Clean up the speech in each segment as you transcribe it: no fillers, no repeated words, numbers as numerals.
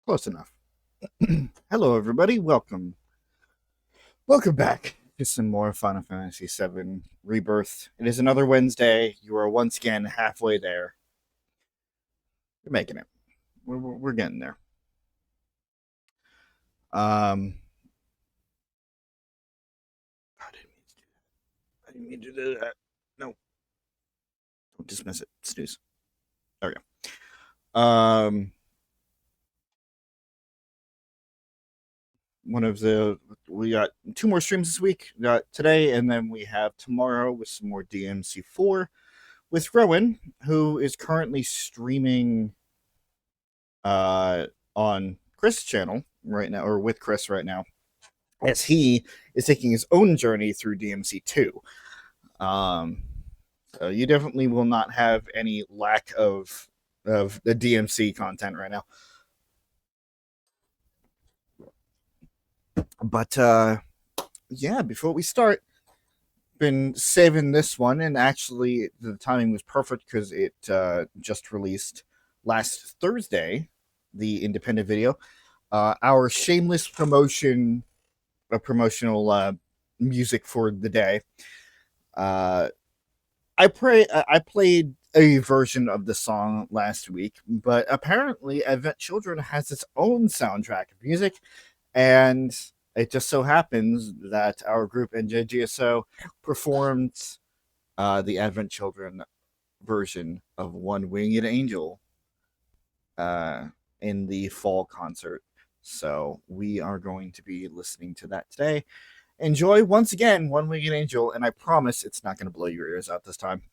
Close enough. Hello, everybody. Welcome. Welcome back to some more Final Fantasy VII Rebirth. It is another Wednesday. You are once again halfway there. You're making it. We're getting there. Um, I didn't mean to do that. No, don't dismiss it. Snooze. There we go. One of the we got two more streams this week. We got today, and then we have tomorrow with some more DMC4 with Rowan, who is currently streaming on Chris' channel right now, or with Chris right now, as he is taking his own journey through DMC2. Um, so you definitely will not have any lack of the DMC content right now. But yeah, before we start, been saving this one, and actually the timing was perfect because it just released last Thursday, the independent video. Our shameless promotional music for the day. Uh, I played a version of the song last week, but apparently Advent Children has its own soundtrack of music, and it just so happens that our group NJGSO performed the Advent Children version of One Winged Angel uh, in the fall concert. So we are going to be listening to that today. Enjoy once again One Winged Angel, and I promise it's not going to blow your ears out this time.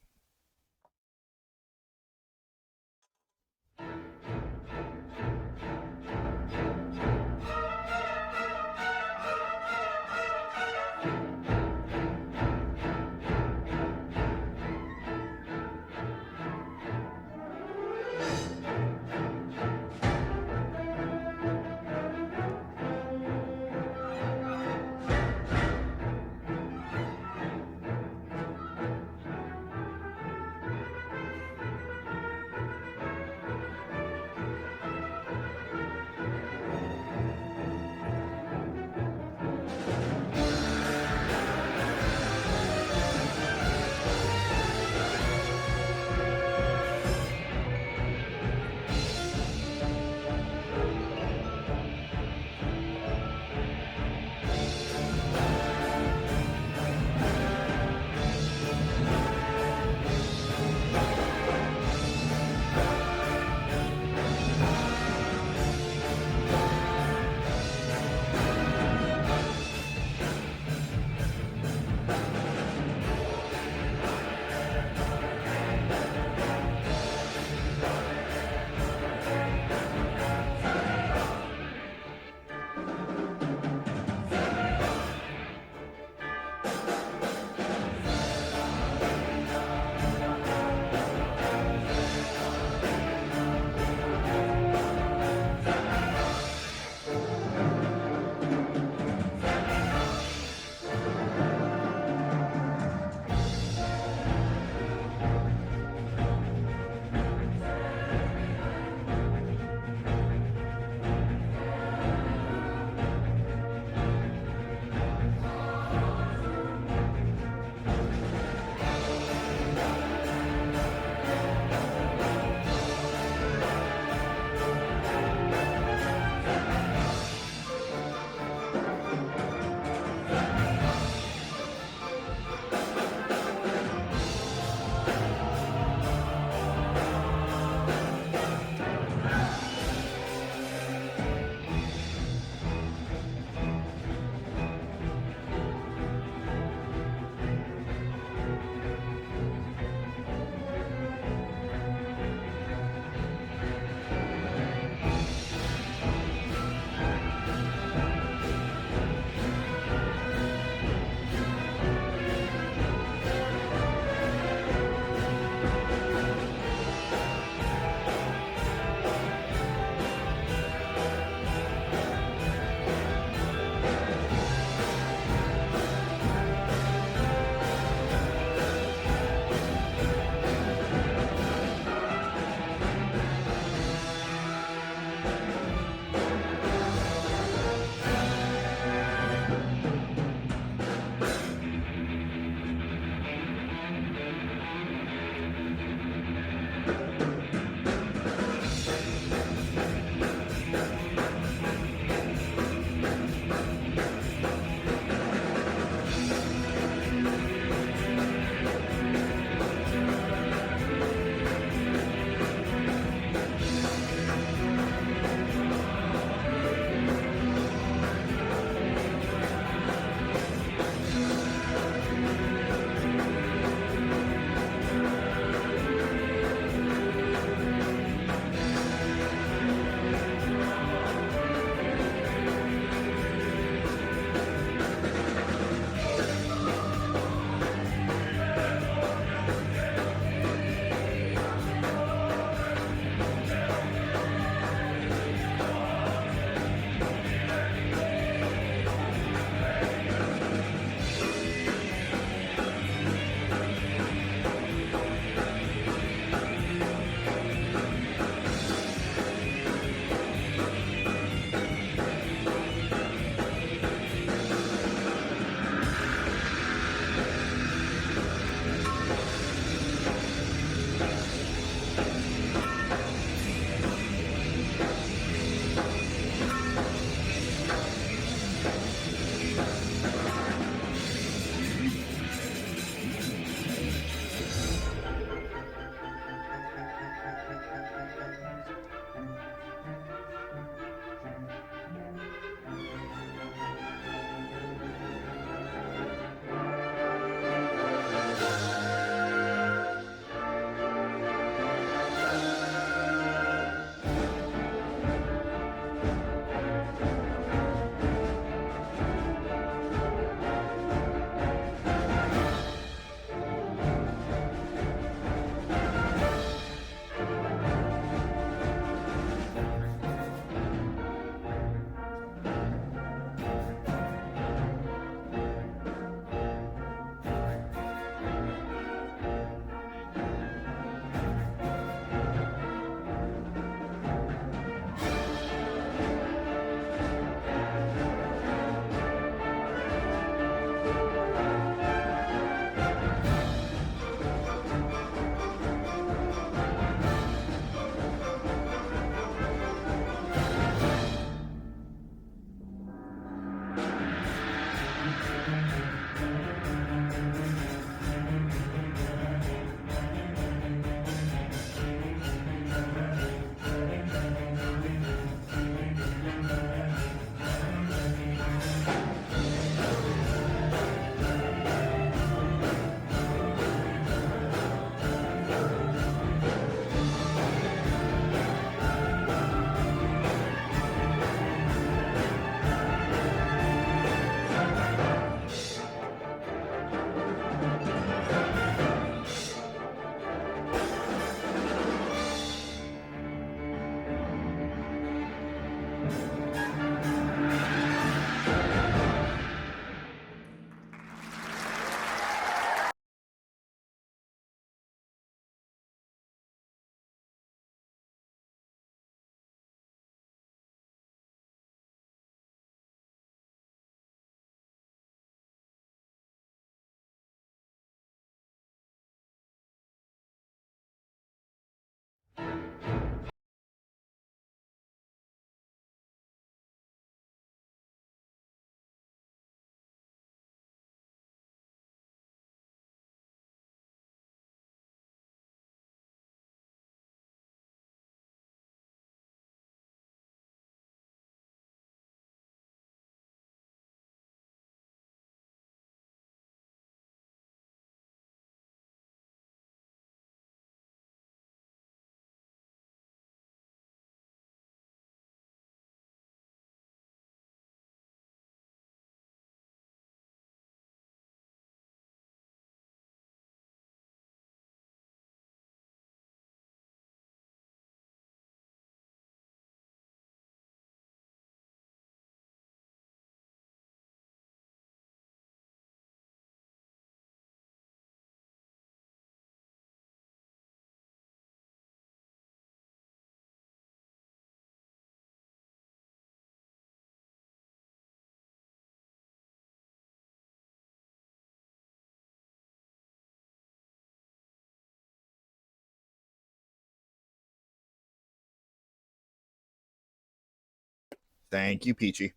Thank you, Peachy.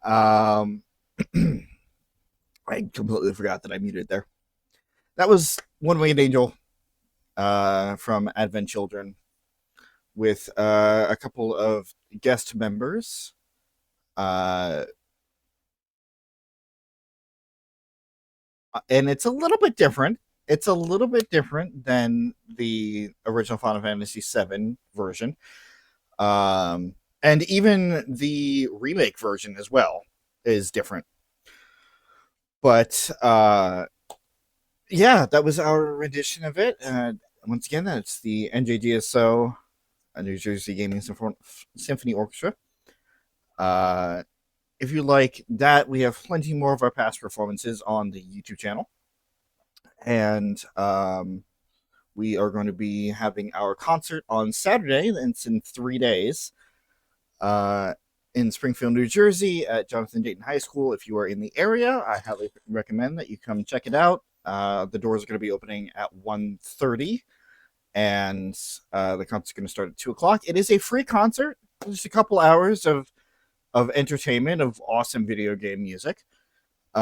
Um, I completely forgot that I muted there. That was One Winged Angel from Advent Children with a couple of guest members. Uh, and it's a little bit different. It's a little bit different than the original Final Fantasy VII version. And even the remake version as well is different. But yeah, that was our rendition of it. Once again, that's the NJGSO, New Jersey Gaming Symphony Orchestra. If you like that, we have plenty more of our past performances on the YouTube channel. And we are going to be having our concert on Saturday. It's in 3 days. In Springfield, New Jersey, at Jonathan Dayton High School. If you are in the area, I highly recommend that you come check it out. The doors are going to be opening at 1:30, and the concert's going to start at 2 o'clock. It is a free concert, just a couple hours of entertainment, of awesome video game music. We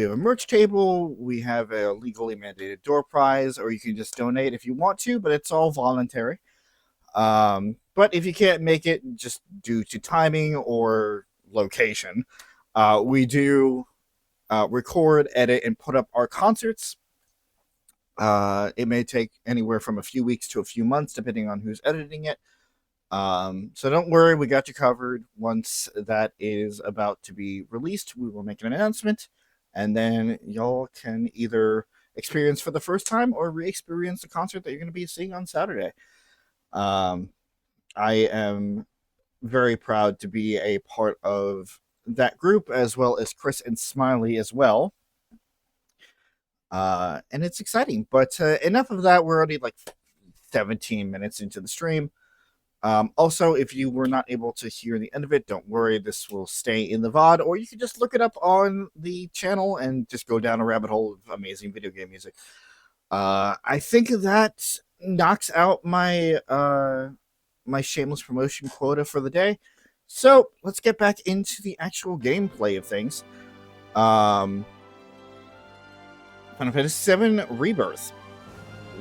have a merch table. We have a legally mandated door prize, or you can just donate if you want to, but it's all voluntary. But if you can't make it just due to timing or location, we do record, edit, and put up our concerts. It may take anywhere from a few weeks to a few months, depending on who's editing it. So don't worry, we got you covered. Once that is about to be released, we will make an announcement, and then y'all can either experience for the first time or re-experience the concert that you're going to be seeing on Saturday. I am very proud to be a part of that group, as well as Chris and Smiley as well. And it's exciting, but enough of that. We're already like 17 minutes into the stream. Also, if you were not able to hear the end of it, don't worry. This will stay in the VOD, or you can just look it up on the channel and just go down a rabbit hole of amazing video game music. I think that knocks out my my shameless promotion quota for the day. So let's get back into the actual gameplay of things. Final Fantasy VII Rebirth.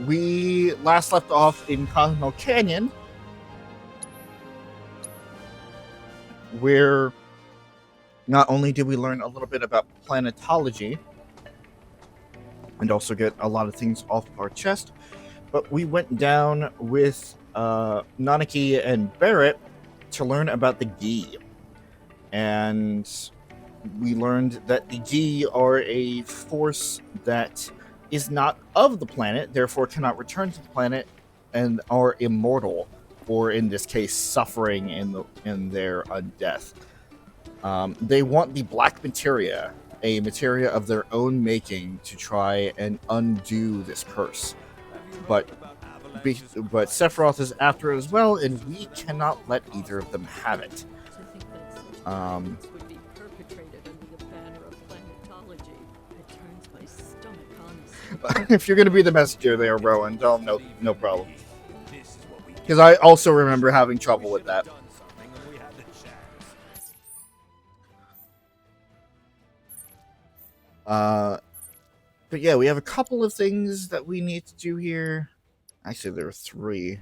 We last left off in Cosmo Canyon, where not only did we learn a little bit about planetology and also get a lot of things off of our chest, but we went down with Nanaki and Barrett to learn about the Gi. And we learned that the Gi are a force that is not of the planet, therefore cannot return to the planet, and are immortal. or in this case, suffering in their undeath. They want the black materia, a materia of their own making, to try and undo this curse. But Sephiroth is after it as well, and we cannot let either of them have it. If you're going to be the messenger there, Rowan, tell them no problem. Because I also remember having trouble with that. But yeah, we have a couple of things that we need to do here. Actually, there are 3.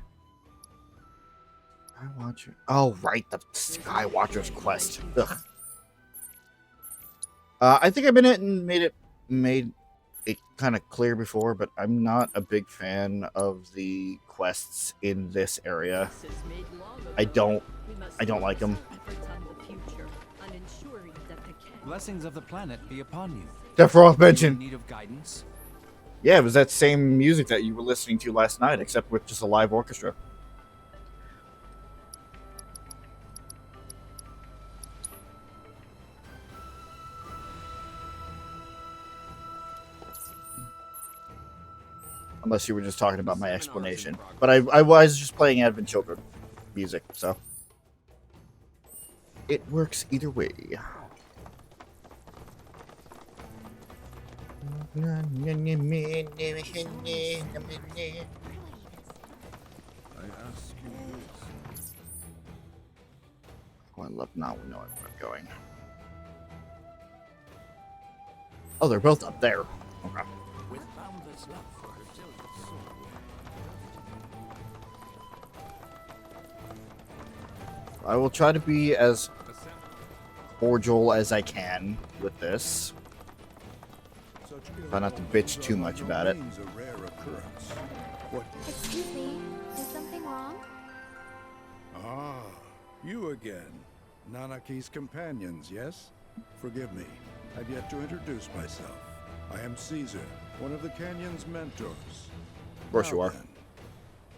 Skywatcher. Oh, right, the Skywatcher's quest. Ugh. I think I made it kind of clear before, but I'm not a big fan of the quests in this area. I don't like them. Blessings of the planet be upon you. Sephiroth mentioned. Need of guidance? Yeah, it was that same music that you were listening to last night, except with just a live orchestra. Unless you were just talking about my explanation. But I was just playing Advent Children music, so it works either way. I ask you this. Oh, I love not knowing where I'm going. Oh, they're both up there. Okay. With boundless love for her soul. I will try to be as cordial as I can with this. Try not to bitch too much about it. Excuse me, is something wrong? Ah, you again. Nanaki's companions, yes? Forgive me, I've yet to introduce myself. I am Caesar, one of the Canyon's mentors. Of course you are. Then,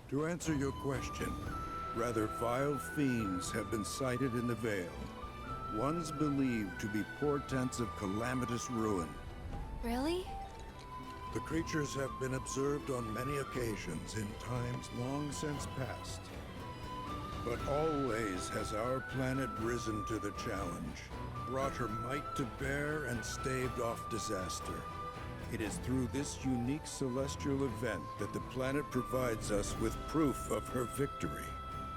to answer your question, rather vile fiends have been sighted in the Vale. Ones believed to be portents of calamitous ruin. Really? The creatures have been observed on many occasions in times long since past. But always has our planet risen to the challenge, brought her might to bear and staved off disaster. It is through this unique celestial event that the planet provides us with proof of her victory.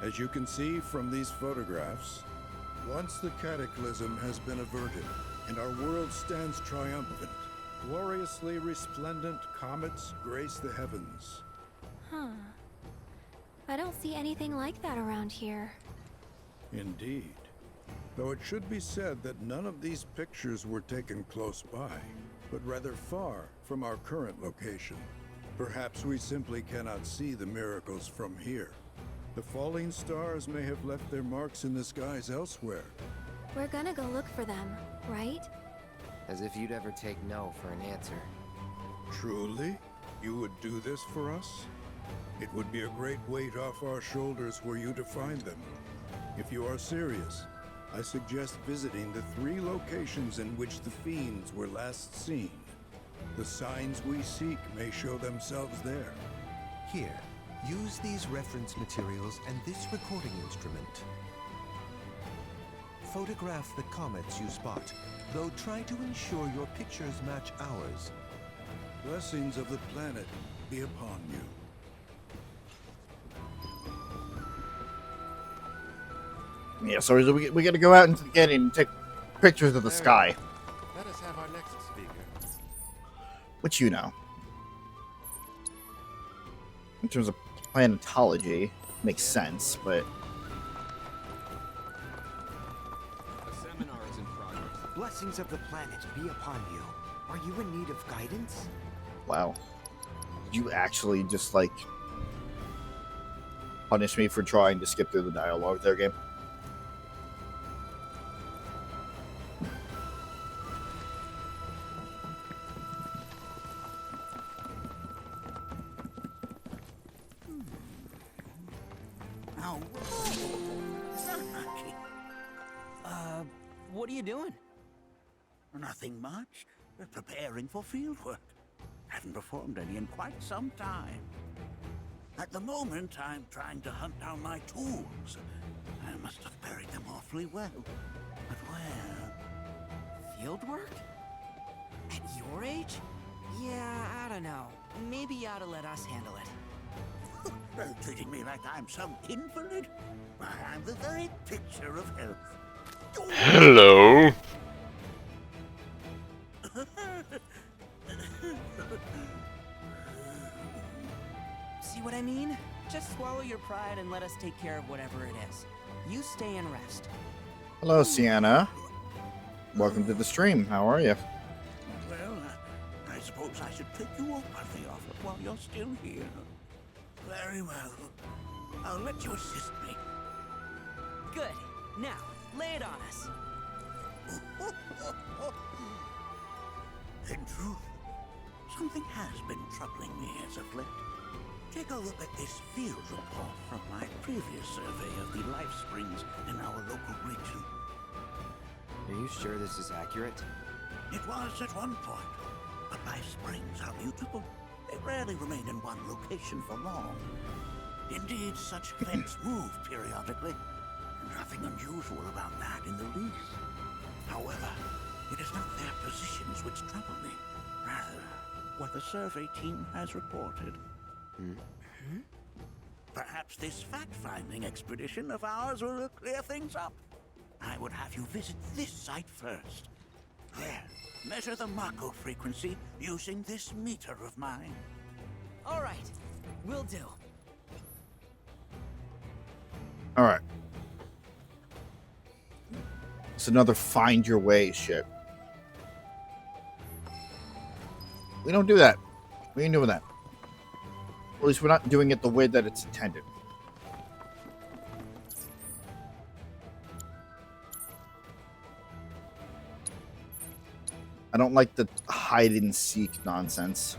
As you can see from these photographs, once the cataclysm has been averted and our world stands triumphant, gloriously resplendent comets grace the heavens. Huh. I don't see anything like that around here. Indeed. Though it should be said that none of these pictures were taken close by, but rather far from our current location. Perhaps we simply cannot see the miracles from here. The falling stars may have left their marks in the skies elsewhere. We're gonna go look for them, right? As if you'd ever take no for an answer. Truly? You would do this for us? It would be a great weight off our shoulders were you to find them. If you are serious, I suggest visiting the 3 locations in which the fiends were last seen. The signs we seek may show themselves there. Here, use these reference materials and this recording instrument. Photograph the comets you spot, though try to ensure your pictures match ours. Blessings of the planet be upon you. Yeah, so we got to go out into the canyon and take pictures of the sky. Let us have our next speaker. Which you know. In terms of planetology, makes sense, but... Blessings of the planet be upon you. Are you in need of guidance? Wow. You actually just, like, punish me for trying to skip through the dialogue there, game? Now, what are you doing? Nothing much. Preparing for fieldwork. Haven't performed any in quite some time. At the moment, I'm trying to hunt down my tools. I must have buried them awfully well. But where? Field work? At your age? Yeah, I don't know. Maybe you ought to let us handle it. Treating me like I'm some invalid? Why, I'm the very picture of health. Hello. See what I mean? Just swallow your pride and let us take care of whatever it is. You stay and rest. Hello, Sienna. Welcome to the stream. How are you? Well, I suppose I should take you up on the offer while you're still here. Very well. I'll let you assist me. Good. Now, lay it on us. In truth, something has been troubling me as of late. Take a look at this field report from my previous survey of the life springs in our local region. Are you sure this is accurate? It was at one point, but life springs are mutable. They rarely remain in one location for long. Indeed, such events move periodically. Nothing unusual about that in the least. However, it is not their positions which trouble me. Rather, what the survey team has reported. Perhaps this fact-finding expedition of ours will clear things up. I would have you visit this site first. There, measure the Mako frequency using this meter of mine. All right, will do. All right. It's another find your way shit. We don't do that. We ain't doing that. At least we're not doing it the way that it's intended. I don't like the hide and seek nonsense.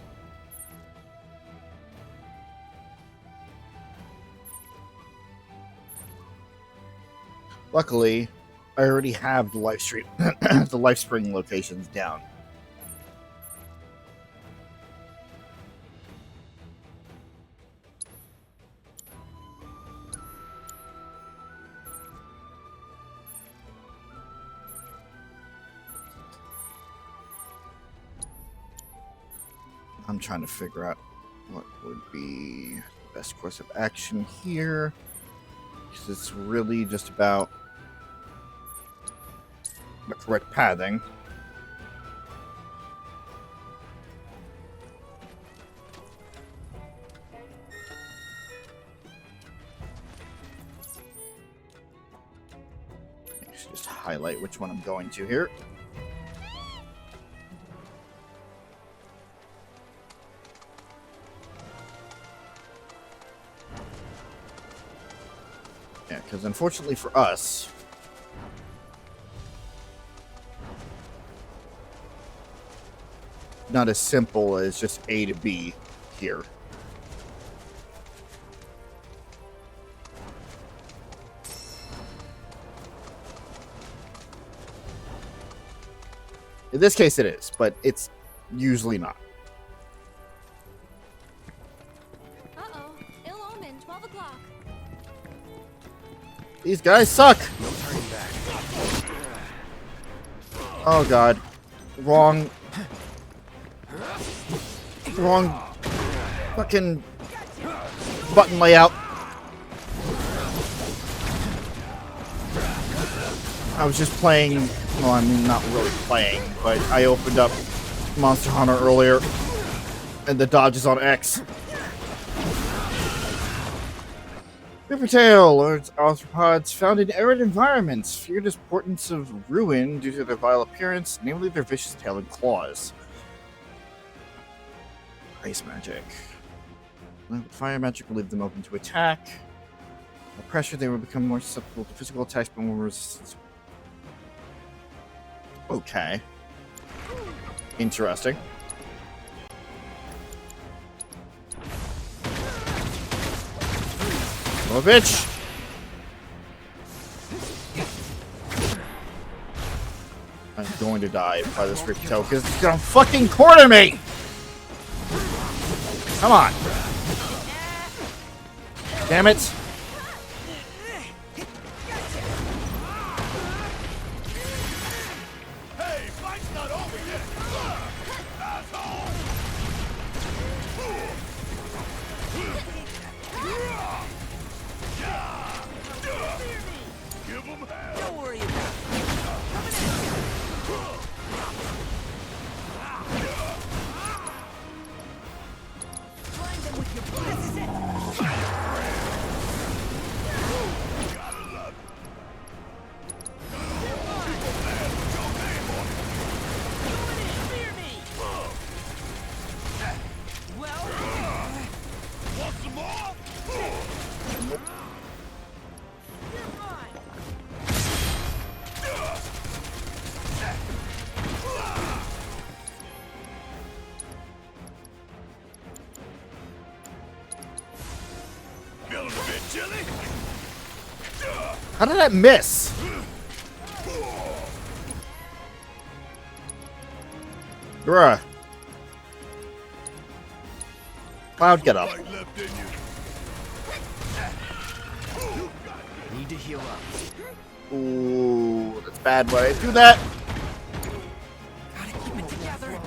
Luckily, I already have the live stream, the life spring locations down. I'm trying to figure out what would be the best course of action here, because it's really just about the correct pathing. I should just highlight which one I'm going to here. Yeah, because unfortunately for us, not as simple as just A to B here. In this case it is, but it's usually not. Uh-oh. Ill omen, 12 o'clock. These guys suck! No turning back. Oh god. Wrong fucking button layout. I was just playing, well, I mean, not really playing, but I opened up Monster Hunter earlier, and the dodge is on X. Rivertail, large arthropods found in arid environments, feared as portents of ruin due to their vile appearance, namely their vicious tail and claws. Ice magic. Fire magic will leave them open to attack. By pressure, they will become more susceptible to physical attacks, but more resistant. Okay. Interesting. Oh, bitch! I'm going to die by this Ripto because it's gonna fucking corner me! Come on. Damn it. Hey, fight's not over yet! Asshole! Give him hell! Don't worry about it. Blind them with your blue. This is it. Gotta love it. Fear me. Well, Want some more? you're mine. Feeling a bit chilly? How did that miss? Bruh. Cloud, get up. Fight left in you. Need to heal up. Ooh, that's bad. Why did I do that? Gotta keep it together.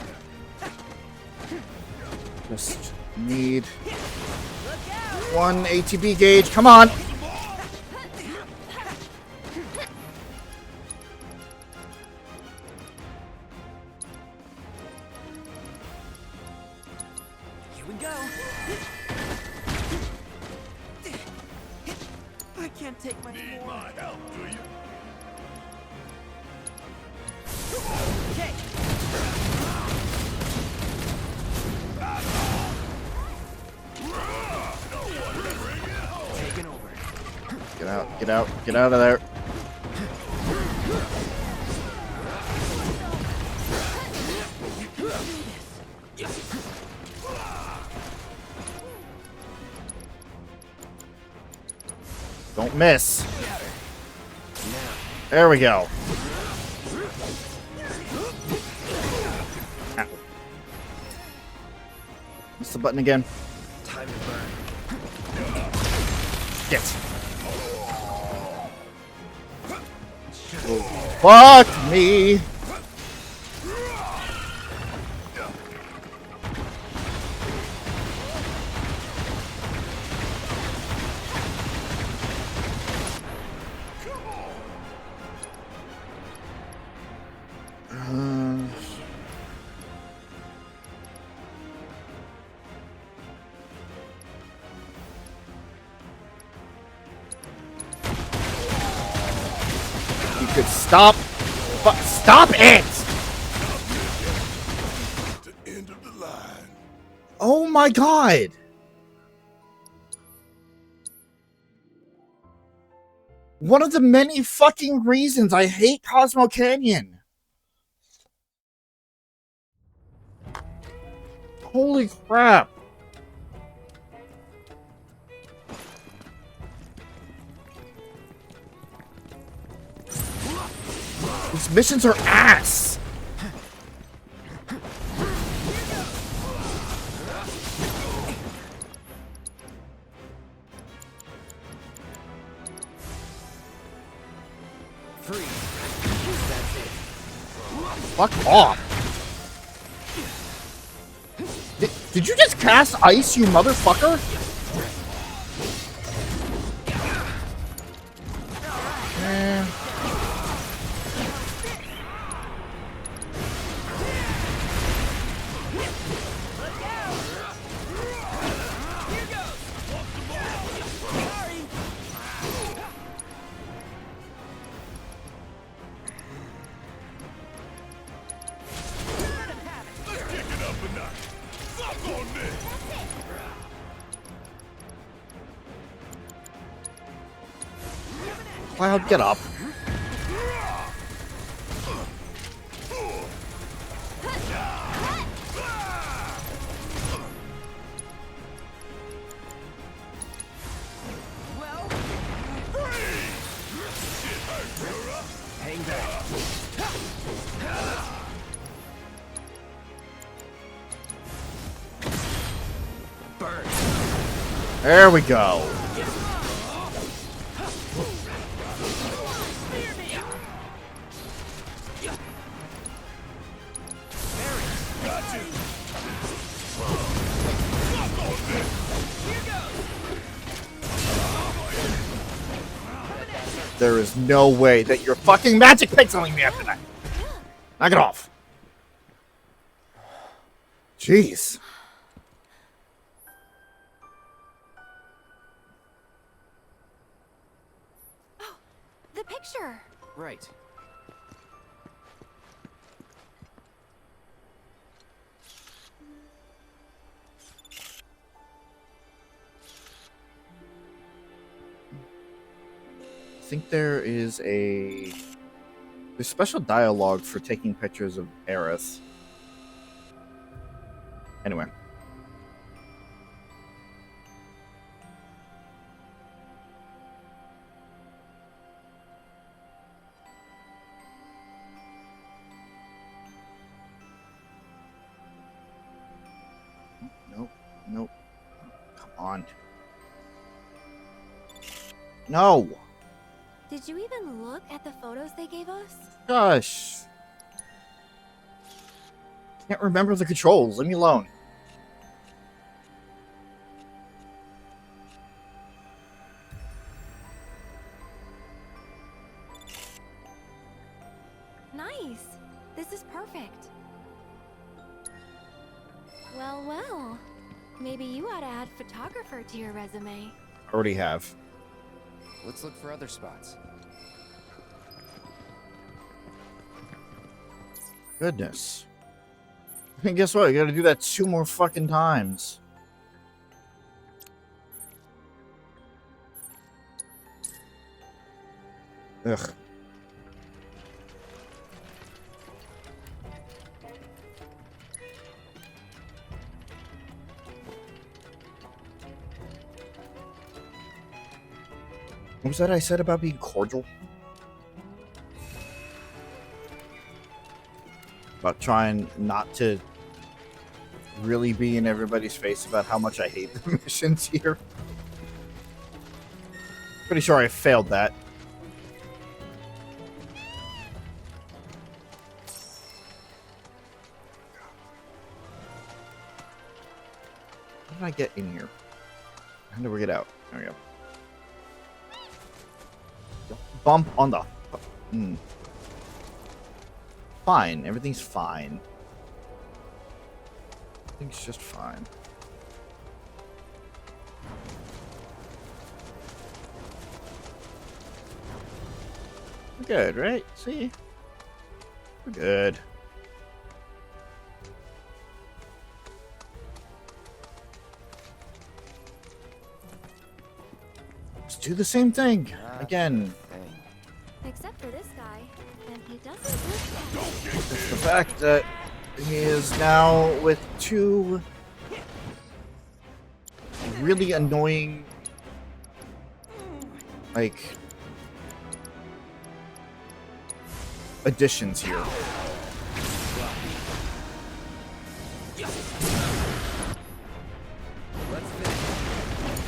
Just need one ATB gauge. Come on. Here we go. I can't take much Need more. my help, do you? Okay. Taking over. Get out, get out, get out of there. Don't miss. There we go. Ow. What's the button again? Time to burn. Get. Fuck me. You could stop. Stop it! The end of the line. Oh my god! One of the many fucking reasons I hate Cosmo Canyon. Holy crap. These missions are ass. Free. That's it. Fuck off. Did you just cast ice, you motherfucker? Eh. Cloud, get up. Hang back. There we go. There is no way that you're fucking magic pixeling me after that. Knock it off. Jeez. Oh, the picture. Right. I think there's special dialogue for taking pictures of Eris. Anyway. Nope. Come on. No. Did you even look at the photos they gave us? Gosh. Can't remember the controls. Leave me alone. Nice. This is perfect. Well. Maybe you ought to add photographer to your resume. Already have. Let's look for other spots. Goodness. And guess what? You gotta do that 2 more fucking times. Ugh. What was that I said about being cordial? About trying not to really be in everybody's face about how much I hate the missions here. Pretty sure I failed that. How did I get in here? How did we get out? There we go. Bump on the... Fine. Everything's fine. Everything's just fine. We're good, right? See? We're good. Let's do the same thing. Again. Except for this guy, and he doesn't look It's the fact that he is now with 2 really annoying, like, additions here.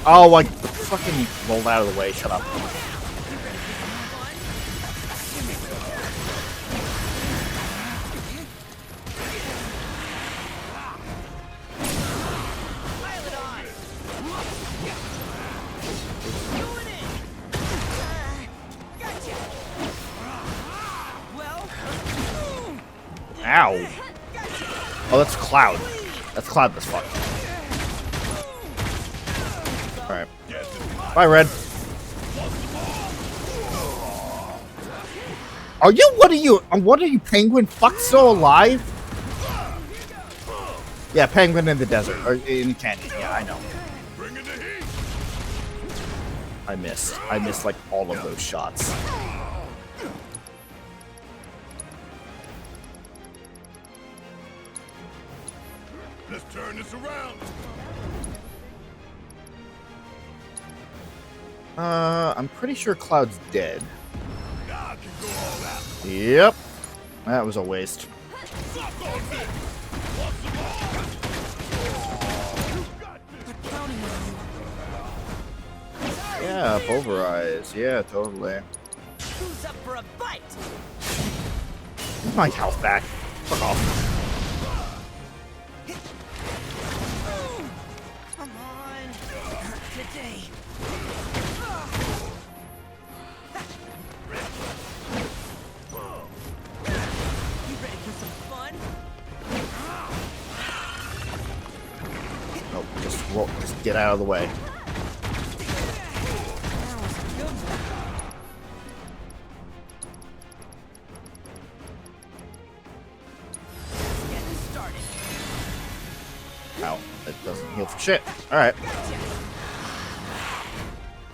Oh, I fucking rolled out of the way. Shut up. Ow. Oh, that's Cloud. That's Cloud this fuck. Alright. Bye, Red. What are you, Penguin? Fuck, still alive? Yeah, Penguin in the desert. Or in Canyon. Yeah, I know. I missed like all of those shots. Let's turn this around. I'm pretty sure Cloud's dead. Yep. That was a waste. Yeah, pulverize. Yeah, totally. Who's up for a bite? Give my health back. Fuck off. Come on. Not today. You ready for some fun? Oh, just roll. Just get out of the way. That was a good one. Getting started. Ow. That doesn't heal for shit. Alright.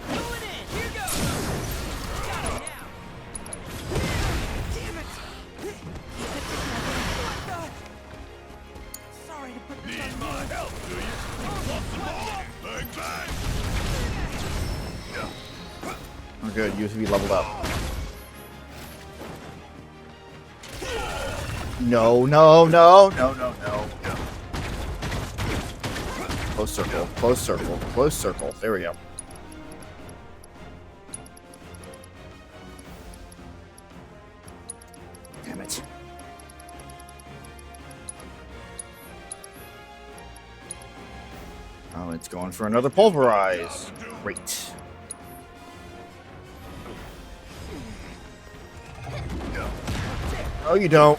Pull it in. Here goes. Got him now. Damn it. Keep it together. What the? Sorry to put this on Need you. my help, do you? Want some more? Bang, bang! Oh, good. You to be leveled up. No, no, no, no, no, no. Close circle, close circle, close circle. There we go. Damn it. Oh, it's going for another pulverize. Great. No, you don't.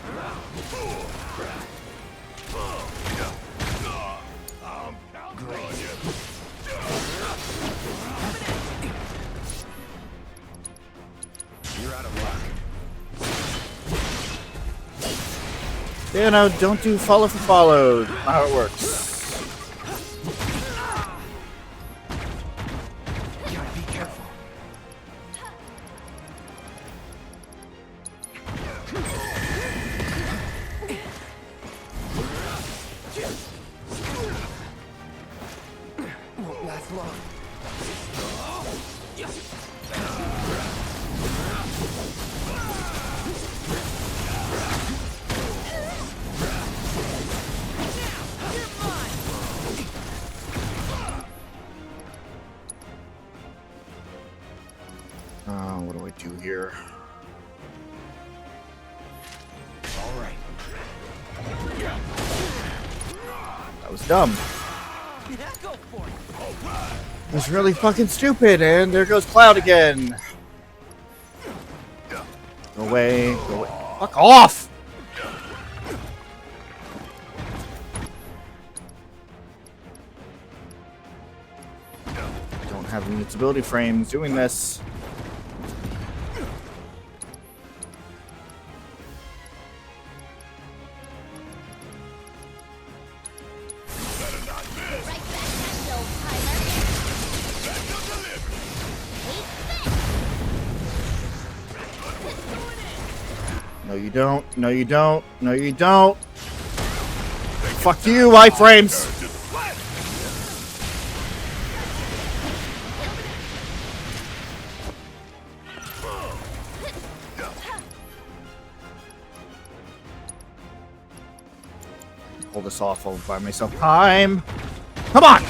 You're out of luck. Yeah, no, don't do follow for followed. Not how it works. Gotta be careful. Won't last long. What do I do here? All right. That was dumb. Go for it. It was really fucking stupid, and there goes Cloud again. Go away, go away. Fuck off! Don't have invincibility frames doing this. No, you don't. No, you don't. No, you don't. Fuck you, iframes. Pull this off all by myself. Time. Come on.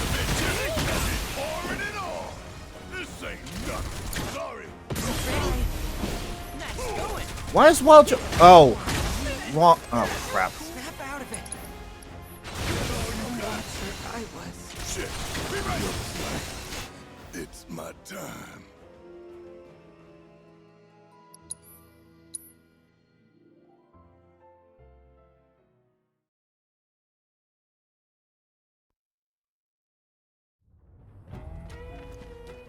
This ain't nothing. Sorry. Nice going. Why is Wild Oh. Wrong. Oh, crap. Snap out of it. I was. Shit. Be right. It's my time.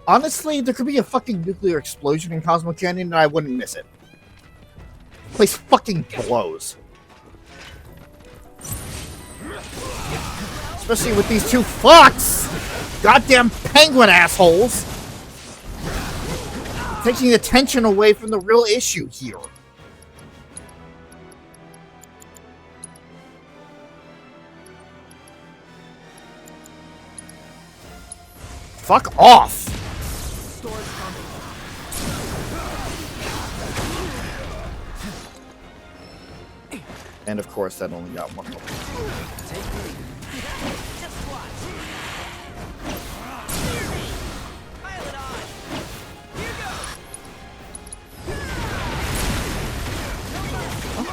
Honestly, there could be a fucking nuclear explosion in Cosmo Canyon and I wouldn't miss it. Place fucking blows. Especially with these two fucks! Goddamn penguin assholes! Taking attention away from the real issue here. Fuck off! And of course, that only got one more. Just watch. Pilot on.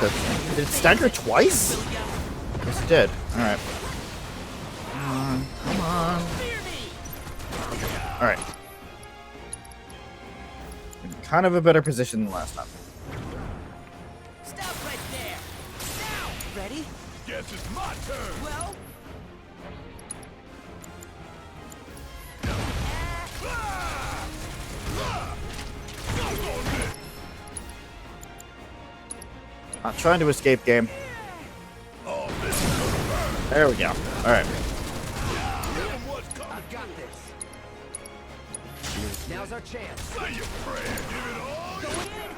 Did it stagger twice? Yes, it did. Alright. Come on. Come on. Alright. In kind of a better position than last time. Stop right there. Now, ready? Guess it's my turn. Well, Not trying to escape game. There we go. Alright. I've got this. Now's our chance. Say your prayer. Give it all. going in.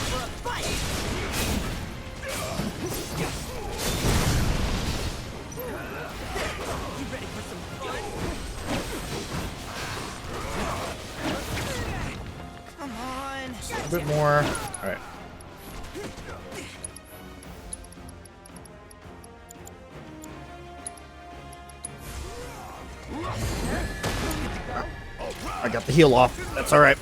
For a fight. You ready for some fun? Come on. A bit more. Alright. I got the heal off. That's alright.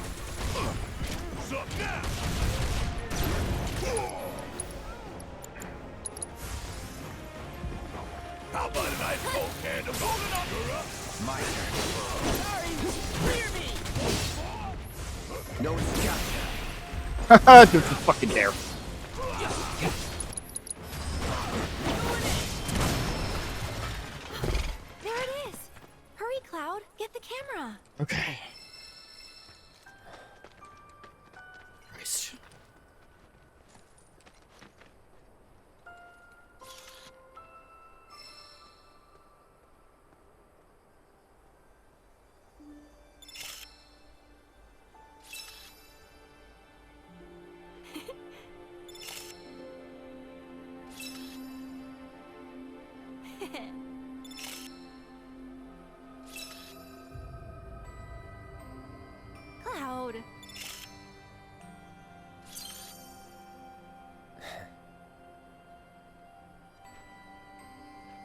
How about an ice cold can of golden under? My turn. Sorry, clear me. No one's got me. Haha, don't you fucking dare. There it is. Hurry, Cloud. Get the camera. Okay. Christ. Cloud.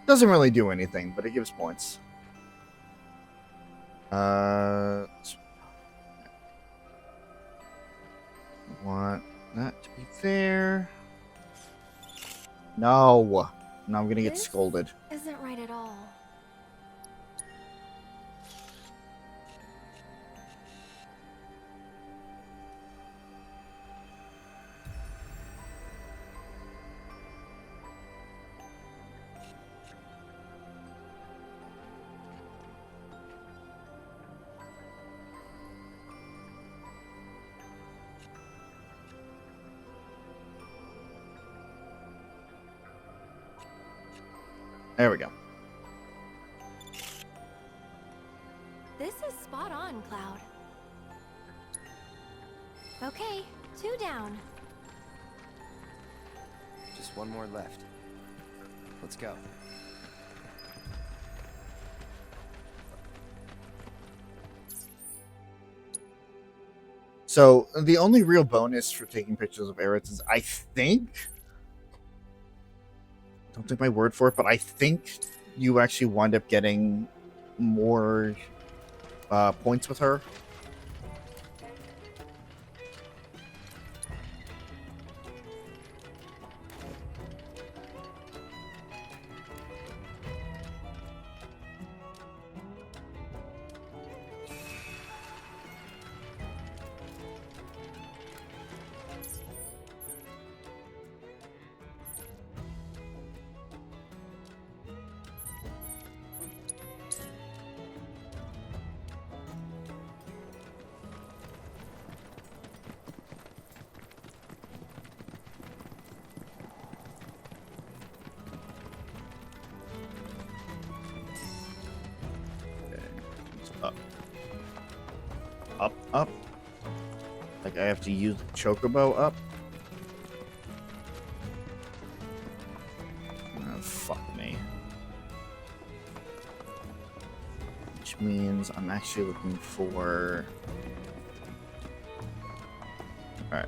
Doesn't really do anything, but it gives points. Want that to be fair. No. Now I'm gonna get This scolded. Isn't right at all. There we go. This is spot on, Cloud. Okay, 2 down. Just one more left. Let's go. So the only real bonus for taking pictures of Aerith is, I think, don't take my word for it, but I think you actually wind up getting more points with her. Up. Like I have to use the chocobo up. Oh, fuck me. Which means I'm actually looking for... Alright.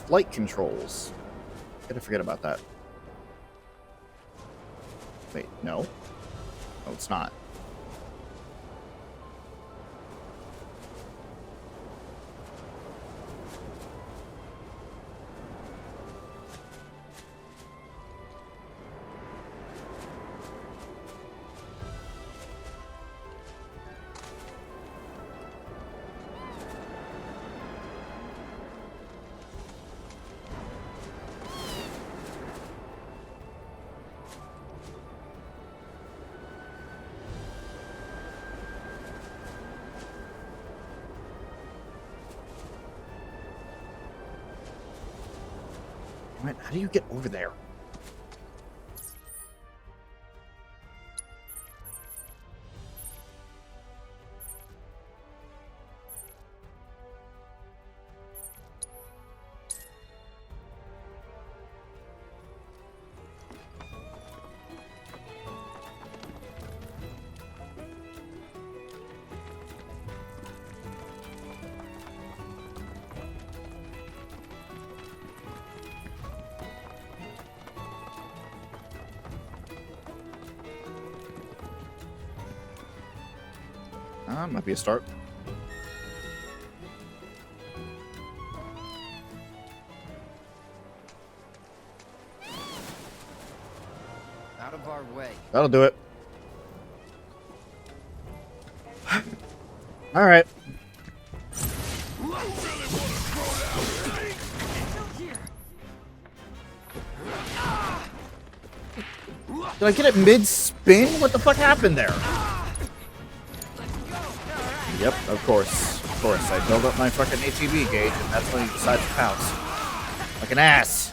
flight controls. Gotta forget about that. Wait, no. No, it's not. How do you get over there? Might be a start. Out of our way. That'll do it. All right. Did I get it mid-spin? What the fuck happened there? Yep, of course. Of course. I built up my fucking ATB gauge, and that's when he decides to pounce. Like an ass.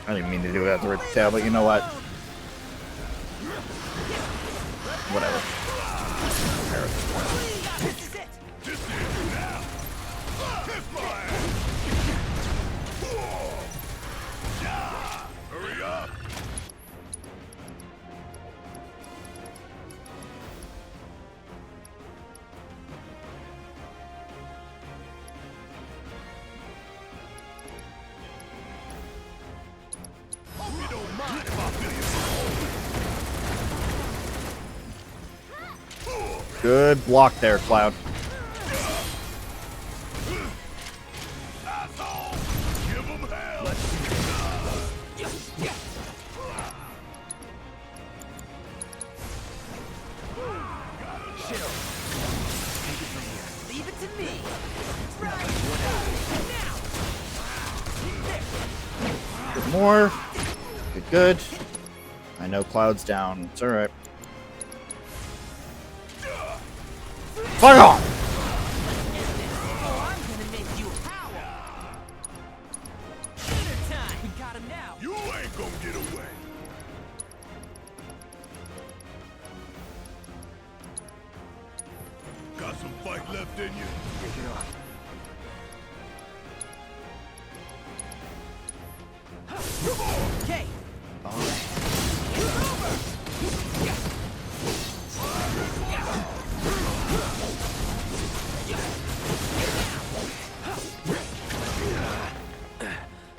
I didn't mean to do that to rip the tail, but you know what? Whatever. Hurry up! Good block there, Cloud. Leave it to me. Good more. Good, good. I know Cloud's down. It's alright. Fuck off! Oh, I'm gonna make you howl. Dinner time. We got him now. You ain't gonna get away. Got some fight left in you? Take it off. Come on! Okay. All right.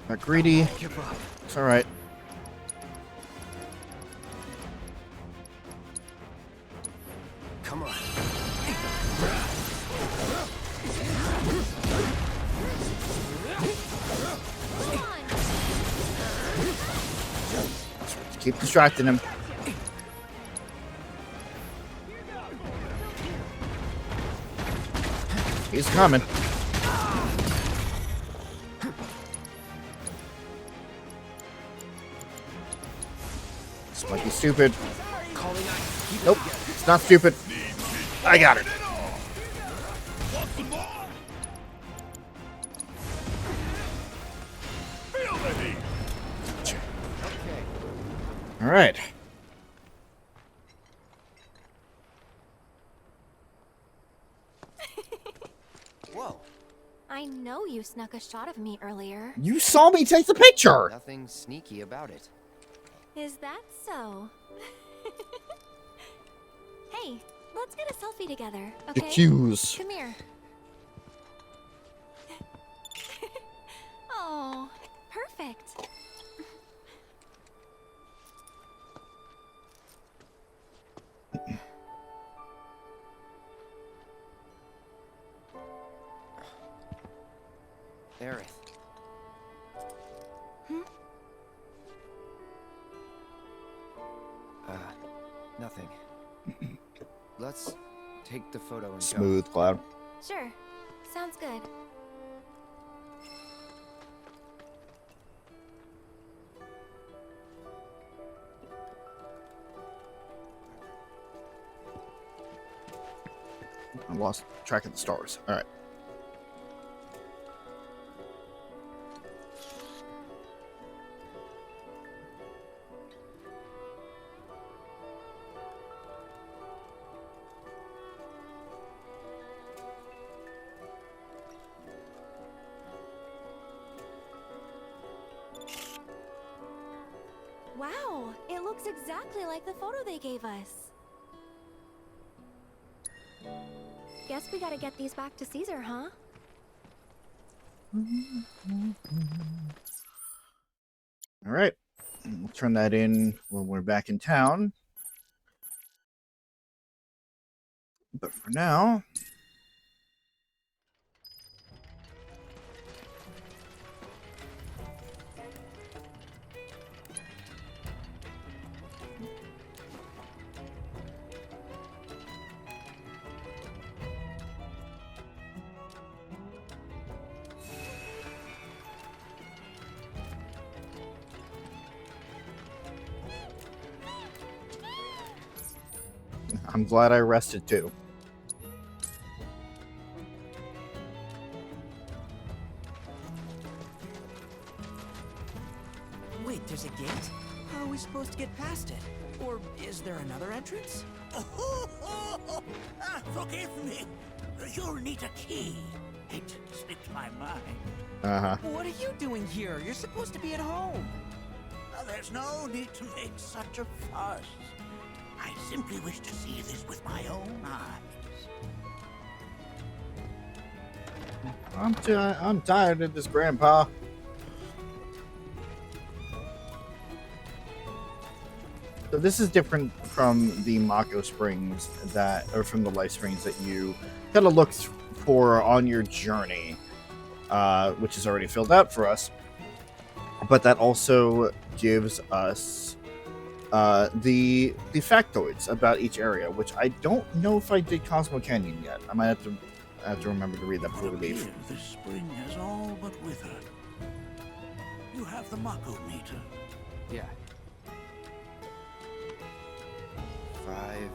Not greedy. It's alright. Come on. Keep distracting him. He's coming. This might be stupid. Nope, it's not stupid. I got it. All right. Whoa. I know you snuck a shot of me earlier. You saw me take the picture. Nothing sneaky about it. Is that so? Hey, let's get a selfie together, The okay? cues. Come here. Aerith. Hmm? Nothing. Let's take the photo and Smooth, Cloud. Sure. Sounds good. I lost track of the stars. All right. Wow, it looks exactly like the photo they gave us. Guess we gotta get these back to Caesar, huh? All right. We'll turn that in when we're back in town. But for now, I'm glad I rested too. Wait, there's a gate? How are we supposed to get past it? Or is there another entrance? Forgive me. You'll need a key. It slipped my mind. Uh-huh. What are you doing here? You're supposed to be at home. There's no need to make such a fuss. I simply wish to see this with my own eyes. I'm tired of this, Grandpa. So this is different from the Mako Springs or from the Life Springs that you kind of looked for on your journey, which is already filled out for us. But that also gives us the factoids about each area, which I don't know if I did Cosmo Canyon yet. I might have to remember to read that before we leave. Here, this spring has all but withered. You have the Mako meter. Yeah. 5,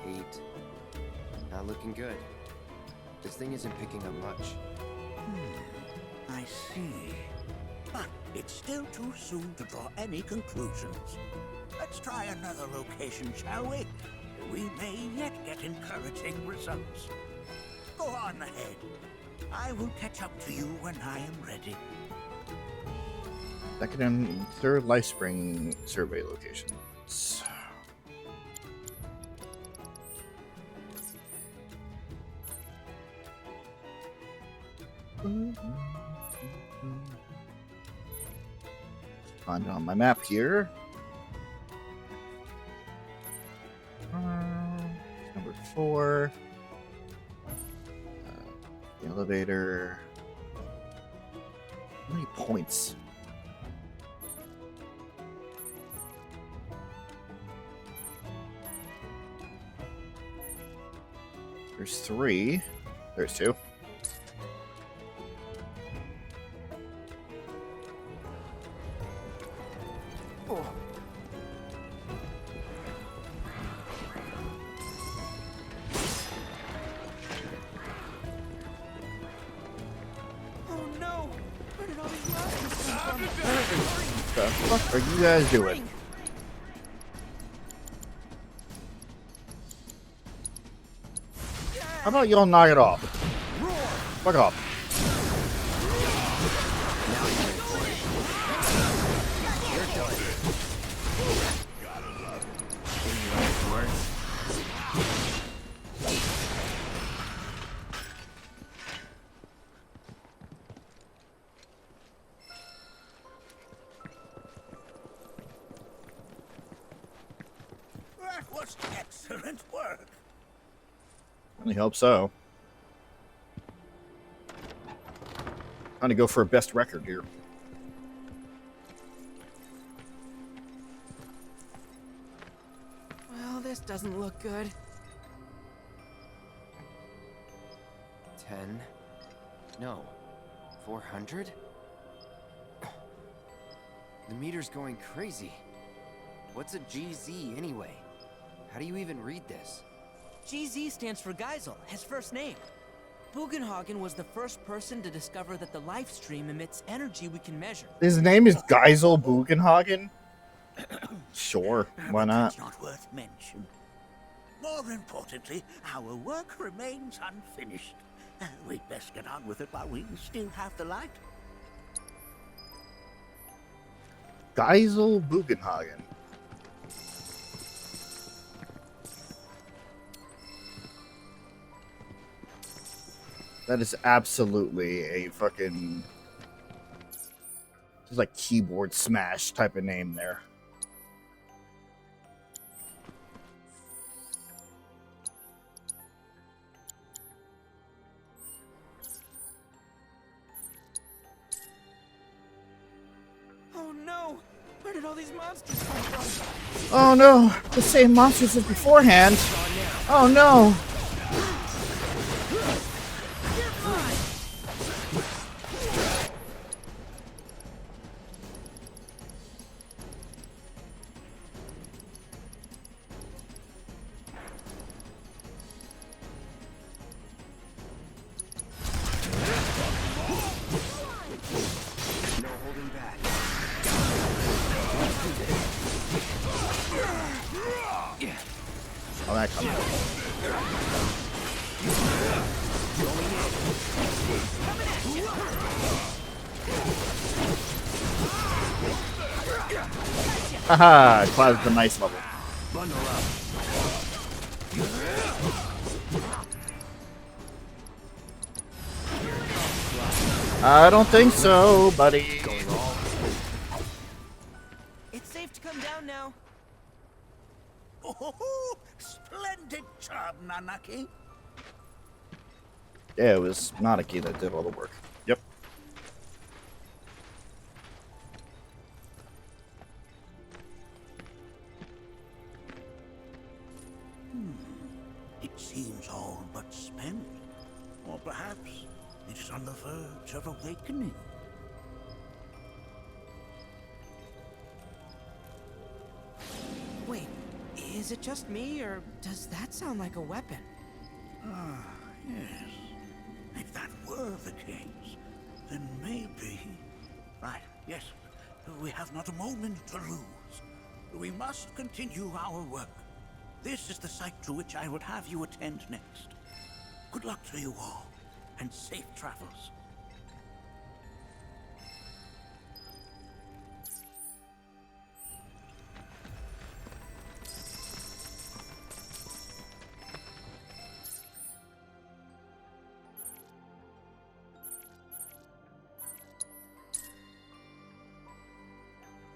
8. Not looking good. This thing isn't picking up much. I see. But it's still too soon to draw any conclusions. Let's try another location, shall we? We may yet get encouraging results. Go on ahead. I will catch up to you when I am ready. Second and third Life Spring survey locations. Find it on my map here. Number 4. The elevator. How many points? There's 3. There's 2. What the fuck are you guys doing? How about y'all knock it off? Fuck off. That was excellent work. I hope so. Trying to go for a best record here. Well, this doesn't look good. 10. No. 400? The meter's going crazy. What's a GZ anyway? How do you even read this? GZ stands for Geisel, his first name. Bugenhagen was the first person to discover that the life stream emits energy we can measure. His name is Geisel Bugenhagen? Sure, why But not? that's not worth mention. More importantly, our work remains unfinished. We'd best get on with it while we still have the light. Geisel Bugenhagen. That is absolutely a fucking just like keyboard smash type of name there. Oh no! Where did all these monsters come from? Oh no, the same monsters as beforehand. Oh no. No holding back. Oh, that comes. Haha, Cloud's the nice level. Bundle up. I don't think so, buddy. It's safe to come down now. Oh, splendid job, Nanaki. Yeah, it was Nanaki that did all the work. Yep. It seems all but spent. Or perhaps it is on the verge of awakening. Wait, is it just me, or does that sound like a weapon? Ah, yes. If that were the case, then maybe... Right, yes. We have not a moment to lose. We must continue our work. This is the site to which I would have you attend next. Good luck to you all, and safe travels.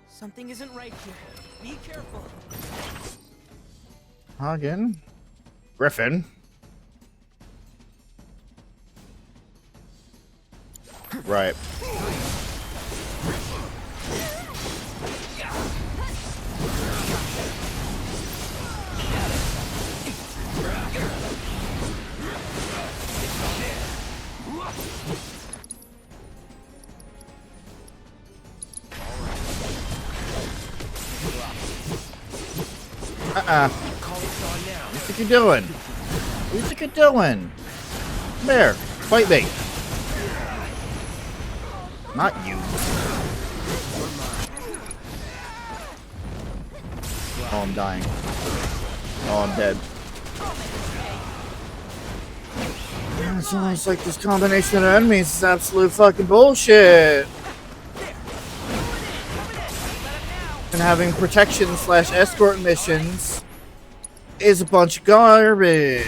Something isn't right here. Be careful. Hagen. Griffin. Right. What do you think you're doing? What do you think you're doing? Come here. Fight me. Not you. Oh, I'm dying. Oh, I'm dead. It's almost like this combination of enemies is absolute fucking bullshit. And having protection / escort missions is a bunch of garbage.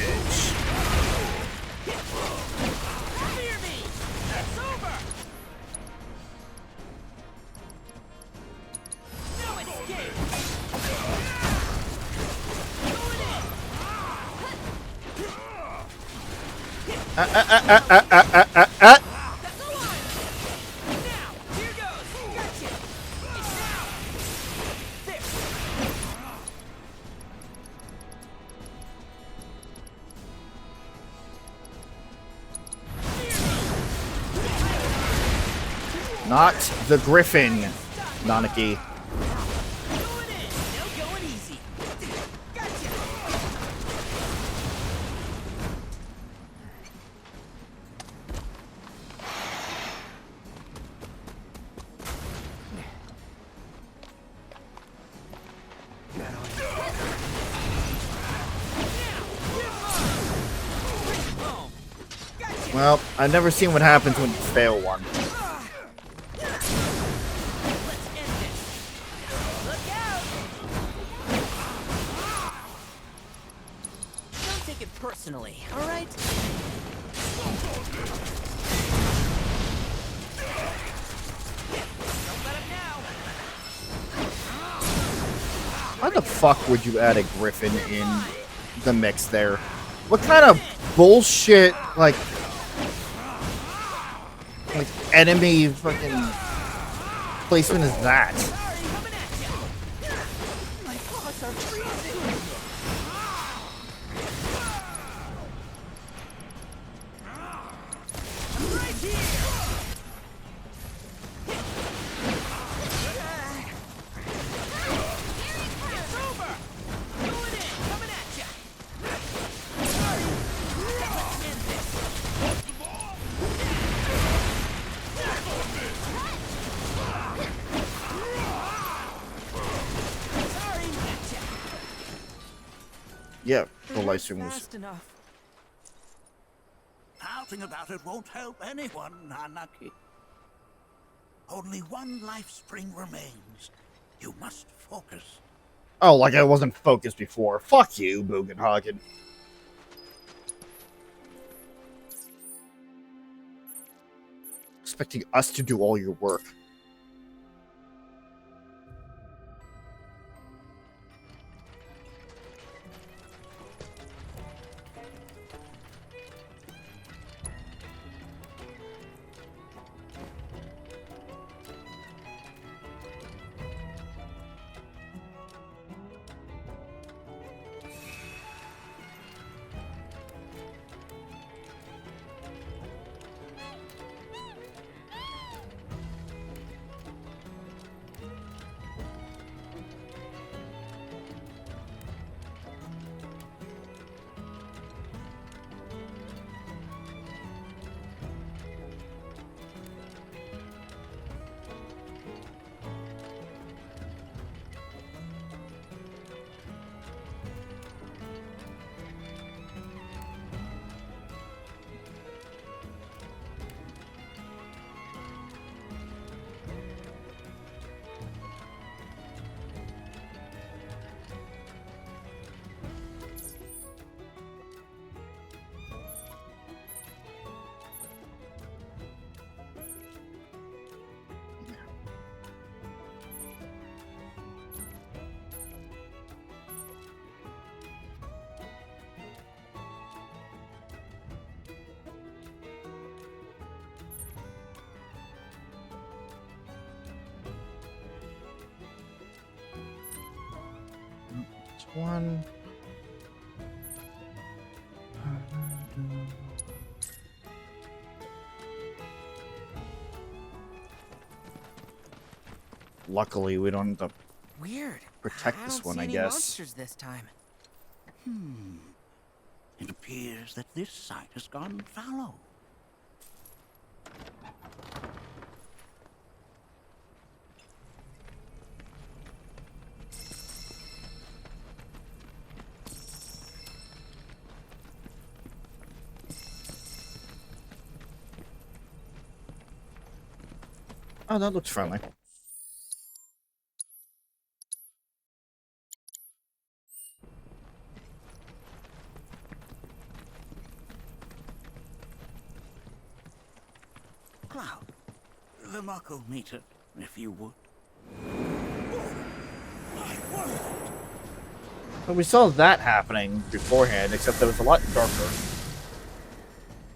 Not the Griffin, Nanaki. Going in. No going easy. Gotcha. Well, I've never seen what happens when you fail one. Let's end this. Look out! Don't take it personally, all right? Don't let him now. Why the fuck would you add a Griffin in the mix there? What kind of bullshit, like enemy fucking placement is that? Sorry, coming at ya. My paws are freezing. I'm right here. It's over. Going in, coming at ya. Sorry. Let's end this. Sorry. Gotcha. Yeah, the live stream was. Fast enough. Pouting about it won't help anyone, Nanaki. Only one life spring remains. You must focus. Oh, like I wasn't focused before. Fuck you, Bugenhagen. Expecting us to do all your work. One. Luckily, we don't have to Weird. protect I this don't one, see I any guess. monsters this time. It appears that this site has gone fallow. Oh, that looks friendly. Cloud, the Mako meter, if you would. But we saw that happening beforehand, except that it was a lot darker.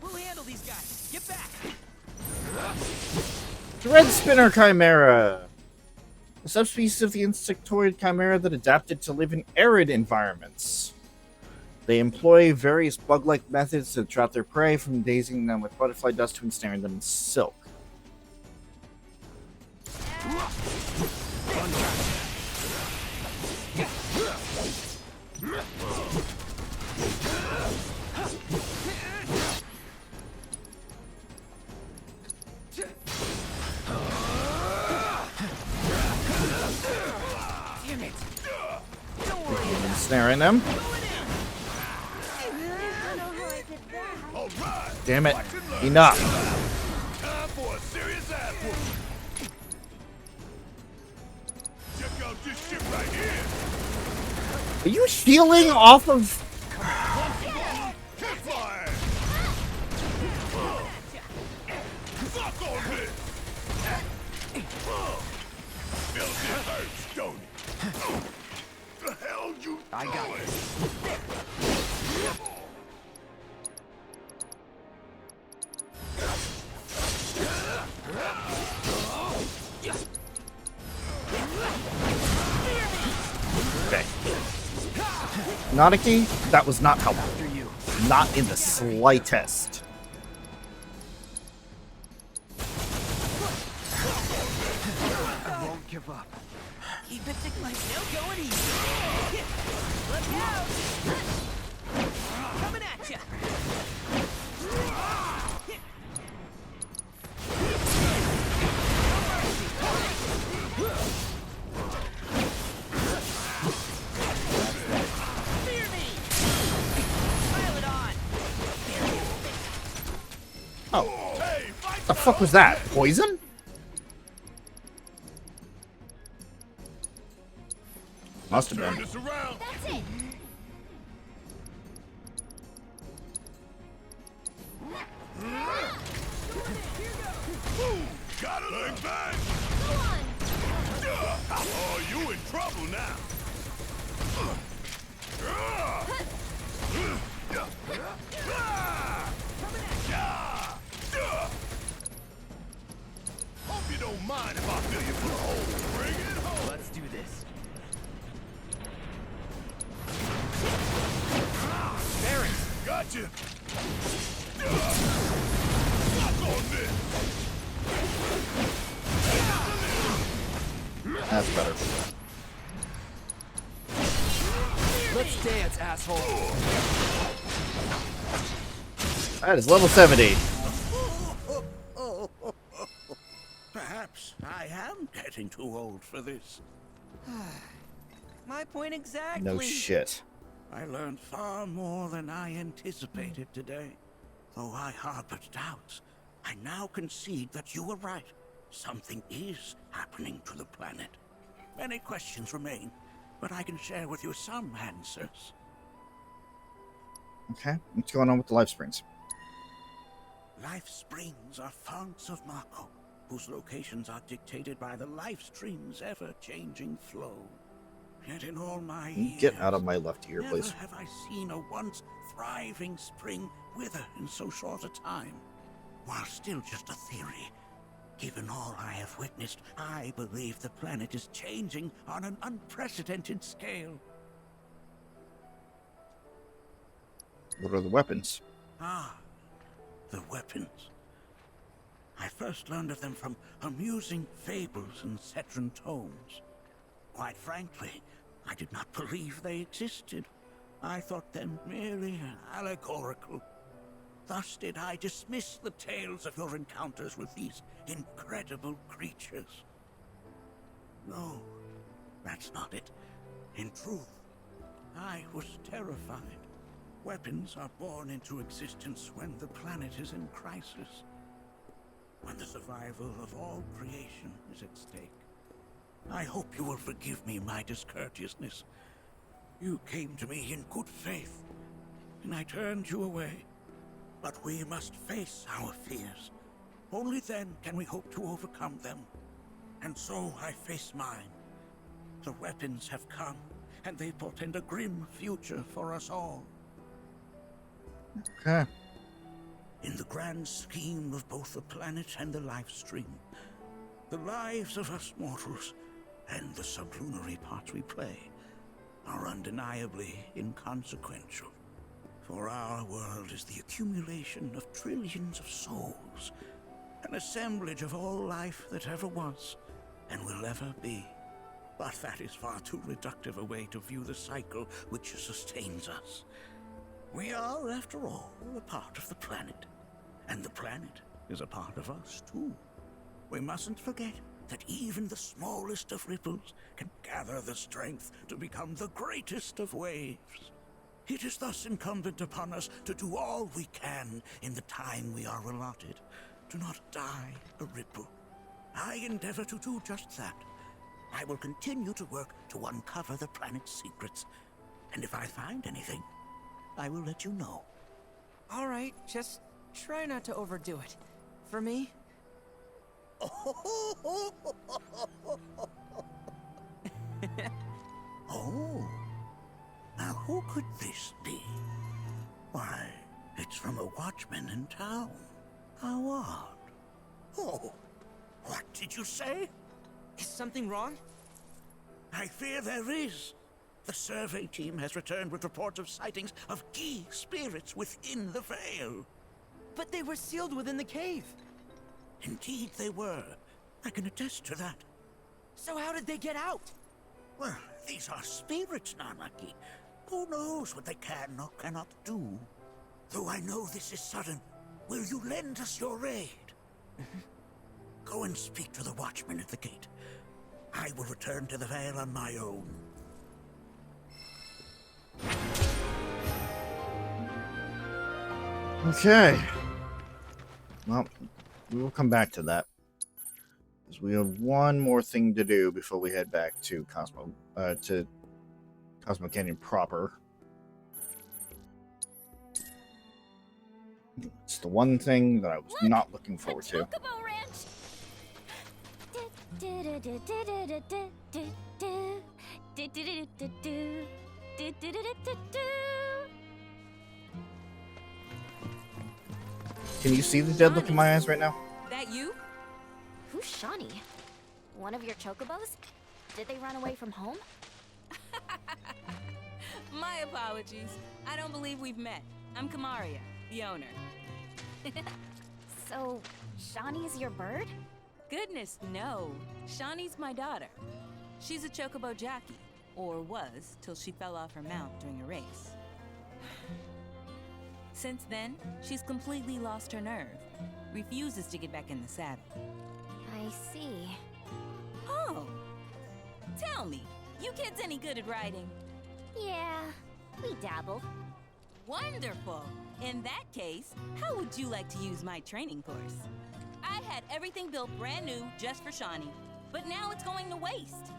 We'll handle these guys. Get back. The Red Spinner Chimera. A subspecies of the insectoid chimera that adapted to live in arid environments. They employ various bug-like methods to trap their prey, from dazing them with butterfly dust to ensnaring them in silk. snaring them. Damn it. Enough. Time for a serious ass whooping. Check out this shit right here. Are you healing off of... Kick my ass. Fuck on this. Feel this hurts, don't it? The hell you I got doing? this. Okay. Naughty, that was not helpful. Not in the slightest. I won't give up. Keep it to myself going easy. Look out! Coming at ya! Fear me! Pile it on! Oh. What the fuck was that? Poison? Must have turn been. this around? That's it. Got it, leg back. Go on. Oh, you in trouble now. Hope you don't mind if I fill you full of holes. Bring it home. Let's do this. Gotcha. Fuck on this. That's better. Let's dance, asshole. That is level 70. Perhaps I am getting too old for this. My point exactly. No shit. I learned far more than I anticipated today. Though I harbored doubts, I now concede that you were right. Something is happening to the planet. Many questions remain, but I can share with you some answers. Okay, what's going on with the life springs? Life springs are founts of Mako, whose locations are dictated by the life stream's ever-changing flow. Yet in all my years, Get out of my left ear, never please. have I seen a once thriving spring wither in so short a time. While still just a theory, given all I have witnessed, I believe the planet is changing on an unprecedented scale. What are the weapons? Ah, the weapons. I first learned of them from amusing fables and Cetran tomes. Quite frankly, I did not believe they existed. I thought them merely allegorical. Thus did I dismiss the tales of your encounters with these incredible creatures. No, that's not it. In truth, I was terrified. Weapons are born into existence when the planet is in crisis. When the survival of all creation is at stake. I hope you will forgive me my discourteousness. You came to me in good faith, and I turned you away. But we must face our fears. Only then can we hope to overcome them. And so I face mine. The weapons have come, and they portend a grim future for us all. Okay. In the grand scheme of both the planet and the life stream, the lives of us mortals and the sublunary parts we play are undeniably inconsequential. For our world is the accumulation of trillions of souls, an assemblage of all life that ever was and will ever be. But that is far too reductive a way to view the cycle which sustains us. We are, after all, a part of the planet, and the planet is a part of us too. We mustn't forget that even the smallest of ripples can gather the strength to become the greatest of waves. It is thus incumbent upon us to do all we can in the time we are allotted, to not die a ripple. I endeavor to do just that. I will continue to work to uncover the planet's secrets, and if I find anything, I will let you know. All right, just try not to overdo it. For me? Oh, now who could this be? Why, it's from a watchman in town. How odd. Oh, what did you say? Is something wrong? I fear there is. The survey team has returned with reports of sightings of key spirits within the Vale. But they were sealed within the cave. Indeed they were. I can attest to that. So how did they get out? Well, these are spirits, Nanaki. Who knows what they can or cannot do? Though I know this is sudden, will you lend us your aid? Go and speak to the watchman at the gate. I will return to the Vale on my own. Okay. Well, we will come back to that. Because we have one more thing to do before we head back to Cosmo Canyon proper. It's the one thing that I was not looking forward to. Chocobo Ranch! Can you see the dead look in my eyes right now? That you? Who's Shawnee? One of your chocobos? Did they run away from home? My apologies. I don't believe we've met. I'm Kamaria, the owner. So, Shawnee's your bird? Goodness, no. Shawnee's my daughter. She's a chocobo jockey, or was, till she fell off her mount during a race. Since then, she's completely lost her nerve. Refuses to get back in the saddle. I see. Oh! Tell me, you kids any good at riding? Yeah, we dabble. Wonderful! In that case, how would you like to use my training course? I had everything built brand new just for Shawnee, but now it's going to waste.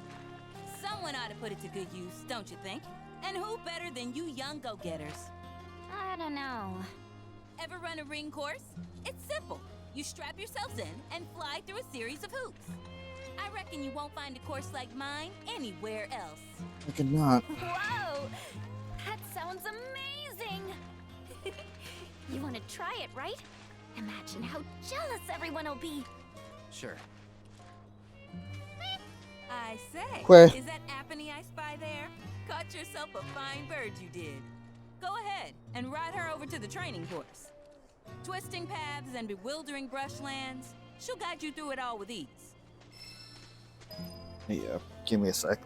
Someone ought to put it to good use, don't you think? And who better than you young go-getters? I don't know. Ever run a ring course? It's simple. You strap yourselves in and fly through a series of hoops. I reckon you won't find a course like mine anywhere else. I could not. Whoa! That sounds amazing! You want to try it, right? Imagine how jealous everyone will be. Sure. I say, Where? is that Apony I spy there? Caught yourself a fine bird, you did. Go ahead and ride her over to the training course. Twisting paths and bewildering brushlands, she'll guide you through it all with ease. Yeah, give me a sec.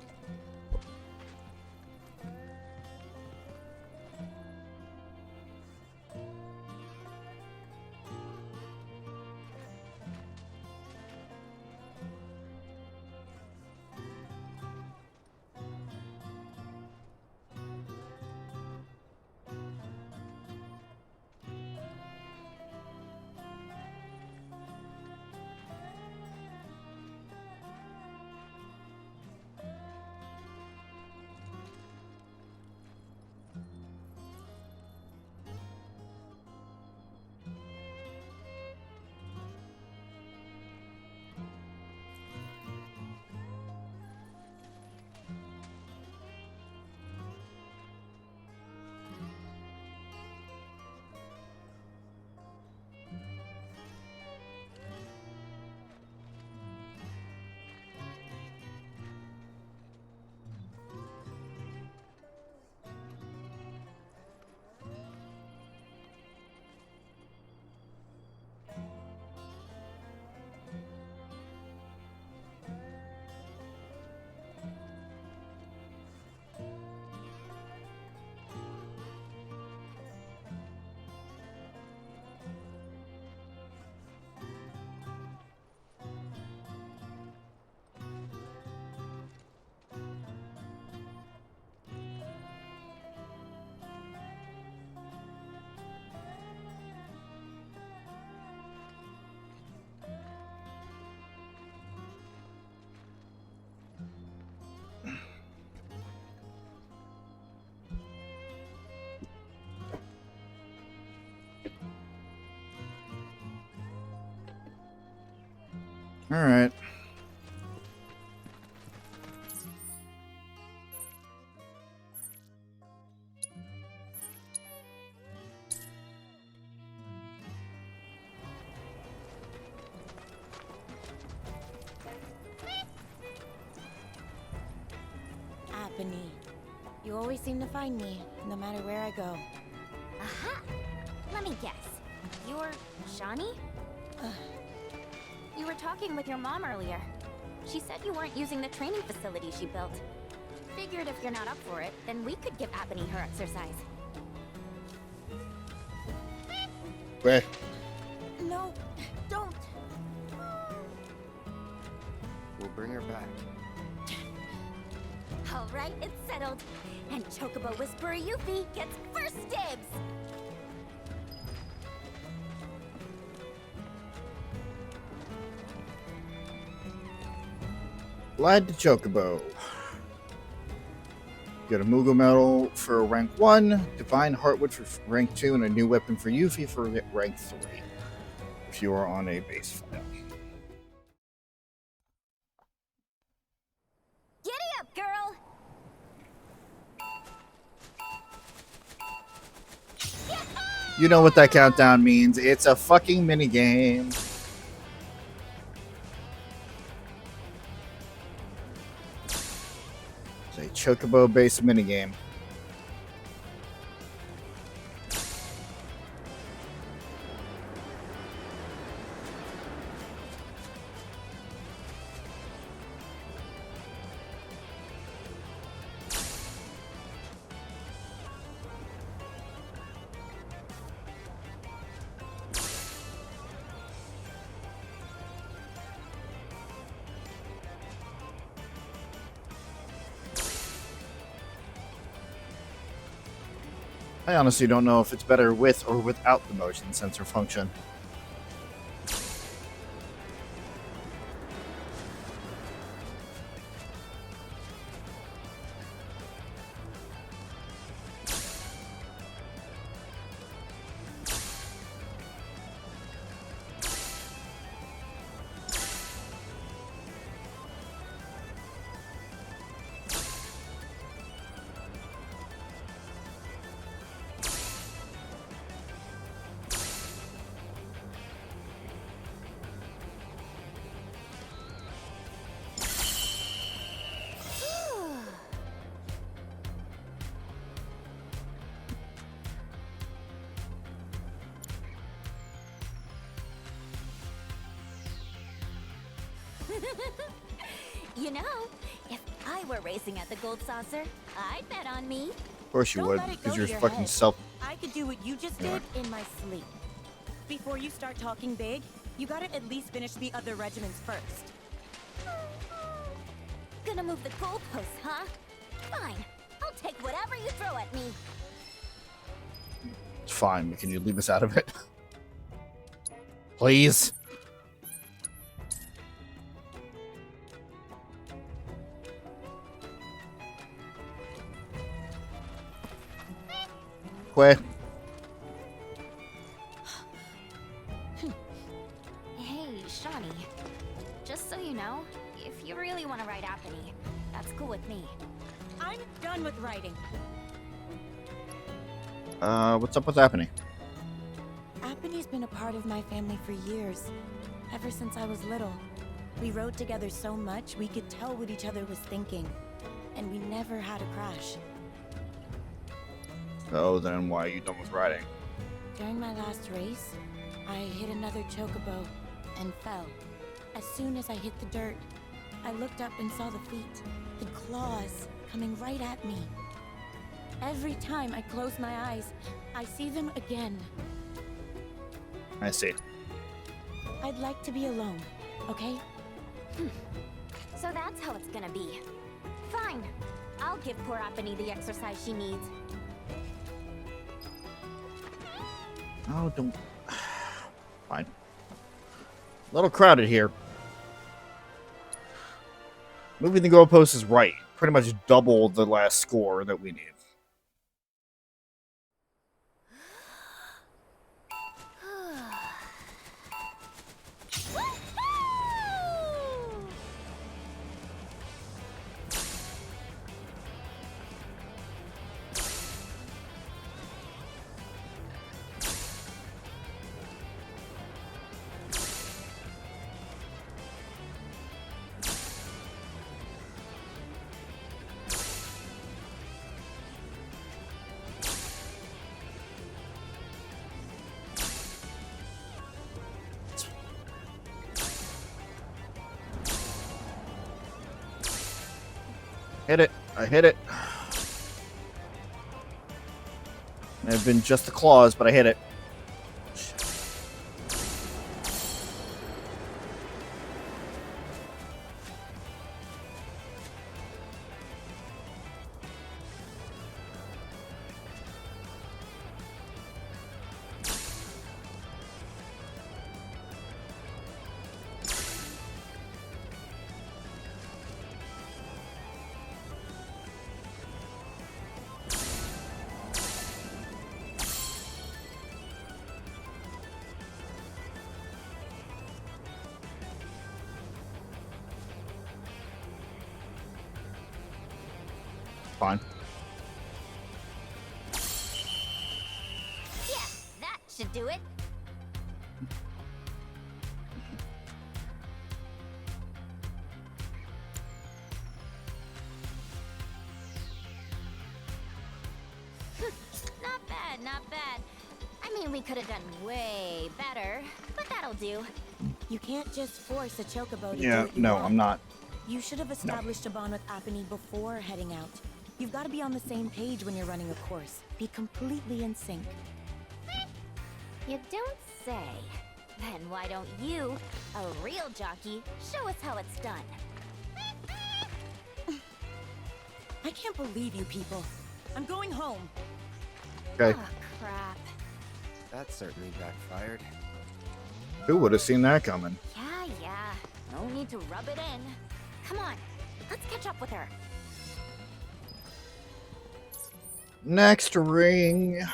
Alright. Vinny. You always seem to find me, no matter where I go. Aha! Let me guess. You're Shawnee? You were talking with your mom earlier. She said you weren't using the training facility she built. Figured if you're not up for it, then we could give Apony her exercise. Where? No, don't. We'll bring her back. All right, it's settled. And Chocobo Whisperer Yuffie gets first dibs! Glad to Chocobo. Get a Moogle medal for rank 1, Divine Heartwood for rank 2, and a new weapon for Yuffie for rank 3. If you are on a base file. Giddy up, girl! You know what that countdown means. It's a fucking minigame. It's a Chocobo-based minigame. I honestly don't know if it's better with or without the motion sensor function. You know, if I were racing at the Gold Saucer, I'd bet on me. Of course you Don't would, let it because go you're to your fucking head. self. I could do what you just Yeah. did in my sleep. Before you start talking big, you gotta at least finish the other regiments first. Gonna move the goalposts, huh? Fine. I'll take whatever you throw at me. It's fine, but can you leave us out of it? Please? Quit. Hey, Shawnee. Just so you know, if you really want to ride Apony, that's cool with me. I'm done with writing. What's up with Apony? Apony's been a part of my family for years, ever since I was little. We rode together so much we could tell what each other was thinking, and we never had a crash. Oh, then why are you done with riding? During my last race, I hit another chocobo and fell. As soon as I hit the dirt, I looked up and saw the feet, the claws, coming right at me. Every time I close my eyes, I see them again. I see. I'd like to be alone, okay? So that's how it's gonna be. Fine. I'll give poor Apony the exercise she needs. Oh, don't. Fine. A little crowded here. Moving the goalpost is right. Pretty much double the last score that we need. Hit it. I hit it. May have been just the claws, but I hit it. Fine. Yeah, that should do it. Not bad, not bad. I mean, we could have done way better, but that'll do. You can't just force a chocobo to do Yeah, what you no, want. I'm not. You should have established a bond with Apony before heading out. You've got to be on the same page when you're running a course. Be completely in sync. You don't say. Then why don't you, a real jockey, show us how it's done? I can't believe you people. I'm going home. Okay. Oh, crap. That certainly backfired. Who would have seen that coming? Yeah. No need to rub it in. Come on, let's catch up with her. Next ring.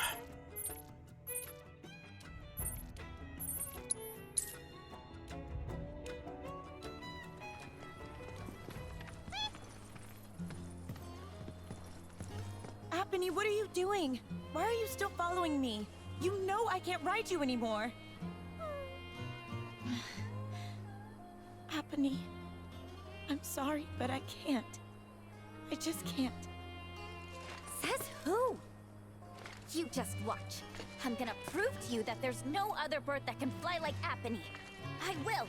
Apony, what are you doing? Why are you still following me? You know I can't ride you anymore. Apony, I'm sorry, but I can't. I just can't. Says who? You just watch. I'm gonna prove to you that there's no other bird that can fly like Apony. I will.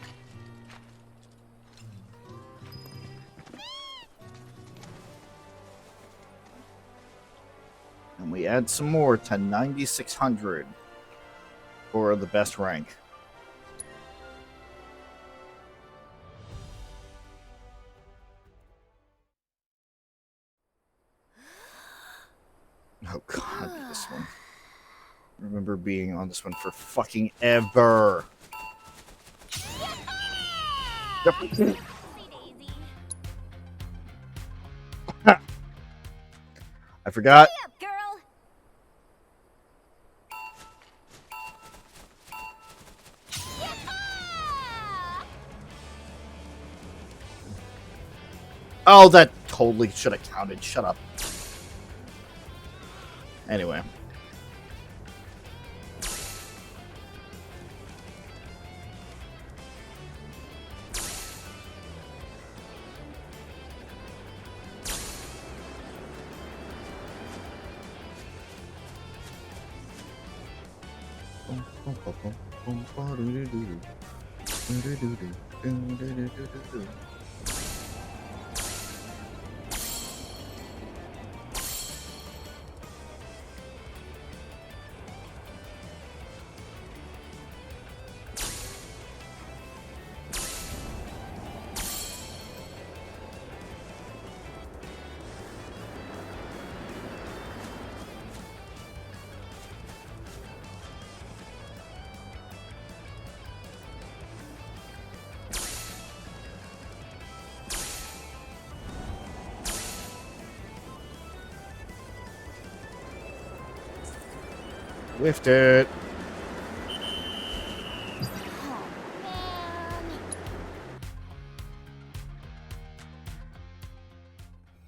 And we add some more to 9,600 for the best rank. Oh god, this one. I remember being on this one for fucking ever. Yep. I forgot. Hurry up, girl. Oh, that totally should have counted. Shut up. Anyway. Whiffed it.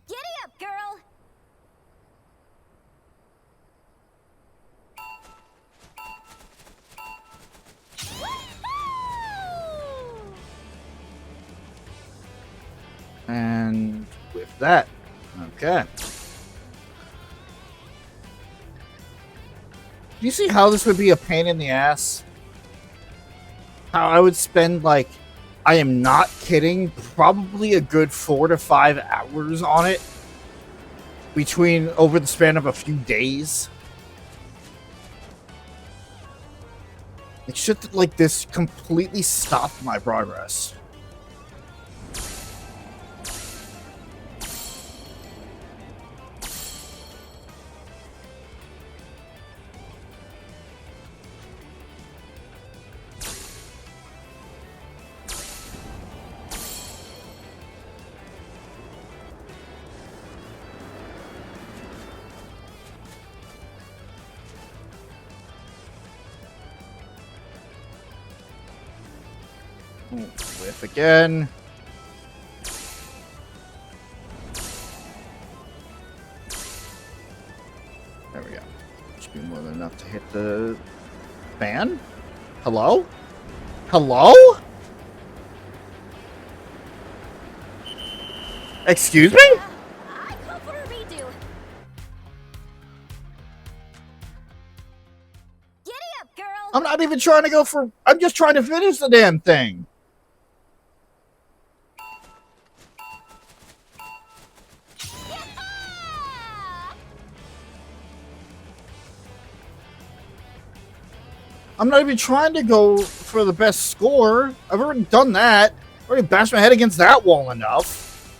Giddy up, girl. And with that, okay. Do you see how this would be a pain in the ass? How I would spend, like, I am not kidding, probably a good 4 to 5 hours on it between over the span of a few days. Like shit like this completely stopped my progress. Whiff again. There we go. Should be more than enough to hit the fan. Hello? Hello? Excuse me? I call for a redo. Giddy up, girl. I'm not even trying to go for... I'm just trying to finish the damn thing. I'm not even trying to go for the best score. I've already done that. I've already bashed my head against that wall enough.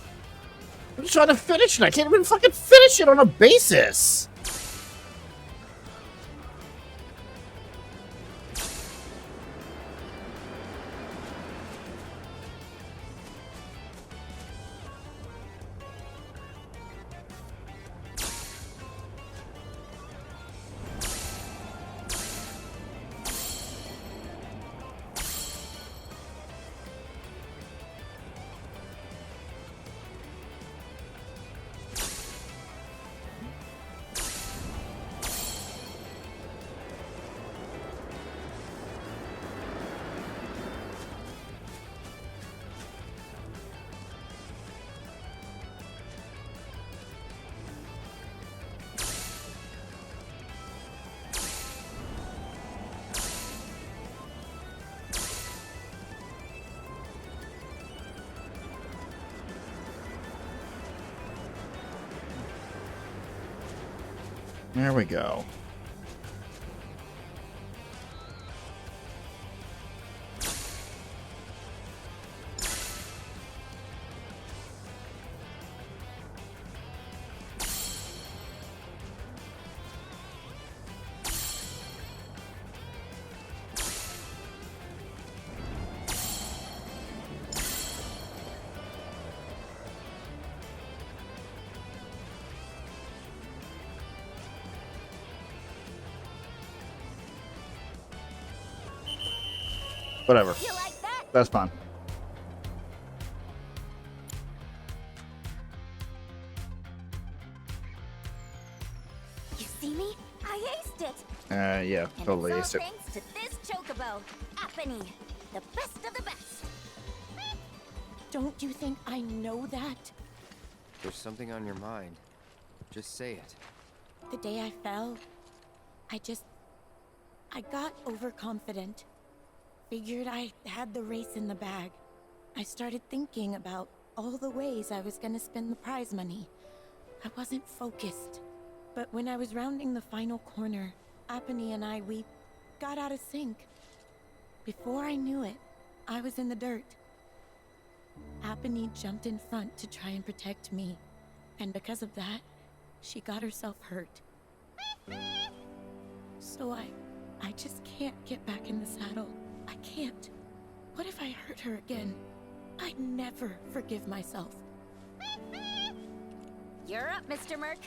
I'm just trying to finish it. I can't even fucking finish it on a basis. There we go. Whatever. You like that? That's fine. You see me? I aced it. Yeah, And totally it's aced all it. thanks to this chocobo, Appany, the best of the best. Don't you think I know that? There's something on your mind. Just say it. The day I fell, I got overconfident. Figured I had the race in the bag. I started thinking about all the ways I was gonna spend the prize money. I wasn't focused. But when I was rounding the final corner, Appany and we got out of sync. Before I knew it, I was in the dirt. Appany jumped in front to try and protect me. And because of that, she got herself hurt. So I just can't get back in the saddle. I can't. What if I hurt her again? I'd never forgive myself. You're up, Mr. Merc.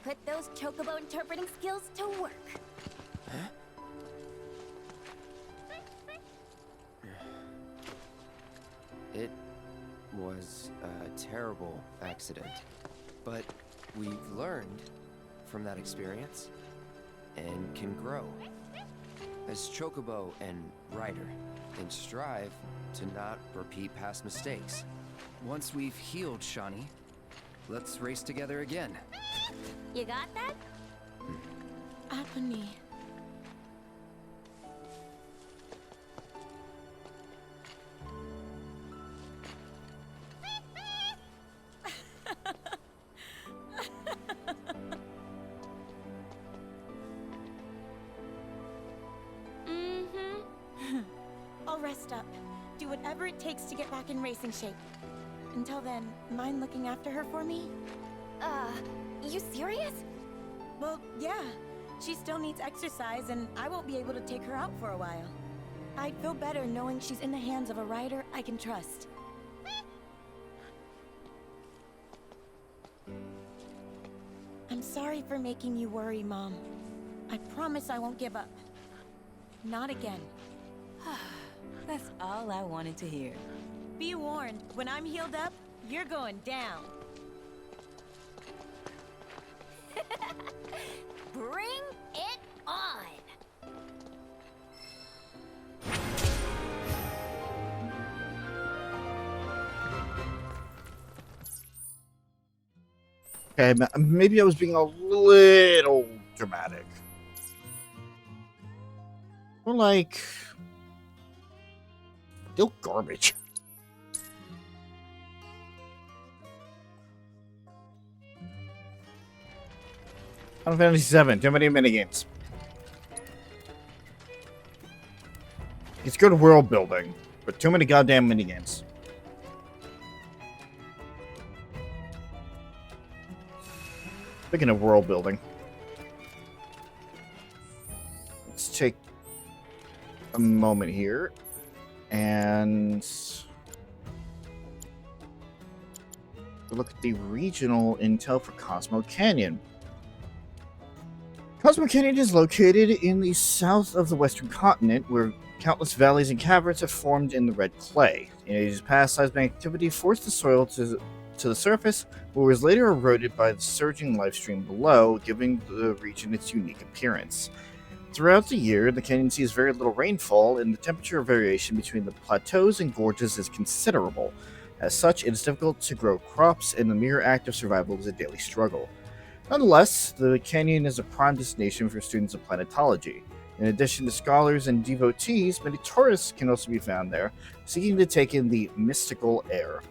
Put those chocobo interpreting skills to work. Huh? It was a terrible accident, but we've learned from that experience and can grow. As chocobo and rider, and strive to not repeat past mistakes. Once we've healed Shawnee, let's race together again. You got that? Appany. I'll rest up. Do whatever it takes to get back in racing shape. Until then, mind looking after her for me? You serious? Well, yeah. She still needs exercise, and I won't be able to take her out for a while. I'd feel better knowing she's in the hands of a rider I can trust. I'm sorry for making you worry, Mom. I promise I won't give up. Not again. That's all I wanted to hear. Be warned, when I'm healed up, you're going down. Bring it on! Okay, maybe I was being a little dramatic. Or like, still garbage. Final Fantasy VII, too many minigames. It's good world building, but too many goddamn minigames. Speaking of world building, let's take a moment here and look at the regional intel for Cosmo Canyon. Cosmo Canyon is located in the south of the western continent, where countless valleys and caverns have formed in the red clay. In ages past, seismic activity forced the soil to the surface, but was later eroded by the surging life stream below, giving the region its unique appearance. Throughout the year, the canyon sees very little rainfall, and the temperature variation between the plateaus and gorges is considerable. As such, it is difficult to grow crops, and the mere act of survival is a daily struggle. Nonetheless, the canyon is a prime destination for students of planetology. In addition to scholars and devotees, many tourists can also be found there, seeking to take in the mystical air.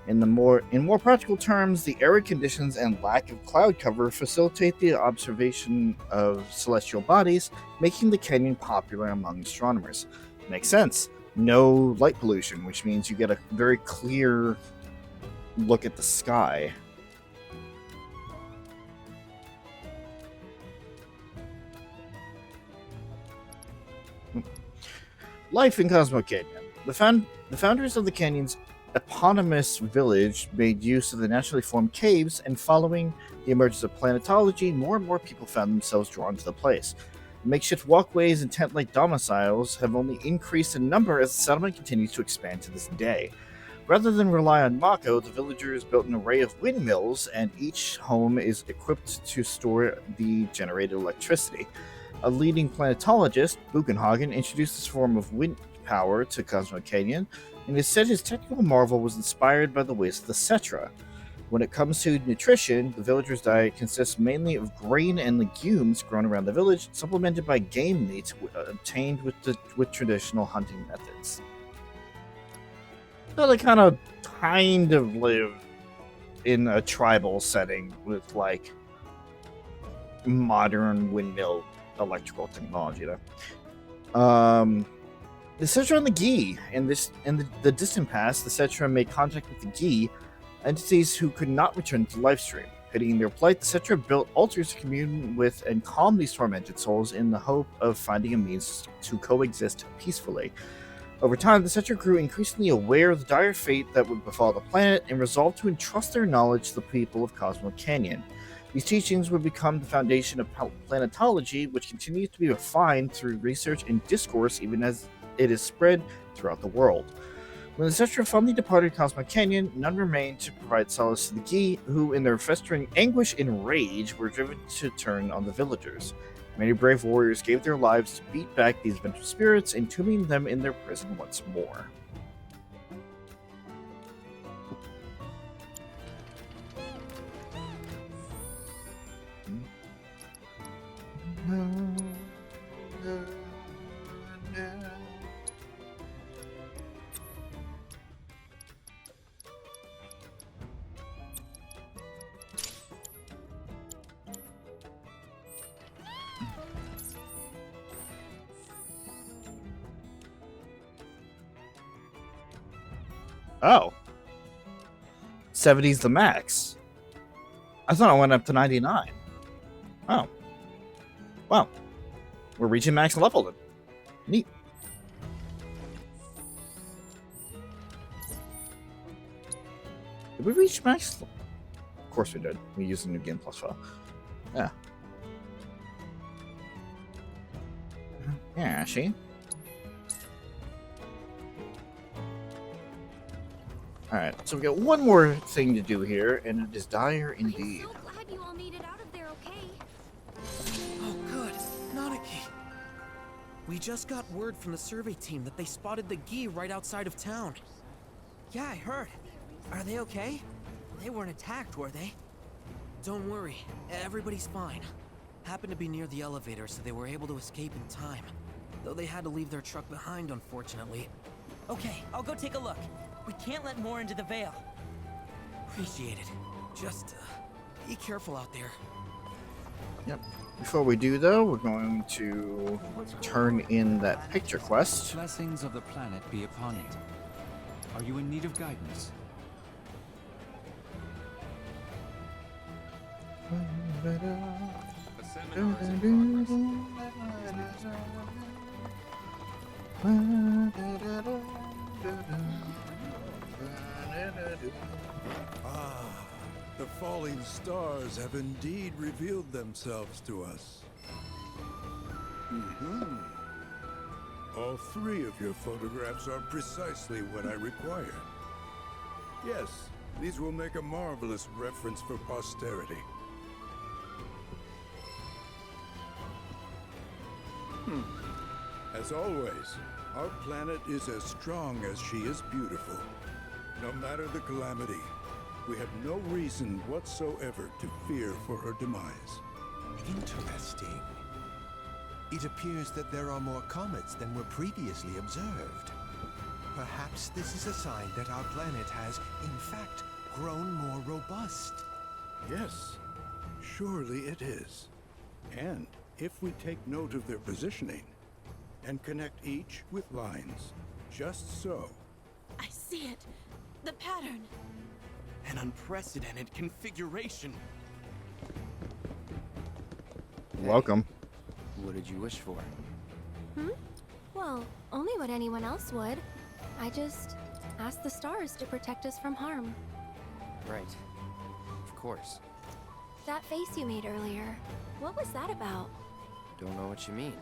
In more practical terms, the arid conditions and lack of cloud cover facilitate the observation of celestial bodies, making the canyon popular among astronomers. Makes sense. No light pollution, which means you get a very clear look at the sky. Life in Cosmo Canyon. The founders of the canyon's eponymous village made use of the naturally formed caves, and following the emergence of planetology, more and more people found themselves drawn to the place. Makeshift walkways and tent-like domiciles have only increased in number as the settlement continues to expand to this day. Rather than rely on Mako, the villagers built an array of windmills, and each home is equipped to store the generated electricity. A leading planetologist, Buchenhagen, introduced this form of wind power to Cosmo Canyon, and it said his technical marvel was inspired by the ways of the Cetra. When it comes to nutrition, the villagers' diet consists mainly of grain and legumes grown around the village, supplemented by game meat obtained with traditional hunting methods. So they kind of live in a tribal setting with like modern windmill electrical technology there. The Cetra and the Gi. In the distant past, the Cetra made contact with the Gi, entities who could not return to the lifestream. Pitying their plight, the Cetra built altars to commune with and calm these tormented souls in the hope of finding a means to coexist peacefully. Over time, the Cetra grew increasingly aware of the dire fate that would befall the planet and resolved to entrust their knowledge to the people of Cosmo Canyon. These teachings would become the foundation of planetology, which continues to be refined through research and discourse even as it is spread throughout the world. When the Cetra finally departed Cosmo Canyon, none remained to provide solace to the Gi, who, in their festering anguish and rage, were driven to turn on the villagers. Many brave warriors gave their lives to beat back these vengeful spirits, entombing them in their prison once more. Oh. 70's the max. I thought it went up to 99. Oh. Wow. We're reaching max level then. Neat. Did we reach max? Of course we did. We used the new game plus file. Yeah. Yeah, she. Alright, so we got one more thing to do here, and it is dire indeed. I'm so glad you all made it out of there okay. Oh, good. Nanaki. We just got word from the survey team that they spotted the Gi right outside of town. Yeah, I heard. Are they okay? They weren't attacked, were they? Don't worry. Everybody's fine. Happened to be near the elevator, so they were able to escape in time. Though they had to leave their truck behind, unfortunately. Okay, I'll go take a look. We can't let more into the Veil. Appreciate it. Just, be careful out there. Yep. Before we do, though, we're going to turn in that picture quest. Blessings of the planet be upon you. Are you in need of guidance? The seminar is in Ah, the falling stars have indeed revealed themselves to us. All three of your photographs are precisely what I require. Yes, these will make a marvelous reference for posterity. As always, our planet is as strong as she is beautiful. No matter the calamity, we have no reason whatsoever to fear for her demise. Interesting. It appears that there are more comets than were previously observed. Perhaps this is a sign that our planet has, in fact, grown more robust. Yes, surely it is. And if we take note of their positioning and connect each with lines, just so. I see it. The pattern. An unprecedented configuration. Welcome. What did you wish for? Well, only what anyone else would. I just asked the stars to protect us from harm. Right. Of course. That face you made earlier, what was that about? Don't know what you mean.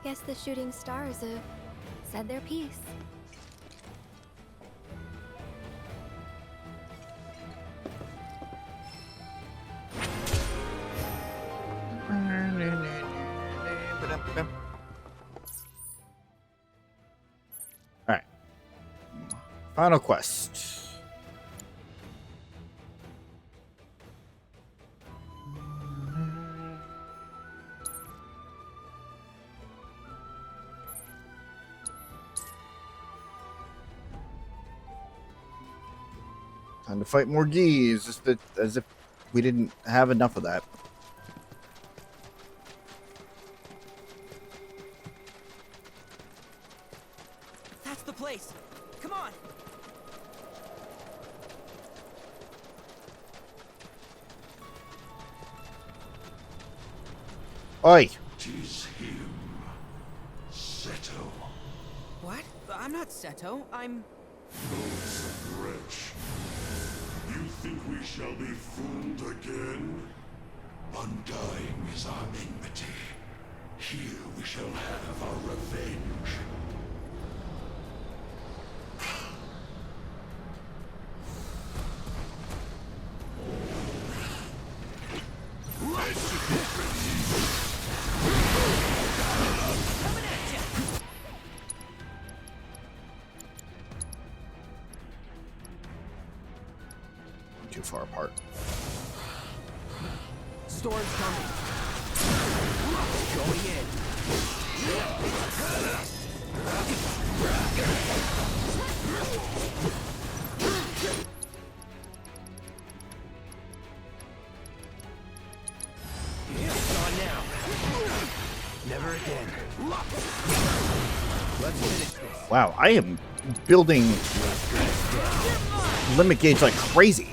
Guess the shooting stars have said their piece. Alright. Final quest. Time to fight more geese, just as if we didn't have enough of that. That's the place. Come on. Oi! Tis him, Seto. What? I'm not Seto. I'm... Loathsome wretch. You think we shall be fooled again? Undying is our enmity. Here we shall have our revenge. Too far apart. Storm's coming. Going in. It's on now. Never again. Let's finish this. Wow, I am building limit gauge like crazy.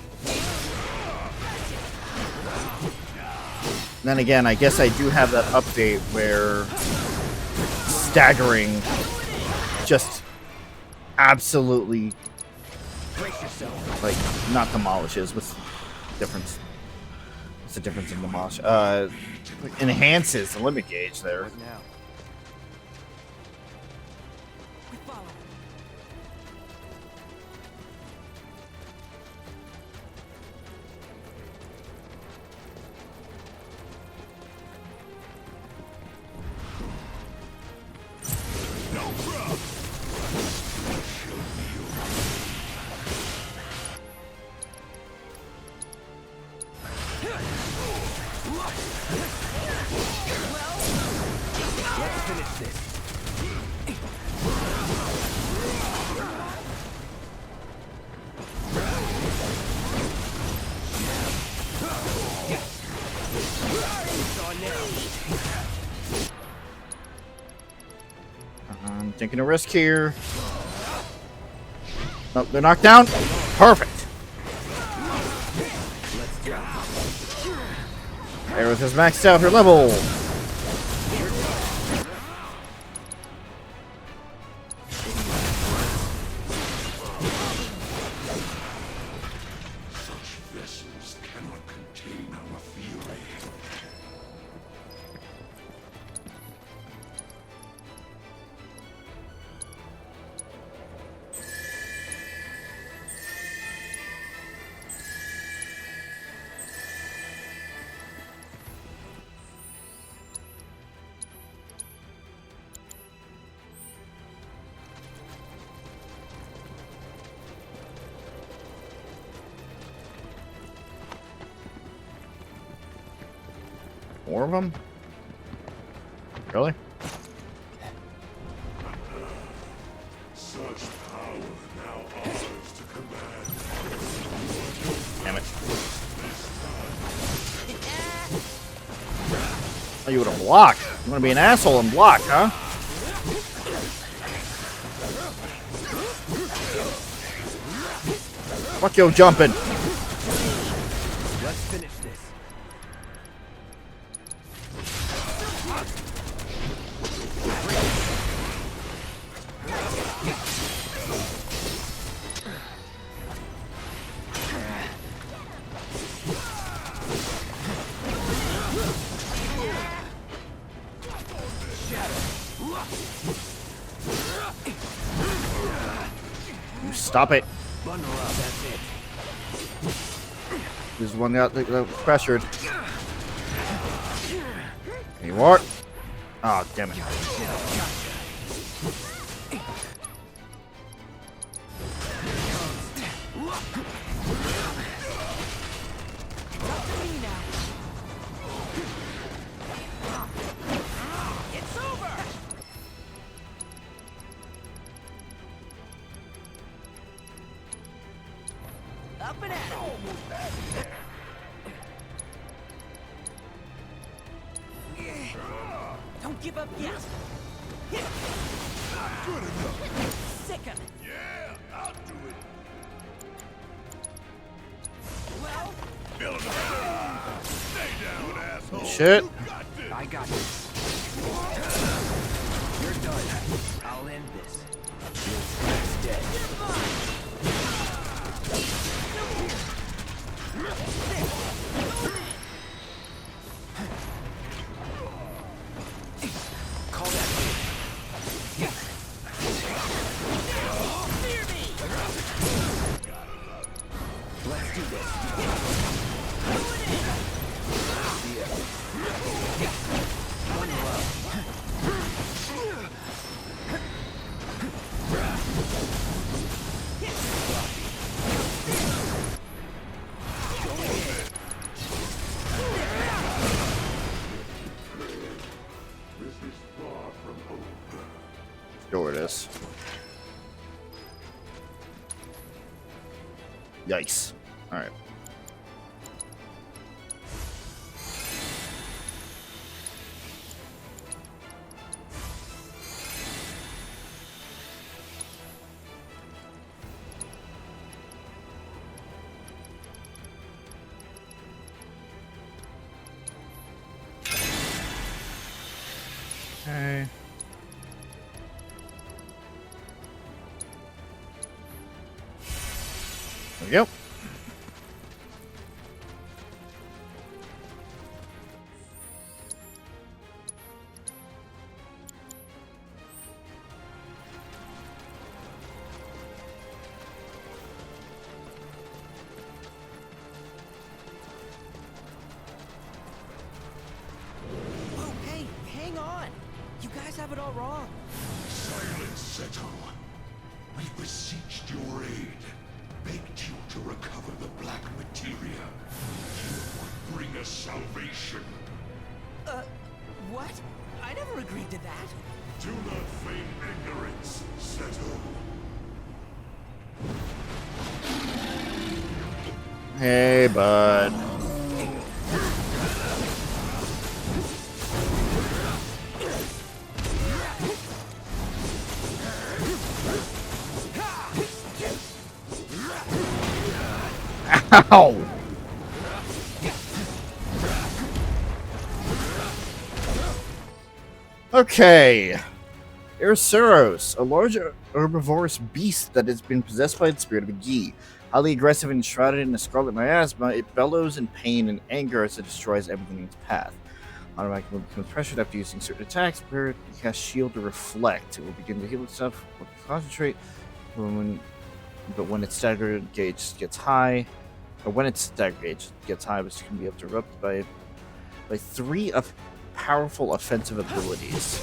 Then again, I guess I do have that update where staggering just absolutely, like, not demolishes. What's the difference? What's the difference in demolish? Enhances the limit gauge there. What now? I'm taking a risk here. Oh, they're knocked down. Perfect. Aerith has maxed out her level. Such vessels cannot contain our fury. More of them? Really? Such power now ours to command. Damn it. Oh, you would have blocked. You want to be an asshole and block, huh? Fuck you jumping. Let's finish this. Stop it. Bundle up, that's it. This is one that got pressured. Here you are. Oh, damn it. It's over! Up and at it! Don't give up yet! Good enough. Sick of it! Yeah, I'll do it. Well, Build it up. Stay down, asshole. Shit. You got this. I got this. You're done. I'll end this. You're dead. Call that fear me! Let's do this. Bundle up. This is far from over. Door it is. Yikes. Alright. Okay. There we go. Whoa, hey, hang on! You guys have it all wrong. Silence, Seto. We beseeched your aid, begged you to recover the black materia. You would bring us salvation. What? I never agreed to that. Do not feign ignorance, Seto. Hey, bud. Ow! Okay. Ursuros, a large herbivorous beast that has been possessed by the spirit of a Gi. Highly aggressive and shrouded in a scarlet miasma, it bellows in pain and anger as it destroys everything in its path. Automatically becomes pressured after using certain attacks, where it casts Shield to Reflect. It will begin to heal itself, will concentrate, but when its stagger gauge gets high, which can be interrupted by 3 of powerful offensive abilities.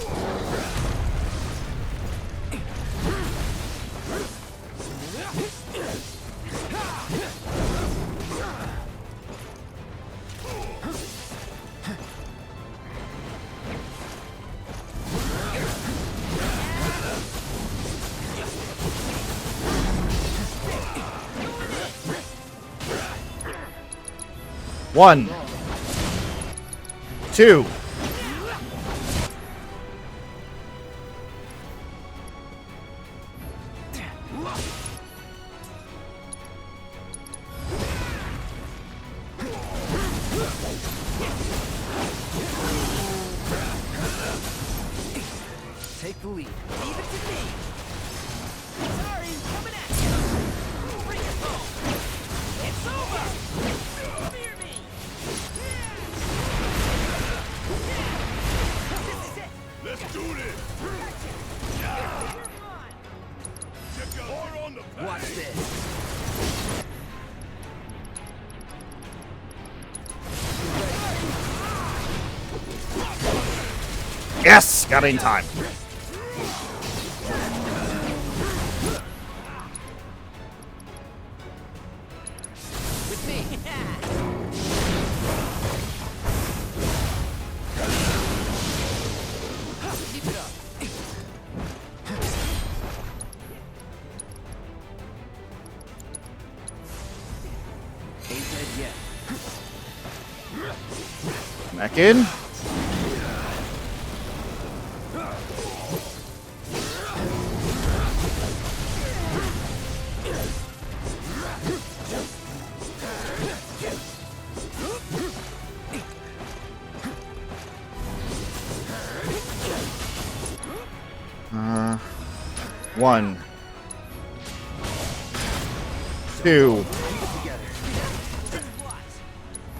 One, 2. Take the lead. Leave it to me. Sorry, coming at you. Bring it home. It's over. Fear me. This is it. Let's do this! Watch this. Yes! Got it in time. With me. Keep it up. Ain't dead yet. Back in. One, 2,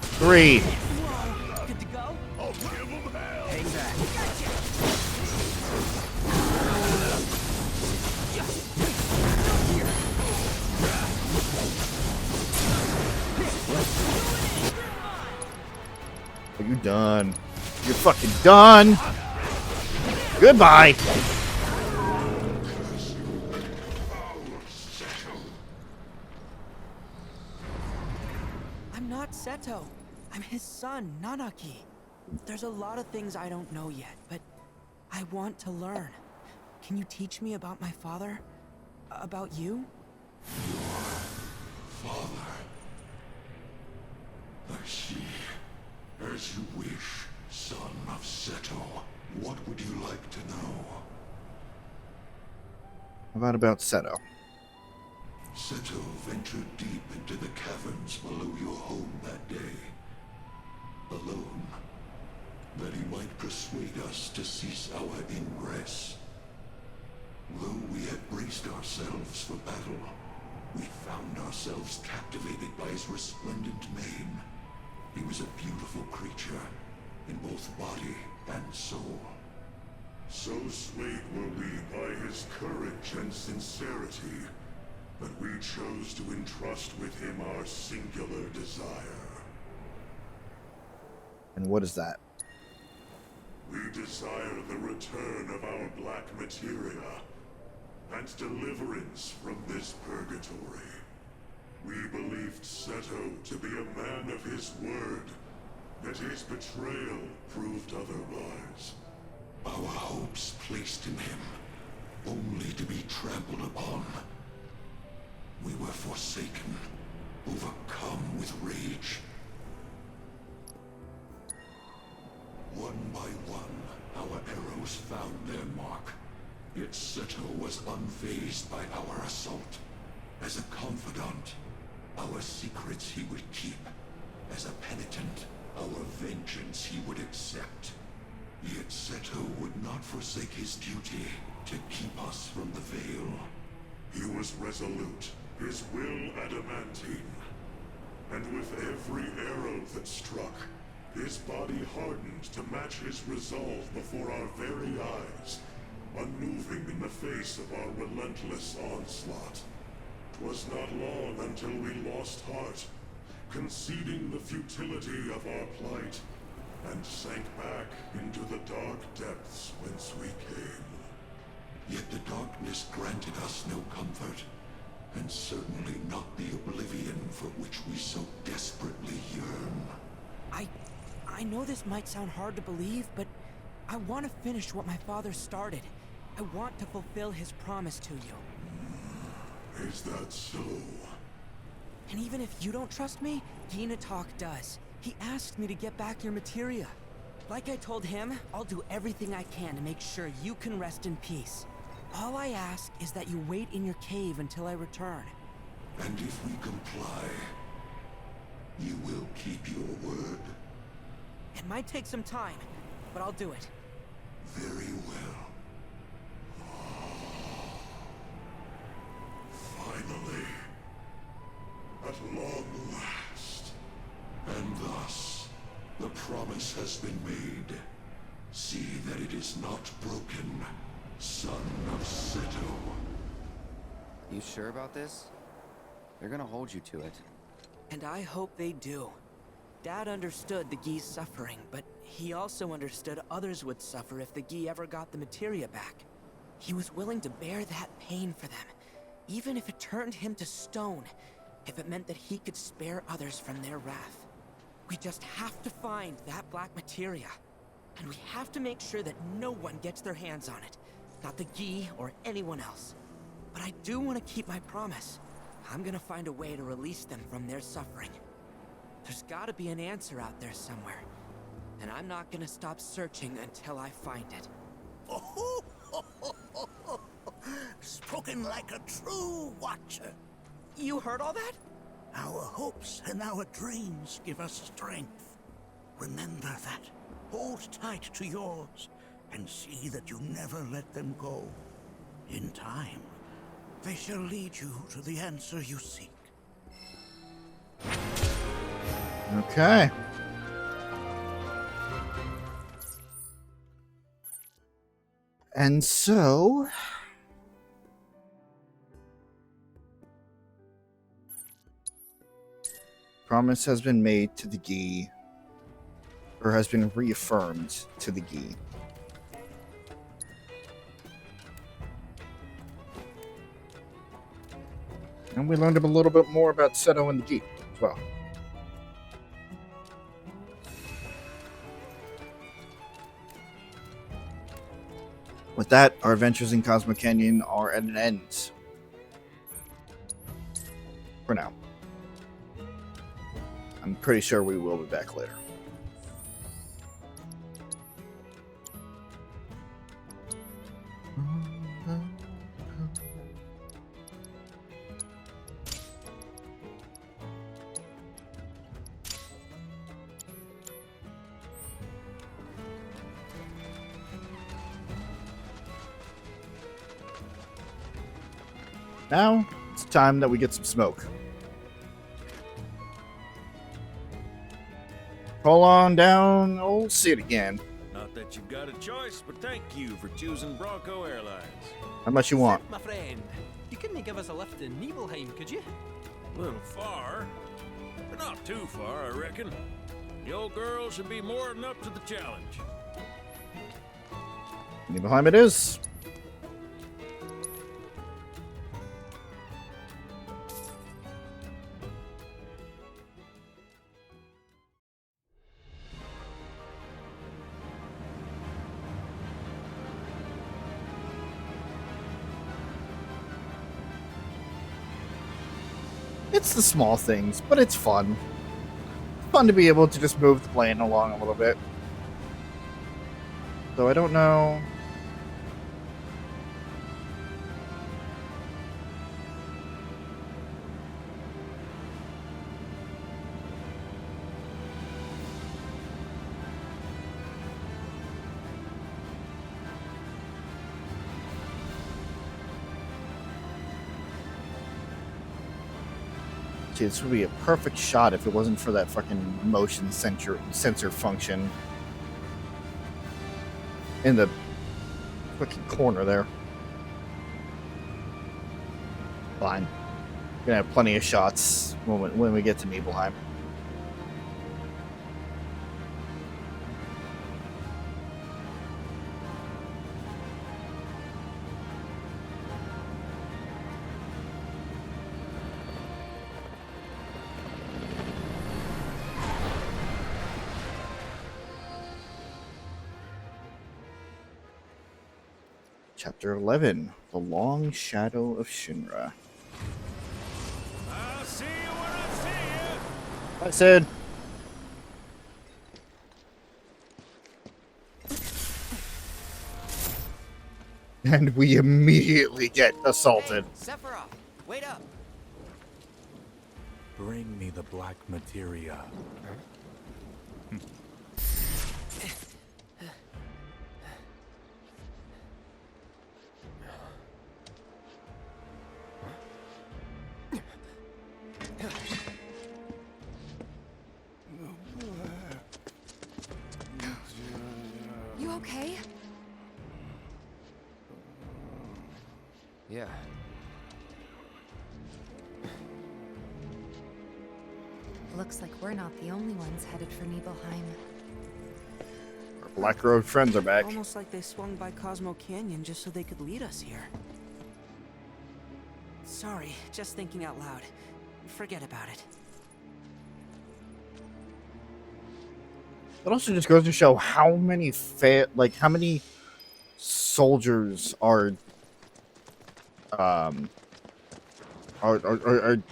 3. Good to go? I'll give him hell! Hang back. Are you done? You're fucking done. Goodbye. I'm not Seto. I'm his son, Nanaki. There's a lot of things I don't know yet, but I want to learn. Can you teach me about my father? About you? Father. I see. As you wish, son of Seto. What would you like to know? About Seto. Seto ventured deep into the caverns below your home that day. Alone. that he might persuade us to cease our ingress. Though we had braced ourselves for battle, we found ourselves captivated by his resplendent mane. He was a beautiful creature, in both body and soul. So swayed were we by his courage and sincerity, that we chose to entrust with him our singular desire. And what is that? We desire the return of our black materia, and deliverance from this purgatory. We believed Seto to be a man of his word, yet his betrayal proved otherwise. Our hopes placed in him, only to be trampled upon. We were forsaken, overcome with rage. One by one, our arrows found their mark. Yet Seto was unfazed by our assault. As a confidant, our secrets he would keep. As a penitent, our vengeance he would accept. Yet Seto would not forsake his duty to keep us from the veil. He was resolute, his will adamantine. And with every arrow that struck, his body hardened to match his resolve before our very eyes, unmoving in the face of our relentless onslaught. 'Twas not long until we lost heart, conceding the futility of our plight, and sank back into the dark depths whence we came. Yet the darkness granted us no comfort, and certainly not the oblivion for which we so desperately yearn. I know this might sound hard to believe, but I want to finish what my father started. I want to fulfill his promise to you. Is that so? And even if you don't trust me, Talk does. He asked me to get back your materia. Like I told him, I'll do everything I can to make sure you can rest in peace. All I ask is that you wait in your cave until I return. And if we comply, you will keep your word? It might take some time, but I'll do it. Very well. Finally. At long last. And thus, the promise has been made. See that it is not broken, son of Seto. You sure about this? They're gonna hold you to it. And I hope they do. Dad understood the Gi's suffering, but he also understood others would suffer if the Gi ever got the materia back. He was willing to bear that pain for them, even if it turned him to stone, if it meant that he could spare others from their wrath. We just have to find that black materia, and we have to make sure that no one gets their hands on it, not the Gi or anyone else. But I do want to keep my promise. I'm gonna find a way to release them from their suffering. There's gotta be an answer out there somewhere, and I'm not gonna stop searching until I find it. Spoken like a true watcher. You heard all that? Our hopes and our dreams give us strength. Remember that. Hold tight to yours, and see that you never let them go. In time, they shall lead you to the answer you seek. Okay. And so... promise has been made to the Gi, or has been reaffirmed to the Gi. And we learned a little bit more about Seto and the Gi as well. With that, our adventures in Cosmo Canyon are at an end. For now. I'm pretty sure we will be back later. Now, it's time that we get some smoke. Pull on down Old Sid again. Not that you've got a choice, but thank you for choosing Bronco Airlines. How much you want? Sid, my friend, you couldn't give us a lift in Nibelheim, could you? A little far, but not too far, I reckon. The old girl should be more than up to the challenge. Nibelheim it is. It's the small things, but it's fun. Fun to be able to just move the plane along a little bit. So I don't know. This would be a perfect shot if it wasn't for that fucking motion sensor function in the fucking corner there. Fine. Gonna have plenty of shots when we get to Nibelheim. Chapter 11, The Long Shadow of Shinra. I'll see you when I see you. I said. And we immediately get assaulted. Hey, Sephiroth, wait up. Bring me the black materia. You okay? Yeah. Looks like we're not the only ones headed for Nibelheim. Our Black Road friends are back. Almost like they swung by Cosmo Canyon just so they could lead us here. Sorry, just thinking out loud. Forget about it. It also just goes to show how many how many soldiers are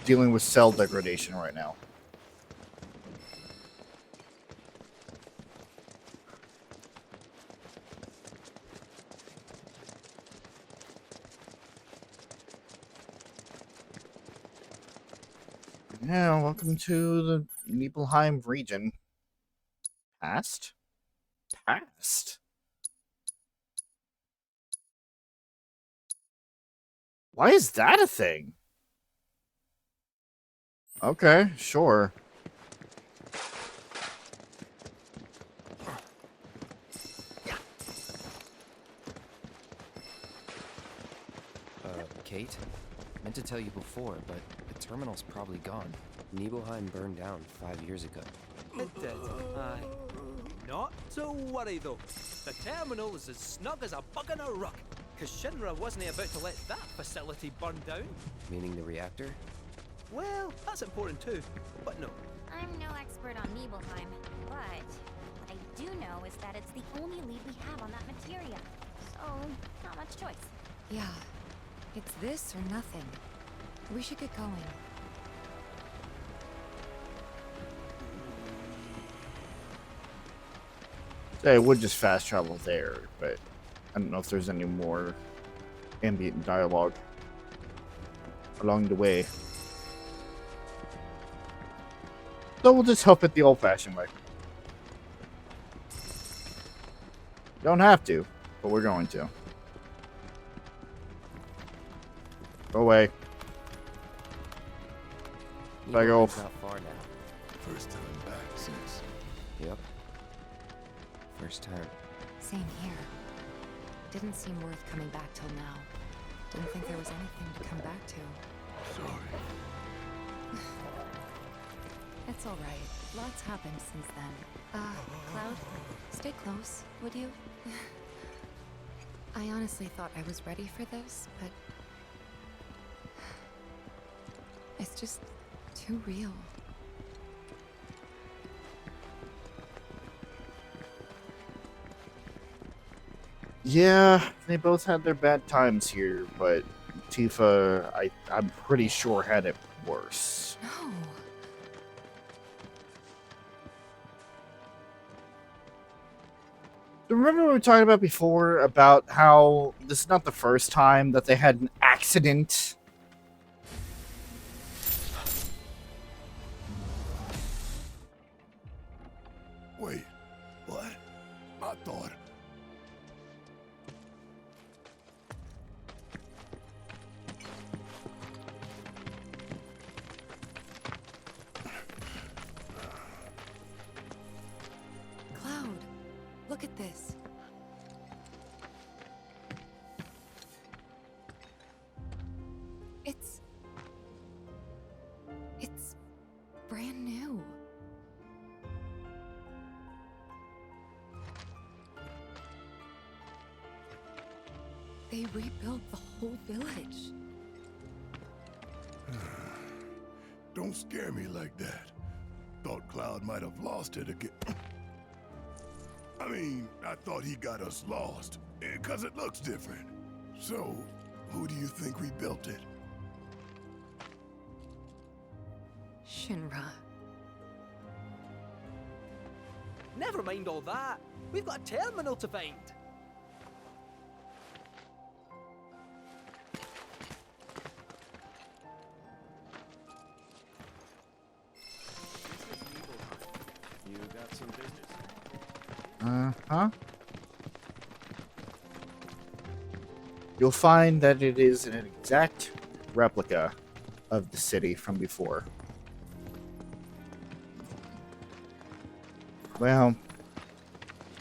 dealing with cell degradation right now. Yeah, welcome to the Nibelheim region. Past? Past? Why is that a thing? Okay, sure. Kate? Meant to tell you before, but the terminal's probably gone. Nibelheim burned down 5 years ago. It did, aye. Not to worry though. The terminal is as snug as a bug in a rug, because Shinra wasn't about to let that facility burn down. Meaning the reactor? Well, that's important too, but no. I'm no expert on Nibelheim, but what I do know is that it's the only lead we have on that materia. So, not much choice. Yeah, it's this or nothing. We should get going. I would just fast travel there, but I don't know if there's any more ambient dialogue along the way. So we'll just help it the old-fashioned way. Don't have to, but we're going to. Go away. Bye, Nibelheim's Golf. not far now. First time back since. Yep. First time. Same here. Didn't seem worth coming back till now. Didn't think there was anything to come back to. Sorry. It's all right. Lots happened since then. Cloud, stay close, would you? I honestly thought I was ready for this, but it's just too real. Yeah, they both had their bad times here, but Tifa, I'm pretty sure had it worse. No. Remember we were talking about before about how this is not the first time that they had an accident? Wait, what? I thought. Cloud, look at this. It's brand new. They rebuilt the whole village. Don't scare me like that. Thought Cloud might have lost it again. I mean, I thought he got us lost, because it looks different. So, who do you think rebuilt it? Shinra. Never mind all that. We've got a terminal to find. You got some business? Uh-huh. You'll find that it is an exact replica of the city from before. Well,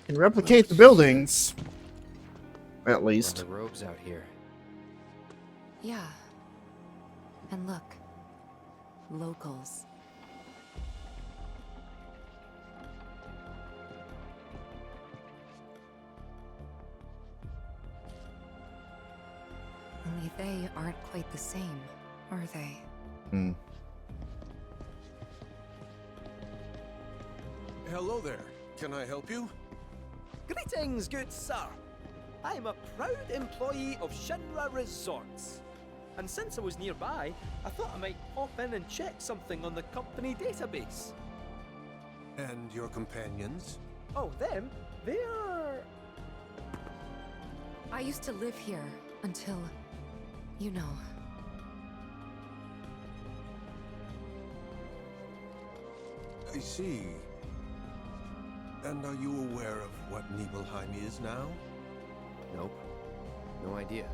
can replicate the buildings, at least. The robes out here. Yeah. And look. Locals. Only they aren't quite the same, are they? Hmm. Hello there. Can I help you? Greetings, good sir. I am a proud employee of Shinra Resorts. And since I was nearby, I thought I might pop in and check something on the company database. And your companions? Oh, them? They're... I used to live here until, you know. I see. And are you aware of what Nibelheim is now? Nope. No idea.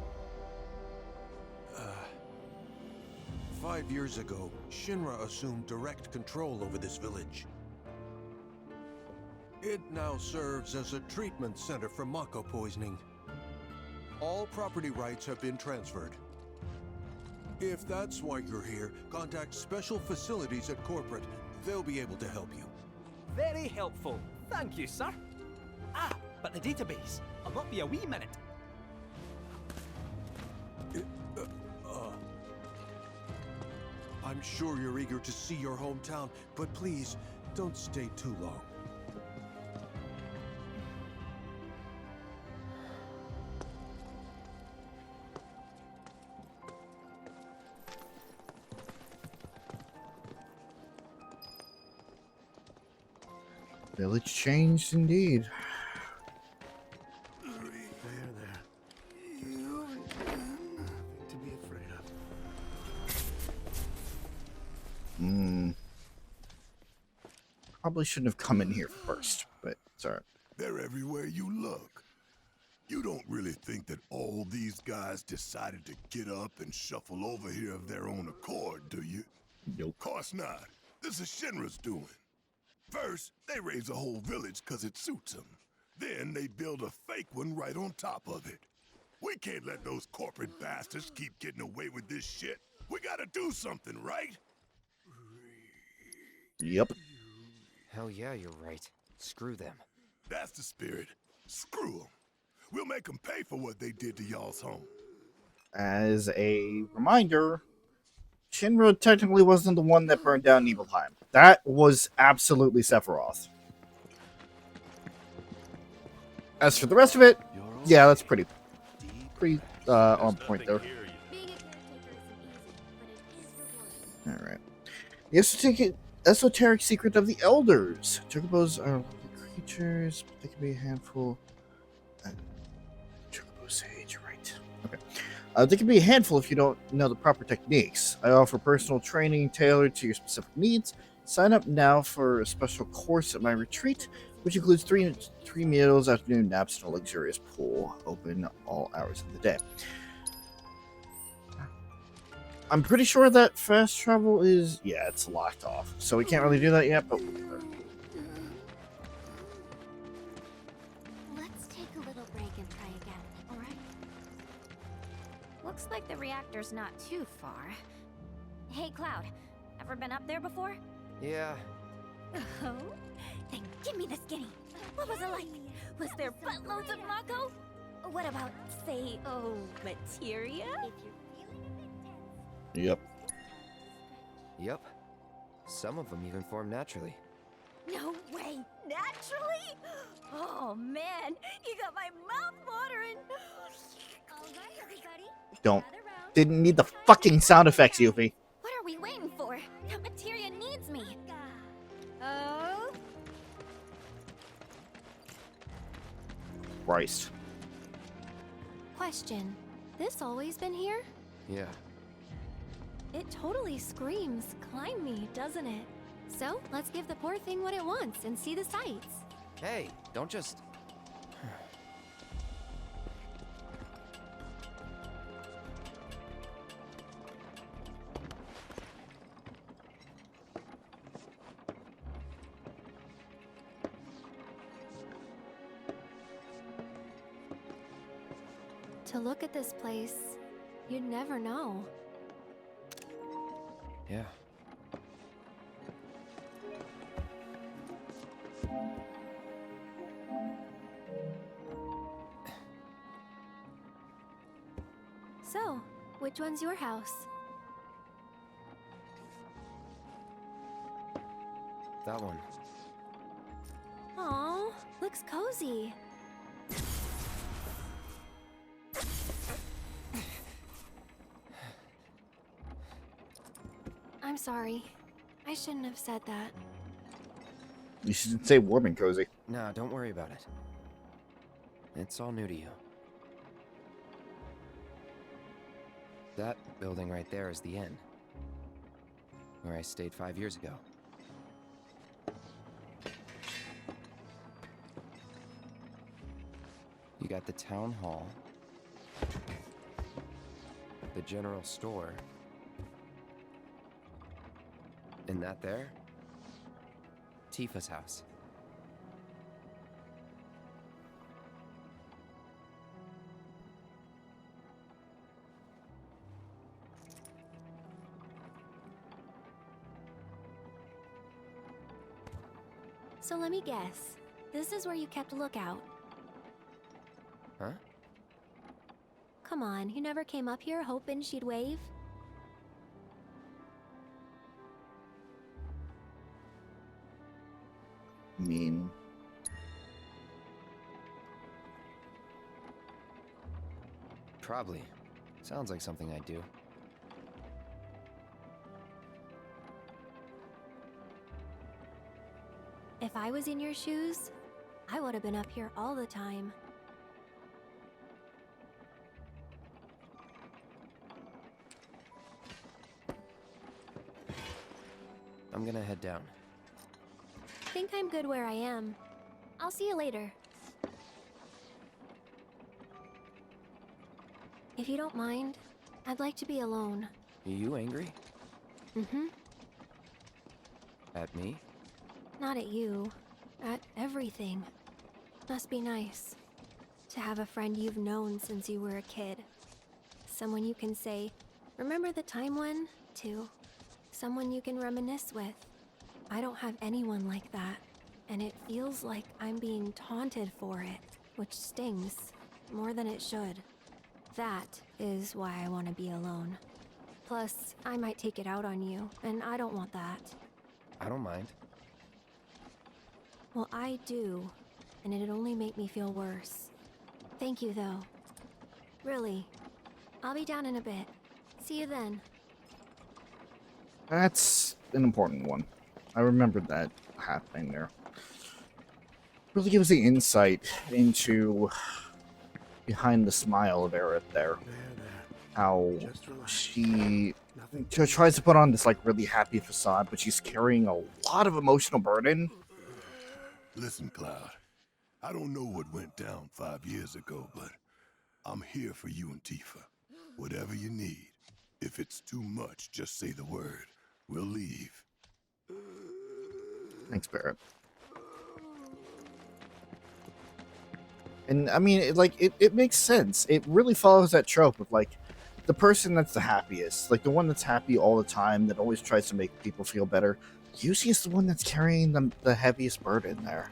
5 years ago, Shinra assumed direct control over this village. It now serves as a treatment center for Mako poisoning. All property rights have been transferred. If that's why you're here, contact Special Facilities at Corporate. They'll be able to help you. Very helpful. Thank you, sir. Ah, but the database. I'll not be a wee minute. I'm sure you're eager to see your hometown, but please, don't stay too long. Village changed indeed. To be afraid of. Probably shouldn't have come in here first, but it's alright. They're everywhere you look. You don't really think that all these guys decided to get up and shuffle over here of their own accord, do you? Nope. Course not. This is Shinra's doing. First, they raise a whole village because it suits them. Then they build a fake one right on top of it. We can't let those corporate bastards keep getting away with this shit. We gotta do something, right? Yep. Hell yeah, you're right. Screw them. That's the spirit. Screw them. We'll make them pay for what they did to y'all's home. As a reminder, Shinra technically wasn't the one that burned down Nibelheim. That was absolutely Sephiroth. As for the rest of it, yeah, that's pretty on point there. Alright. The esoteric secret of the elders. Chocobos are lovely creatures, but they can be a handful. Chocobo sage, you're right. Okay. They can be a handful if you don't know the proper techniques. I offer personal training tailored to your specific needs. Sign up now for a special course at my retreat, which includes three meals, afternoon naps, and a luxurious pool, open all hours of the day. I'm pretty sure that fast travel is... yeah, it's locked off. So we can't really do that yet, but... Let's take a little break and try again, alright? Looks like the reactor's not too far. Hey, Cloud, ever been up there before? Yeah. Oh? Then give me the skinny. What was it like? Was there buttloads of Mako? What about, say, materia? Yep. Yep. Some of them even form naturally. No way! Naturally? Oh man, you got my mouth watering! Alright, everybody. Don't. Didn't need the fucking sound effects, Yuffie. What are we waiting for? That materia needs me. Oh? Christ. Question. This always been here? Yeah. It totally screams, climb me, doesn't it? So, let's give the poor thing what it wants and see the sights. Hey, don't just... To look at this place, you'd never know. Yeah. So, which one's your house? That one. Aw, looks cozy. I'm sorry. I shouldn't have said that. You should say warm and cozy. Nah, don't worry about it. It's all new to you. That building right there is the inn. Where I stayed 5 years ago. You got the town hall. The general store. And that there? Tifa's house. So let me guess. This is where you kept a lookout. Huh? Come on, you never came up here hoping she'd wave? Mean. Probably. Sounds like something I'd do. If I was in your shoes, I would have been up here all the time. I'm gonna head down. Think I'm good where I am. I'll see you later. If you don't mind, I'd like to be alone. You angry? Mm-hmm. At me? Not at you. At everything. Must be nice. To have a friend you've known since you were a kid. Someone you can say, remember the time when? To. Someone you can reminisce with. I don't have anyone like that. And it feels like I'm being taunted for it. Which stings. More than it should. That is why I want to be alone. Plus, I might take it out on you, and I don't want that. I don't mind. Well, I do, and it'd only make me feel worse. Thank you, though. Really. I'll be down in a bit. See you then. That's an important one. I remembered that happening there. Really gives the insight into behind the smile of Aerith there. How she tries to put on this like really happy facade, but she's carrying a lot of emotional burden. Listen, Cloud, I don't know what went down 5 years ago, but I'm here for you and Tifa. Whatever you need. If it's too much, just say the word. We'll leave. Thanks, Barrett. And I mean, it makes sense. It really follows that trope of like the person that's the happiest, like the one that's happy all the time, that always tries to make people feel better. Usually is the one that's carrying the heaviest burden there.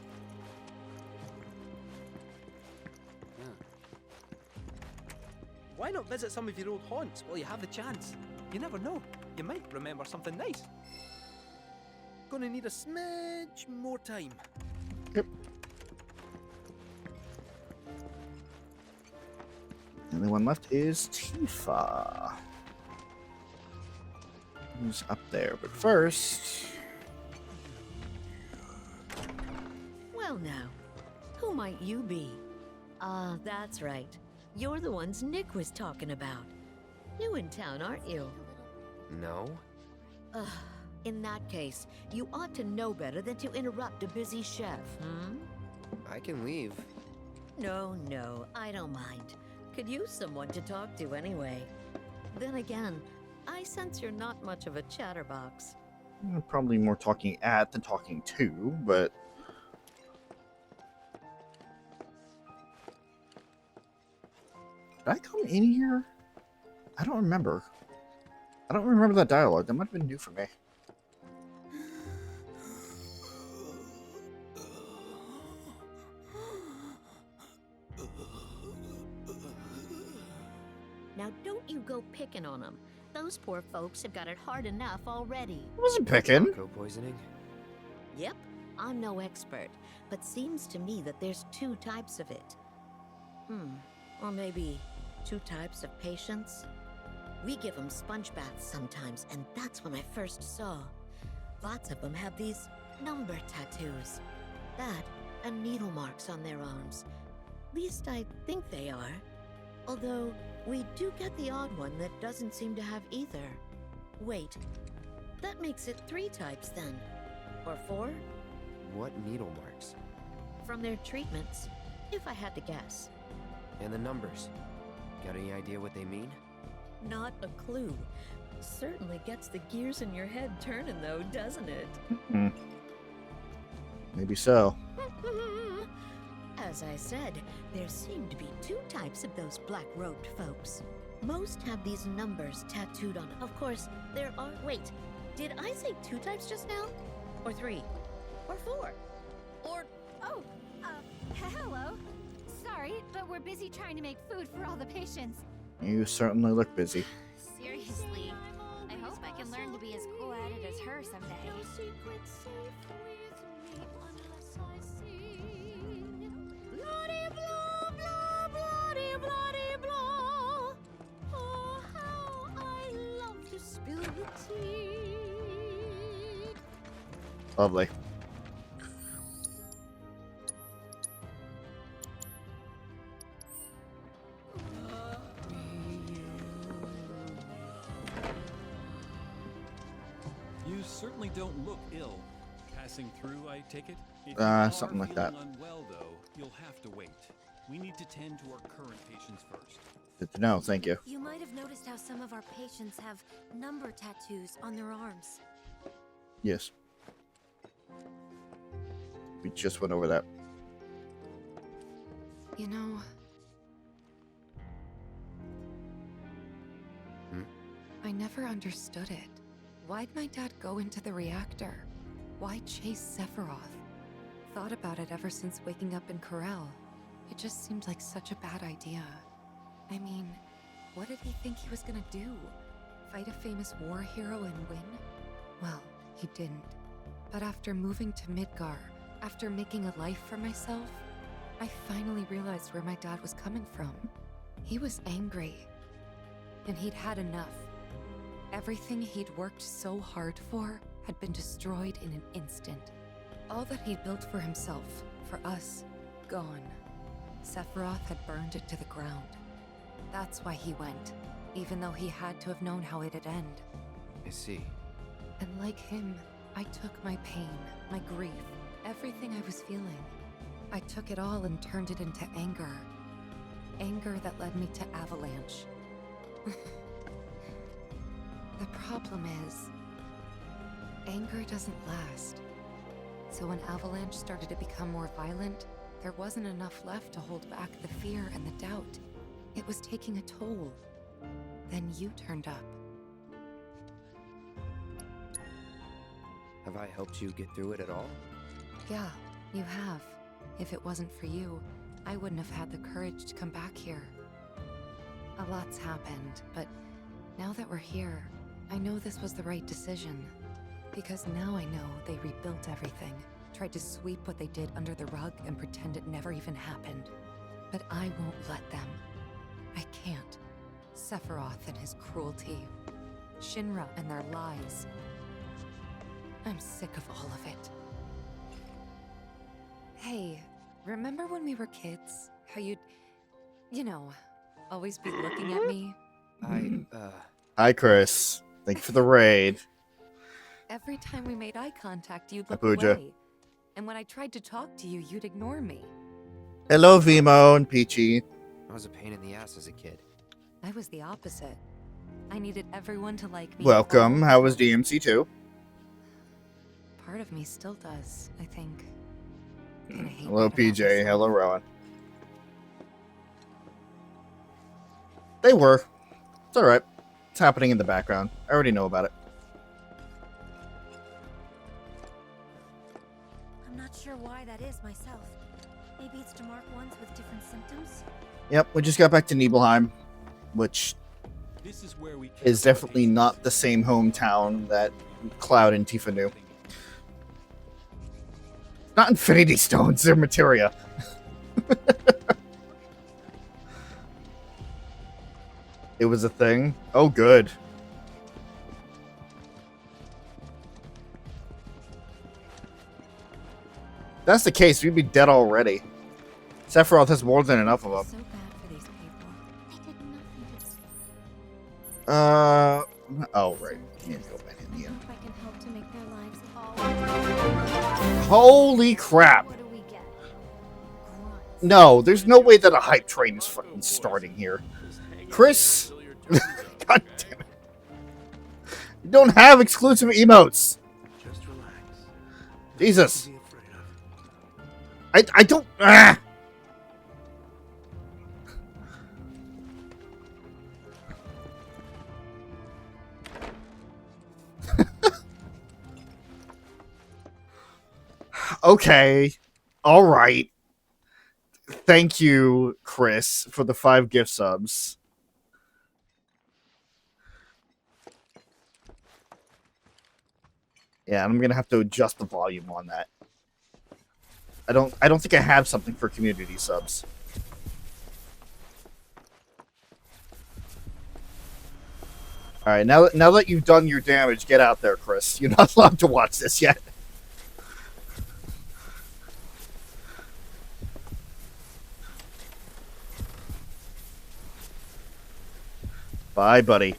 Why not visit some of your old haunts while you have the chance? You never know. You might remember something nice. Gonna need a smidge more time. Yep. The only one left is Tifa. Who's up there? But first... Well now, who might you be? Ah, that's right. You're the ones Nick was talking about. New in town, aren't you? No. Ugh, in that case, you ought to know better than to interrupt a busy chef, I can leave. No, I don't mind. Could use someone to talk to anyway. Then again, I sense you're not much of a chatterbox. Probably more talking at than talking to, but... Did I come in here? I don't remember. I don't remember that dialogue. That might have been new for me. Now don't you go picking on them. Those poor folks have got it hard enough already. I wasn't picking. Narco poisoning? Yep, I'm no expert, but seems to me that there's 2 types of it. Or maybe 2 types of patients? We give them sponge baths sometimes, and that's when I first saw. Lots of them have these number tattoos. That, and needle marks on their arms. Least I think they are. Although, we do get the odd one that doesn't seem to have either. Wait, that makes it 3 types then. Or 4? What needle marks? From their treatments, if I had to guess. And the numbers? Got any idea what they mean? Not a clue. Certainly gets the gears in your head turning though, doesn't it? Maybe so. As I said, there seem to be 2 types of those black-robed folks. Most have these numbers tattooed on. Of course, there are... Wait, did I say 2 types just now? Or 3? Or 4? Or... Oh, hello. Sorry, but we're busy trying to make food for all the patients. You certainly look busy. Seriously, I hope I can learn to be as cool at it as her someday. Oh, how I love to spill the tea. Lovely. You certainly don't look ill. Passing through, I take it? If you something are like that. feeling unwell, though, you'll have to wait. We need to tend to our current patients first. Good to know, thank you. You might have noticed how some of our patients have number tattoos on their arms. Yes. We just went over that. You know... I never understood it. Why'd my dad go into the reactor? Why chase Sephiroth? Thought about it ever since waking up in Corel. It just seemed like such a bad idea. I mean, what did he think he was gonna do? Fight a famous war hero and win? Well, he didn't. But after moving to Midgar, after making a life for myself, I finally realized where my dad was coming from. He was angry. And he'd had enough. Everything he'd worked so hard for had been destroyed in an instant. All that he'd built for himself, for us, gone. Sephiroth had burned it to the ground. That's why he went, even though he had to have known how it'd end. I see. And like him, I took my pain, my grief, everything I was feeling. I took it all and turned it into anger. Anger that led me to Avalanche. The problem is, anger doesn't last. So when Avalanche started to become more violent, there wasn't enough left to hold back the fear and the doubt. It was taking a toll. Then you turned up. Have I helped you get through it at all? Yeah, you have. If it wasn't for you, I wouldn't have had the courage to come back here. A lot's happened, but now that we're here, I know this was the right decision. Because now I know they rebuilt everything, tried to sweep what they did under the rug and pretend it never even happened. But I won't let them. I can't. Sephiroth and his cruelty. Shinra and their lies. I'm sick of all of it. Hey, remember when we were kids? How you'd, you know, always be looking at me? Hi, Chris. Thank you for the raid. Every time we made eye contact, you'd Hi, look Pooja. away. And when I tried to talk to you, you'd ignore me. Hello, Vimo and Peachy. I was a pain in the ass as a kid. I was the opposite. I needed everyone to like me. Welcome. How was DMC2? Part of me still does, I think. Kinda hate Hello, that about PJ. myself. Hello, Rowan. They were. It's alright. It's happening in the background. I already know about it. I'm not sure why that is myself. Maybe it's to mark ones with different symptoms? Yep, we just got back to Nibelheim, which This is where we is definitely not the same hometown that Cloud and Tifa knew. Not Infinity Stones, they're materia. It was a thing? Oh, good. If that's the case, we'd be dead already. Sephiroth has more than enough of them. So bad for these people. They did nothing. Oh, right. Can't go back in the end. If I can help to make their lives all. Holy crap! What do we get? No, there's no way that a hype train is fucking starting here. Chris? God damn it. You don't have exclusive emotes. Just relax. Jesus. Be afraid of. I don't. Ah! Okay. All right. Thank you, Chris, for the 5 gift subs. Yeah, I'm gonna have to adjust the volume on that. I don't think I have something for community subs. All right, now that you've done your damage, get out there, Chris. You're not allowed to watch this yet. Bye, buddy.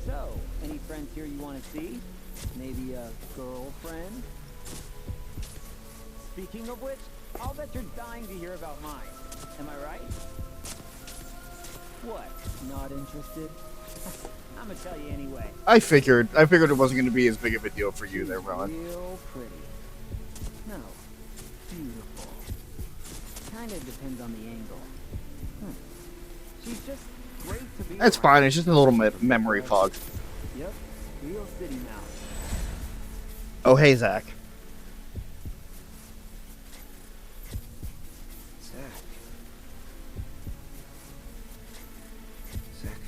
So, any friends here you want to see? Maybe a girlfriend? Speaking of which, I'll bet you're dying to hear about mine. Am I right? What? Not interested? I'm gonna tell you anyway. I figured it wasn't going to be as big of a deal for you there, Rowan. Real pretty. No, beautiful. Kind of depends on the angle. She's just great to be. That's fine. It's just a little memory fog. Yep, real city now. Oh, hey, Zach. Zach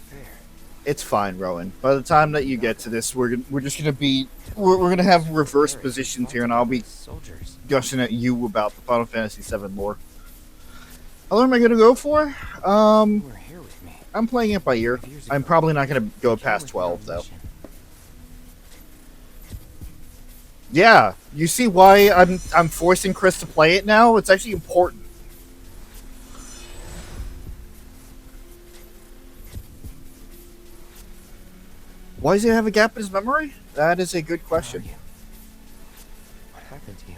Fair. It's fine, Rowan. By the time that you get to this, we're just gonna be we're gonna have reverse positions here, and I'll be gushing at you about the Final Fantasy VII lore. How long am I gonna go for? I'm playing it by ear. I'm probably not gonna go past 12 though. Yeah, you see why I'm forcing Chris to play it now? It's actually important. Why does he have a gap in his memory? That is a good question. What happened to you?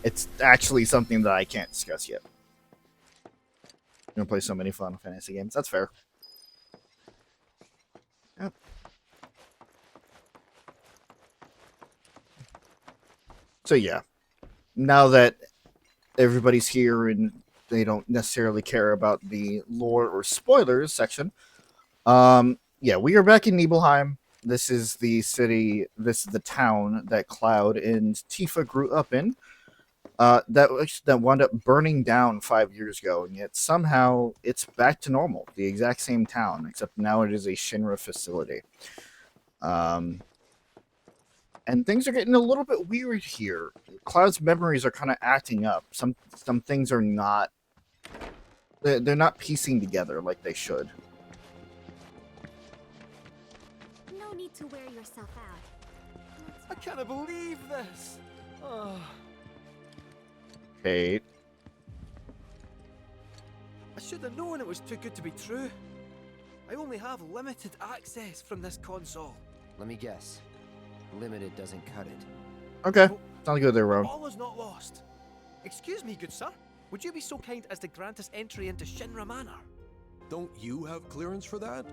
It's actually something that I can't discuss yet. I'm gonna play so many Final Fantasy games. That's fair. Yep. So yeah, now that everybody's here and they don't necessarily care about the lore or spoilers section, yeah, we are back in Nibelheim. This is the city, this is the town that Cloud and Tifa grew up in. That wound up burning down 5 years ago, and yet somehow it's back to normal. The exact same town, except now it is a Shinra facility. And things are getting a little bit weird here. Cloud's memories are kind of acting up. Some things are not. They're not piecing together like they should. No need to wear yourself out. I can't believe this. Oh. Kate. I should have known it was too good to be true. I only have limited access from this console. Let me guess. Limited doesn't cut it. Okay, sounds good there, Rowan. All is not lost. Excuse me, good sir. Would you be so kind as to grant us entry into Shinra Manor? Don't you have clearance for that?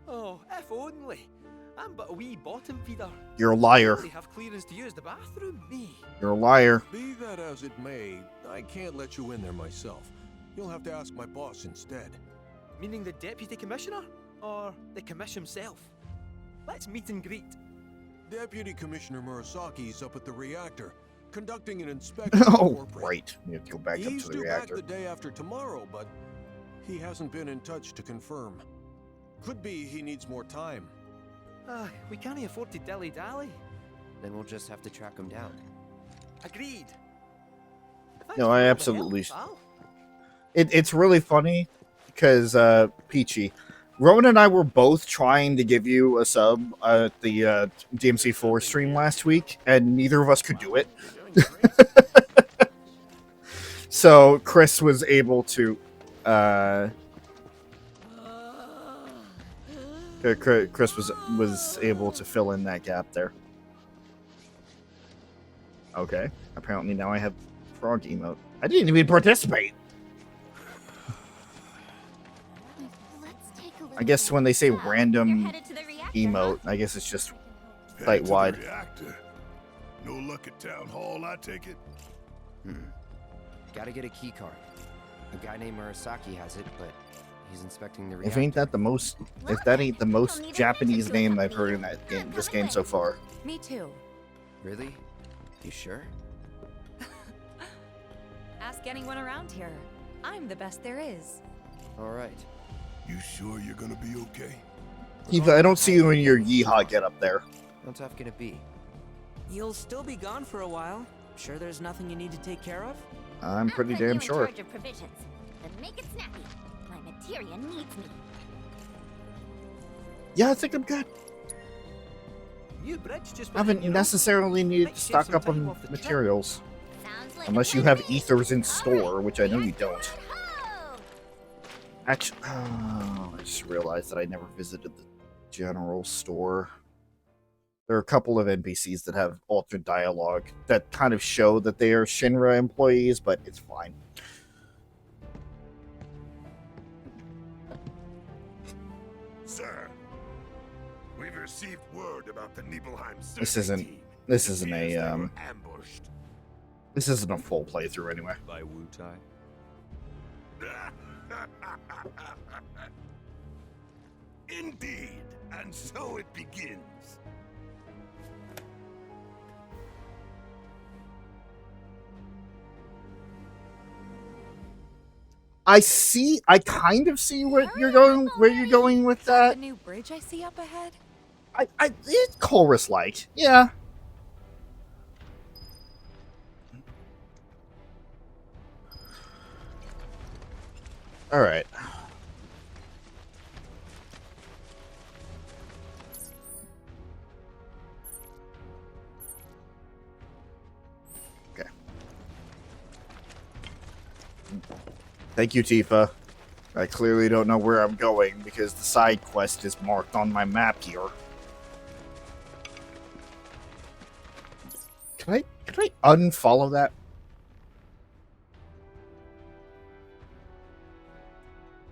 Oh, if only. I'm but a wee bottom feeder. You're a liar. I only have clearance to use the bathroom. Me. You're a liar. Be that as it may, I can't let you in there myself. You'll have to ask my boss instead. Meaning the deputy commissioner? Or the commission himself? Let's meet and greet. Deputy Commissioner Murasaki's up at the reactor, conducting an inspection. Oh, right. You have to go back up He's to the due reactor. back the day after tomorrow, but he hasn't been in touch to confirm. Could be he needs more time. We can't afford to dilly-dally. Then we'll just have to track him down. Agreed. No, I absolutely. It's really funny because Peachy, Rowan and I were both trying to give you a sub at the DMC4 stream last week, and neither of us could do it. So Chris was able to. Chris was able to fill in that gap there. Okay, apparently now I have frog emote. I didn't even participate. I guess when they say random emote, I guess it's just site wide. No luck at town hall, I take it. Gotta get a key card. A guy named Murasaki has it, but he's inspecting the If reactor. ain't that the most, if that ain't the most Japanese name I've heard in that game, this game so far. Me too. Really? You sure? Ask anyone around here. I'm the best there is. All right. You sure you're gonna be okay? Eva, I don't see you in your yeehaw get up there. How tough can it be? You'll still be gone for a while. Sure there's nothing you need to take care of? I'm pretty Put you damn in sure. charge of provisions. Then make it snappy. My materia needs me. Yeah, I think I'm good. New bridge just I haven't necessarily needed to stock up on materials. Unless you have ethers in store, which I know you don't. Actually, I just realized that I never visited the general store. There are a couple of NPCs that have altered dialogue that kind of show that they are Shinra employees, but it's fine. received word about the Nibelheim This survey isn't. team. This isn't Appears a. they were ambushed. This isn't a full playthrough anyway. By Wu-Tai? Indeed, and so it begins. I see. I kind of see what you're going. Where you're going with that. The new bridge I see up ahead? It's chorus-like. Yeah. All right. Okay. Thank you, Tifa. I clearly don't know where I'm going because the side quest is marked on my map here. Can I unfollow that?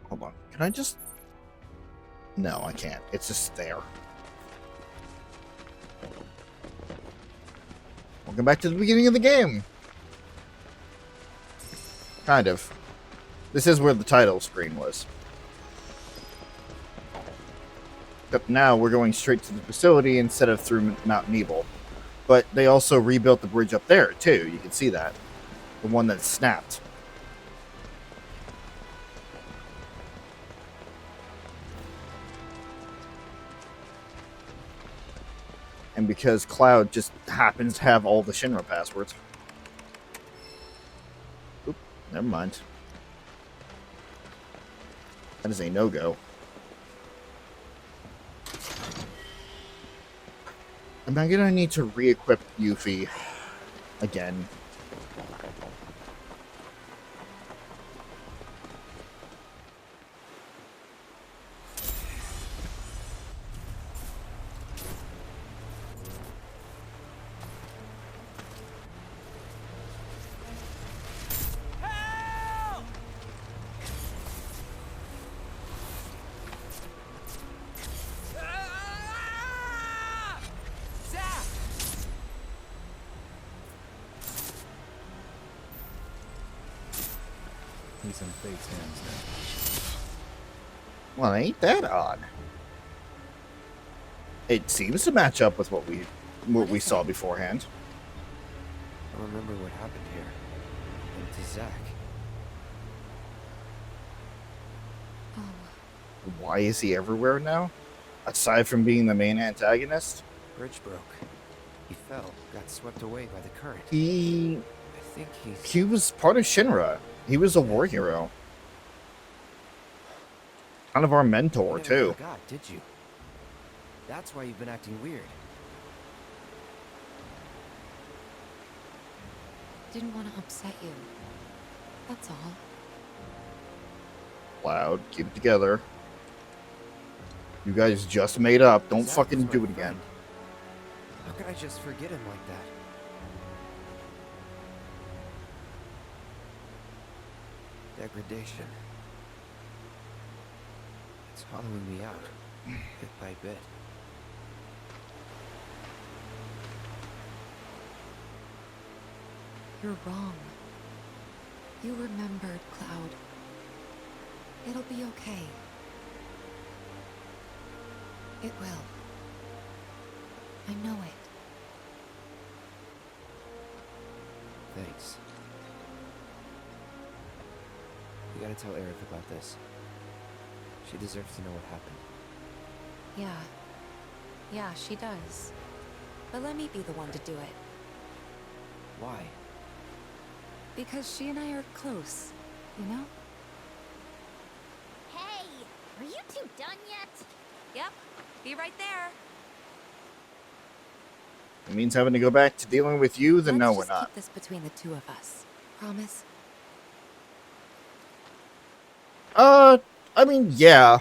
Hold on. Can I just... No, I can't. It's just there. Welcome back to the beginning of the game. Kind of. This is where the title screen was. Except now we're going straight to the facility instead of through Mount Nebel. But they also rebuilt the bridge up there, too. You can see that. The one that snapped. And because Cloud just happens to have all the Shinra passwords. Oop, never mind. That is a no-go. Am I gonna need to re-equip Yuffie again? He's in Fate's hands now. Well, ain't that odd? It seems to match up with what we saw beforehand. I remember what happened here. And to Zack. Why is he everywhere now? Aside from being the main antagonist? Bridge broke. He fell, got swept away by the current. He I think he was part of Shinra. He was a war hero. Kind of our mentor, You never too. forgot, did you? That's why you've been acting weird. Didn't want to upset you. That's all. Cloud, keep it together. You guys just made up. Don't Zack fucking was my do it again. friend. How could I just forget him like that? Degradation. It's hollowing me out, bit by bit. You're wrong. You remembered, Cloud. It'll be okay. It will. I know it. Thanks. You gotta tell Aerith about this. She deserves to know what happened. Yeah. Yeah, she does. But let me be the one to do it. Why? Because she and I are close, you know? Hey, are you two done yet? Yep. Be right there. It means having to go back to dealing with you, then no, we're Let's not. keep this between the two of us. Promise? I mean, yeah.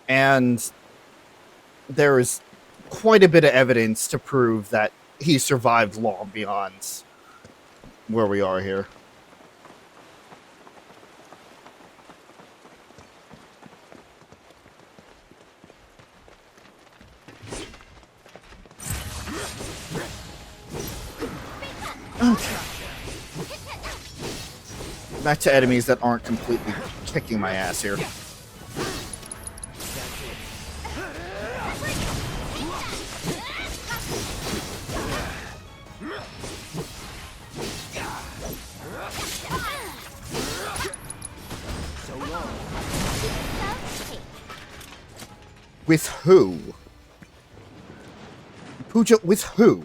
And there is quite a bit of evidence to prove that he survived long beyond where we are here. Okay. Back to enemies that aren't completely kicking my ass here. With who? Pooja, with who?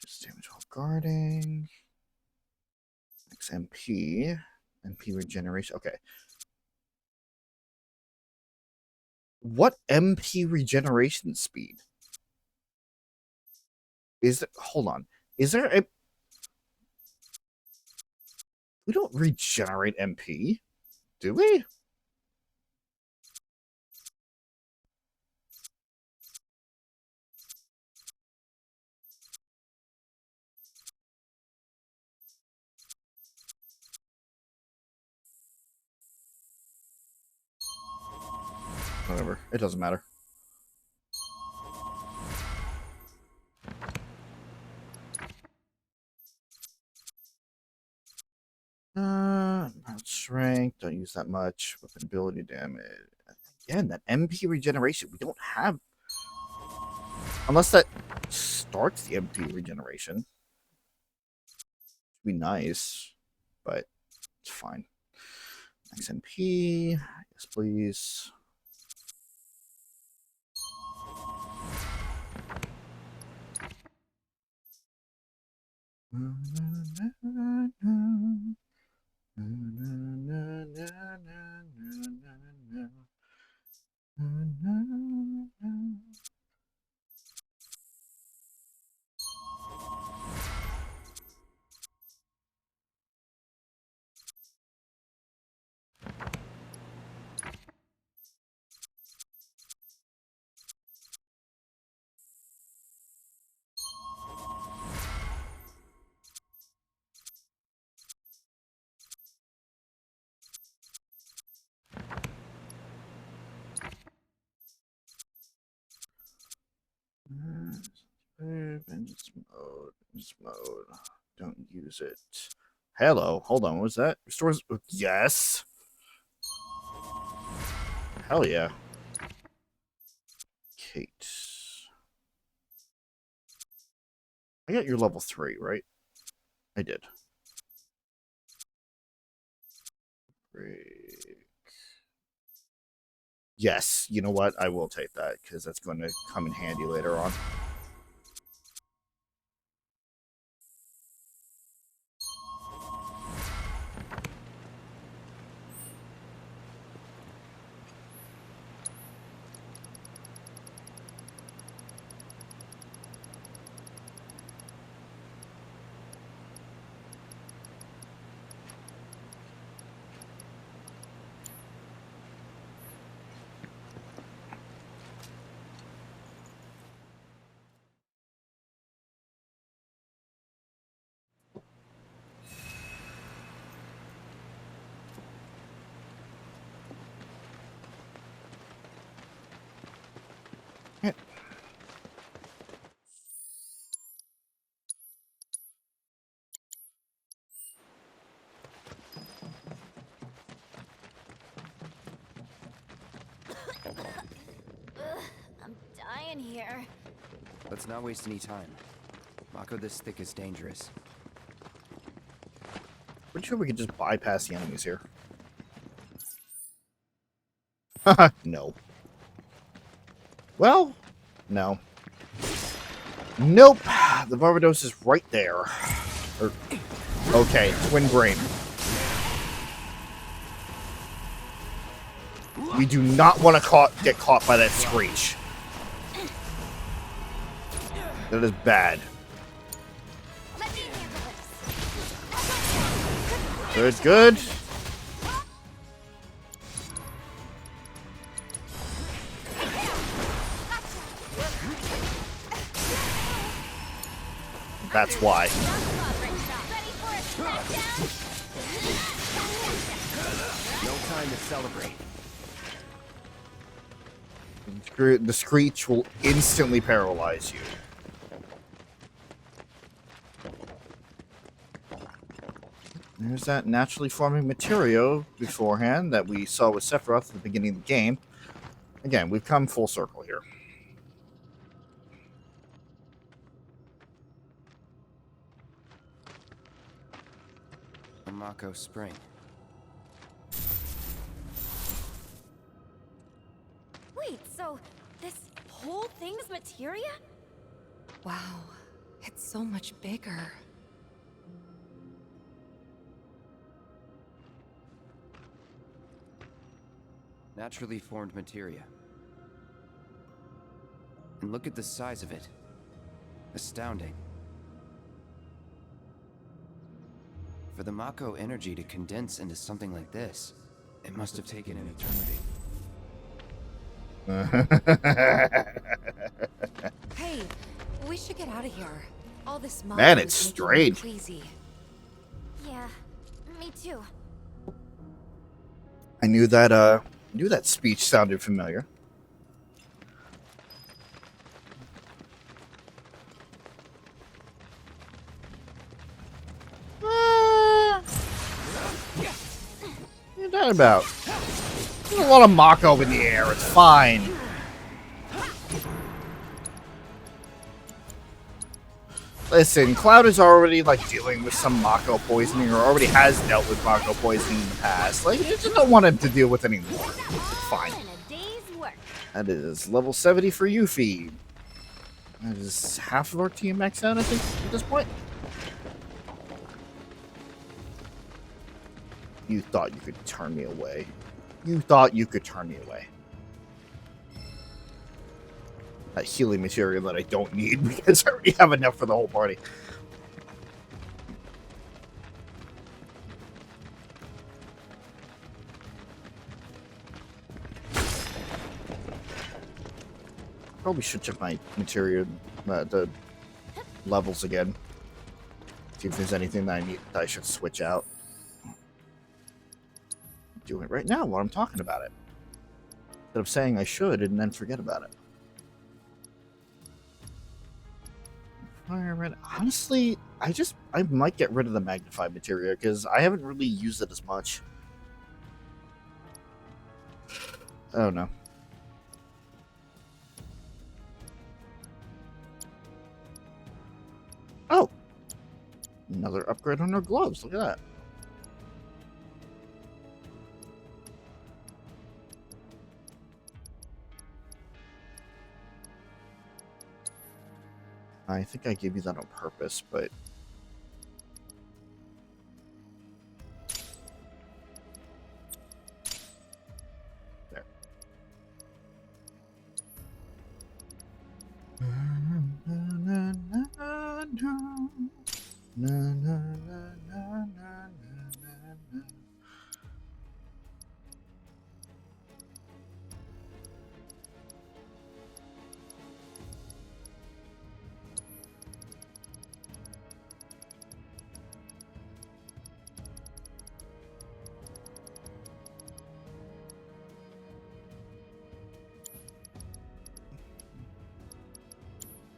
Just damage while guarding. XMP. MP regeneration. Okay. What MP regeneration speed? Is there, hold on. Is there a... We don't regenerate MP, do we? Whatever. It doesn't matter. Strength, don't use that much. Weapon ability damage. Again, that MP regeneration, we don't have. Unless that starts the MP regeneration. It'd be nice, but it's fine. Max MP. Yes, please. Vengeance mode. Don't use it. Hello. Hold on. What was that? Restores. Yes. Hell yeah. Kate. I got your level 3, right? I did. Yes. You know what? I will take that because that's going to come in handy later on. I'm dying here. Let's not waste any time. Mako this thick is dangerous. Pretty sure we could just bypass the enemies here. Haha, no. Well, no. Nope. The Barbados is right there. Okay, twin brain. We do not want to get caught by that screech. That is bad. Good, good. That's why. No time to celebrate. The screech will instantly paralyze you. There's that naturally forming material beforehand that we saw with Sephiroth at the beginning of the game. Again, we've come full circle here. Mako Spring. Wait, so this whole thing's materia? Wow, it's so much bigger. Naturally formed materia. And look at the size of it. Astounding. For the Mako energy to condense into something like this, it must have taken an eternity. Hey, we should get out of here. All this Man, Mako it's is making me strange. queasy. Yeah, me too. I knew that speech sounded familiar. What are you talking about? There's a lot of Mako in the air. It's fine. Listen, Cloud is already dealing with some Mako poisoning, or already has dealt with Mako poisoning in the past. You just don't want him to deal with anymore. It's fine. That is level 70 for Yuffie. That is half of our team max out, I think, at this point. You thought you could turn me away. You thought you could turn me away. That healing material that I don't need because I already have enough for the whole party. Probably should check my material, the levels again. See if there's anything that I should switch out. Do it right now while I'm talking about it. Instead of saying I should and then forget about it. Honestly, I might get rid of the magnified material because I haven't really used it as much. I don't know. Oh! Another upgrade on our gloves. Look at that. I think I gave you that on purpose, but... There.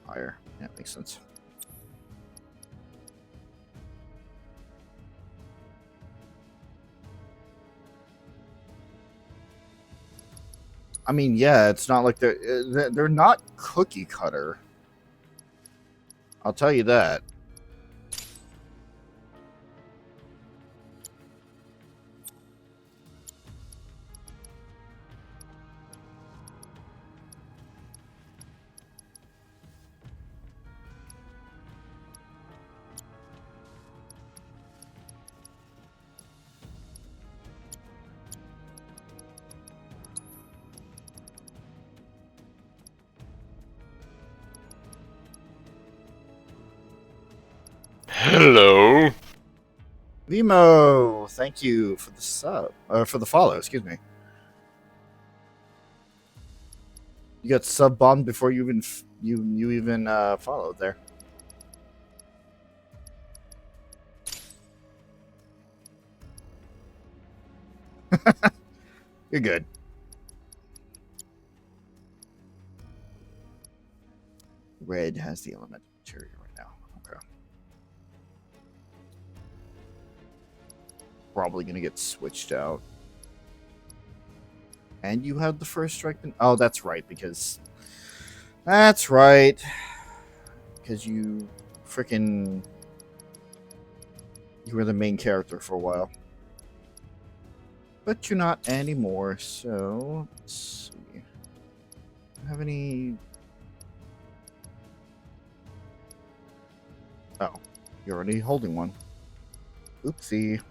Fire. Yeah, makes sense. I mean, yeah, it's not like they're not cookie cutter. I'll tell you that. Hello. Vimo, thank you for the sub, for the follow. Excuse me. You got sub bombed before you even followed there. You're good. Red has the elemental material right now. Okay. Probably gonna get switched out. And you have the first strike. Oh, that's right, because... That's right. Because you freaking... You were the main character for a while. But you're not anymore, so... Let's see. Do you have any... Oh, you're already holding one. Oopsie.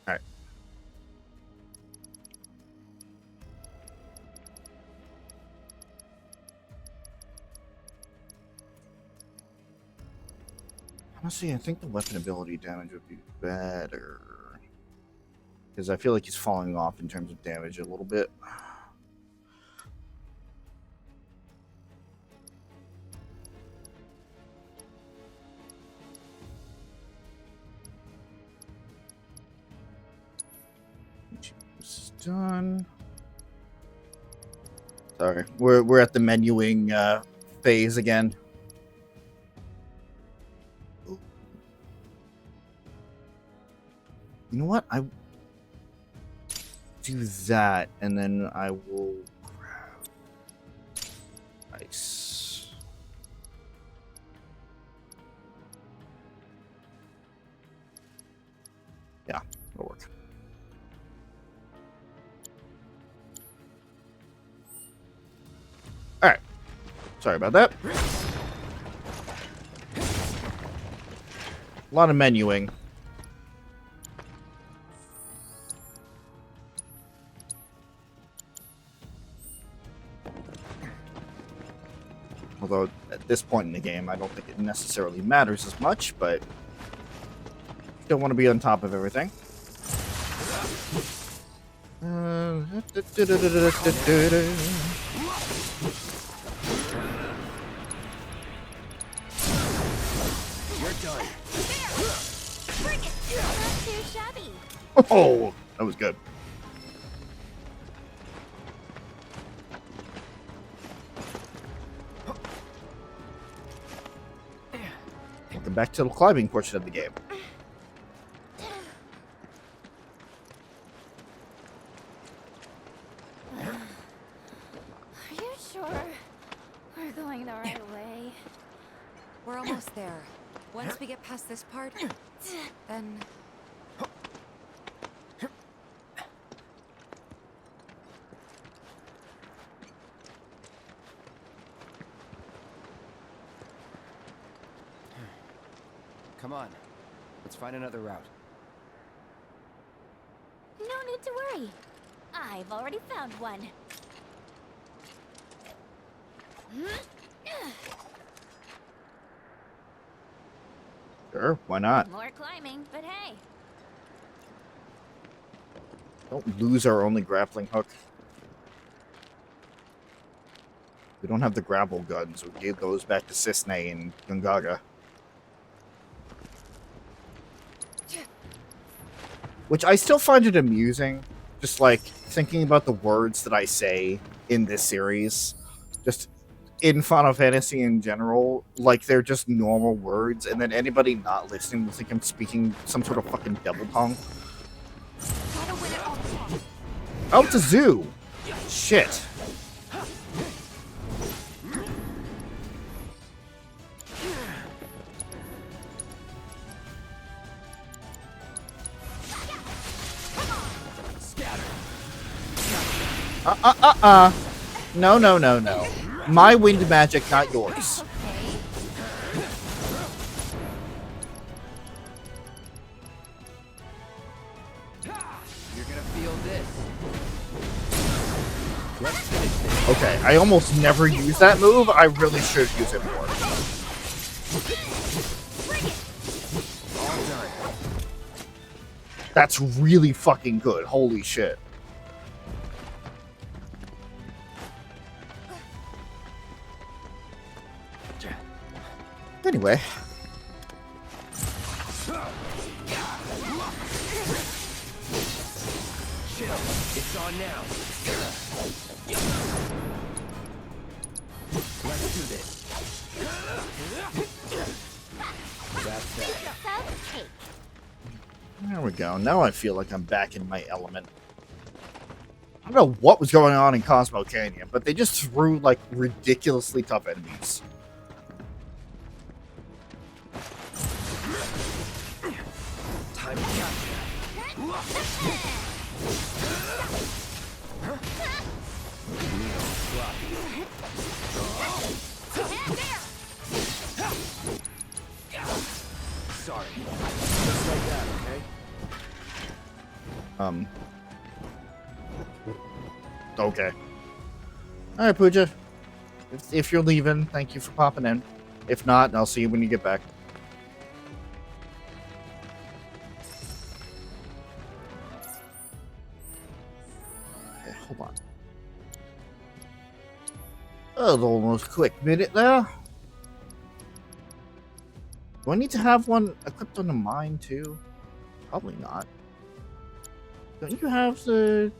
Alright. Honestly, I think the weapon ability damage would be better. Because I feel like he's falling off in terms of damage a little bit. Done. Sorry, we're at the menuing phase again. You know what? I do that, and then I will grab ice. Yeah, it'll work. Alright. Sorry about that. A lot of menuing. Although, at this point in the game, I don't think it necessarily matters as much, but still want to be on top of everything. You're done. Bring it. Not too shabby. Oh, that was good. Welcome back to the climbing portion of the game. Are you sure we're going the right way? We're almost there. Once we get past this part, then... Come on. Let's find another route. No need to worry. I've already found one. Sure, why not? More climbing, but hey. Don't lose our only grappling hook. We don't have the grapple guns. We gave those back to Cisne and Gungaga. Which I still find it amusing, just like thinking about the words that I say in this series, just in Final Fantasy in general, like they're just normal words, and then anybody not listening will think I'm speaking some sort of fucking double tongue. Out to zoo! Shit. No, no, no, no. My wind magic, not yours. You're gonna feel this. Let's finish this. Okay, I almost never use that move. I really should use it more. All done. That's really fucking good. Holy shit. Anyway. Chill. It's on now. Let's do this. That's that. There we go. Now I feel like I'm back in my element. I don't know what was going on in Cosmo Canyon, but they just threw, like, ridiculously tough enemies. Time to capture. Sorry. Just like that, okay? Okay. Alright, Pooja. If you're leaving, thank you for popping in. If not, I'll see you when you get back. Okay, hold on. Oh, almost quick minute there. Do I need to have one equipped on the mine too? Probably not. Don't you have the...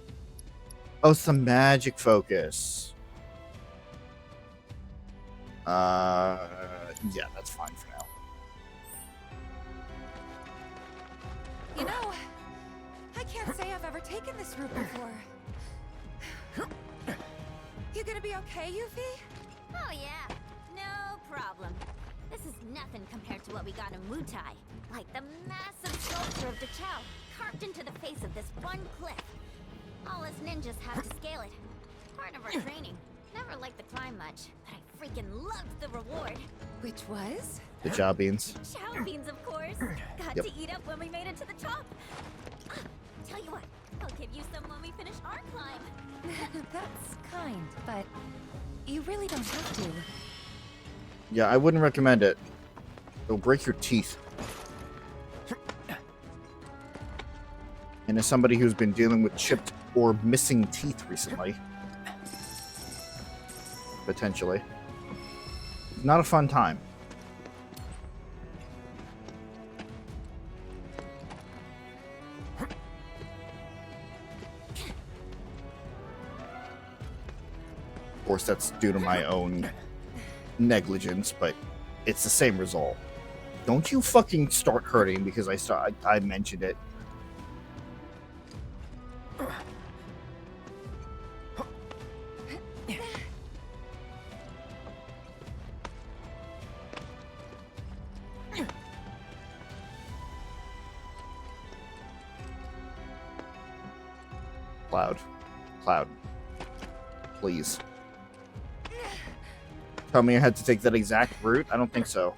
Oh, it's the magic focus. Yeah, that's fine for now. You know, I can't say I've ever taken this route before. You gonna be okay, Yuffie? Oh yeah, no problem. This is nothing compared to what we got in Wutai. Like the massive sculpture of Dachau, carved into the face of this one cliff. All us ninjas have to scale it. Part of our training. Never liked the climb much, but I freaking loved the reward. Which was? The chow beans. Chow beans, of course. Got Yep. to eat up when we made it to the top. Ah, tell you what, I'll give you some when we finish our climb. That's kind, but you really don't have to. Yeah, I wouldn't recommend it. It'll break your teeth. And as somebody who's been dealing with chipped or missing teeth recently, potentially, not a fun time. Of course, that's due to my own negligence, but it's the same result. Don't you fucking start hurting because I mentioned it. Cloud. Please. Tell me I had to take that exact route? I don't think so.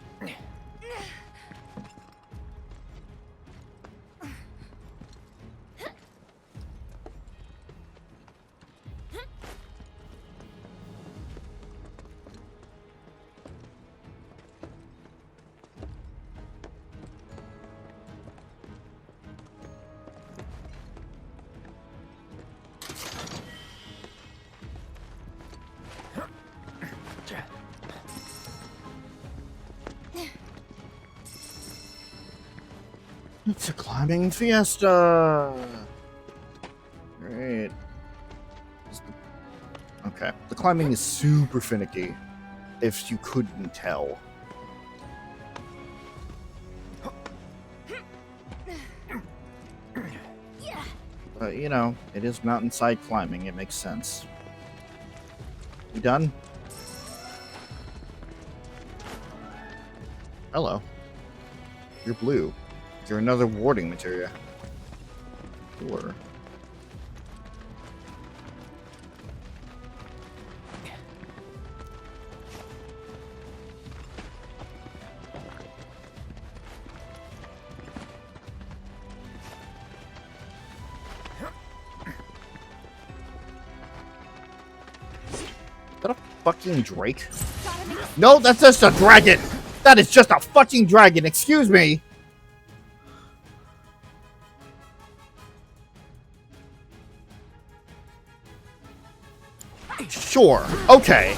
It's a climbing fiesta! Great. Okay. The climbing is super finicky, if you couldn't tell. But, you know, it is mountainside climbing. It makes sense. You done? Hello. You're blue. You're another warding materia. Sure. that a fucking drake? No, that's just a dragon! That is just a fucking dragon, excuse me! Sure, okay.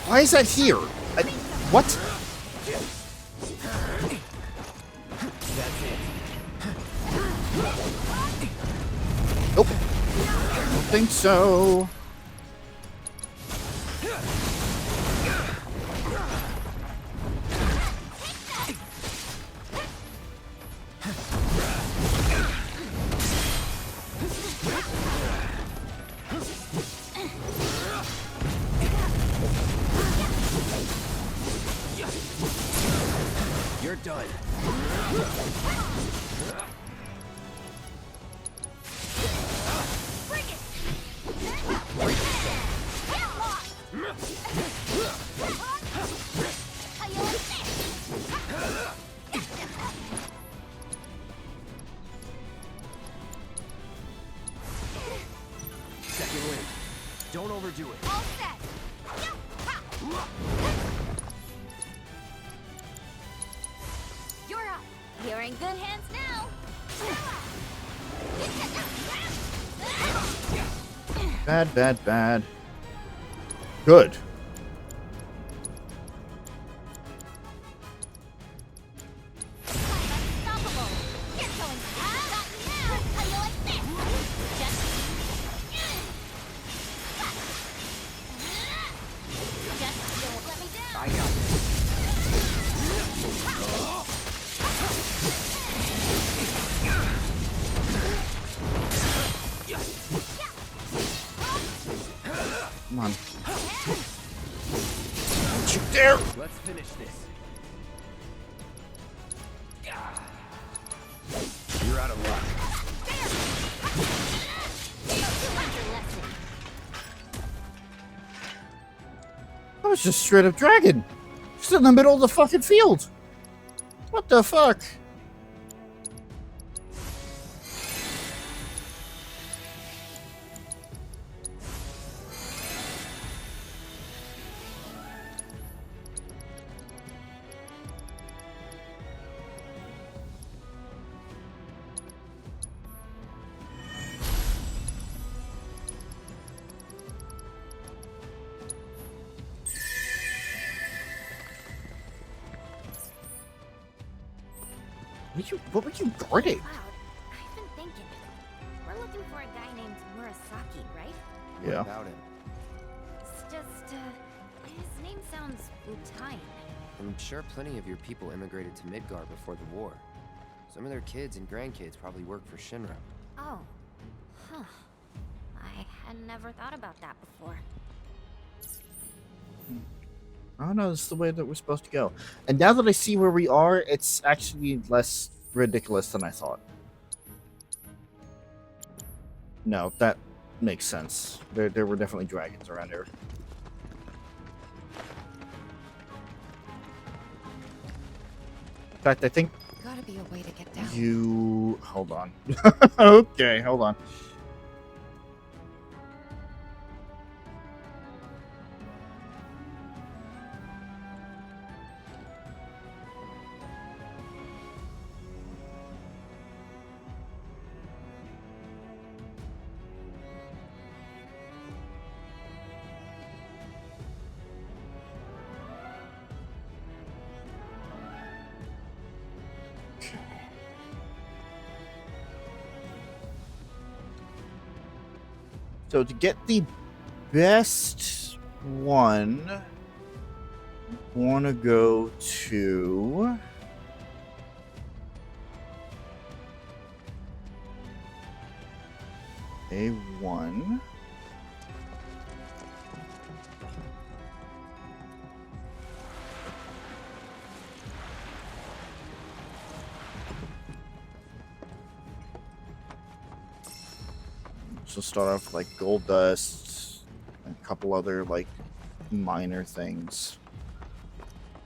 Why is that here? What? Nope. I don't think so. You're done. Second wind. Don't overdo it. All set. You're up. You're in good hands now. Bad, bad, bad. Good. Come on. Don't you dare! Let's finish this. You're out of luck. That was just straight up dragon. Just in the middle of the fucking field. What the fuck? What were you guarding? I've been thinking. We're looking for a guy named Murasaki, right? Yeah. What about him? It's just, his name sounds Italian. I'm sure plenty of your people immigrated to Midgar before the war. Some of their kids and grandkids probably work for Shinra. Oh. Huh. I had never thought about that before. Oh no, this is the way that we're supposed to go. And now that I see where we are, it's actually less ridiculous than I thought. No, that makes sense. There were definitely dragons around here. In fact, I think Gotta be a way to get down. you... Hold on. Okay, hold on. So to get the best one, want to go to A1. So start off with like gold dust, and a couple other like minor things.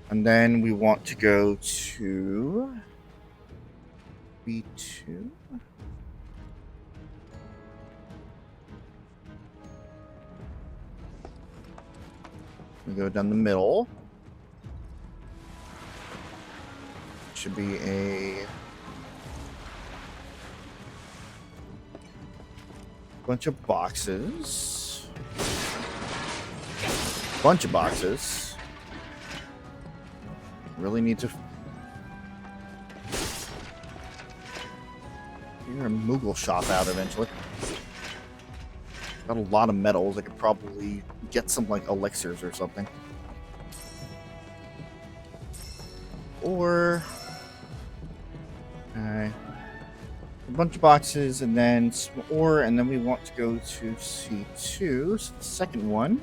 And then we want to go to B2. We go down the middle. Should be a bunch of boxes. Bunch of boxes. Really need to figure a Moogle shop out eventually. Got a lot of metals. I could probably get some like elixirs or something. Or a bunch of boxes and then some ore, and then we want to go to C2, so the second one.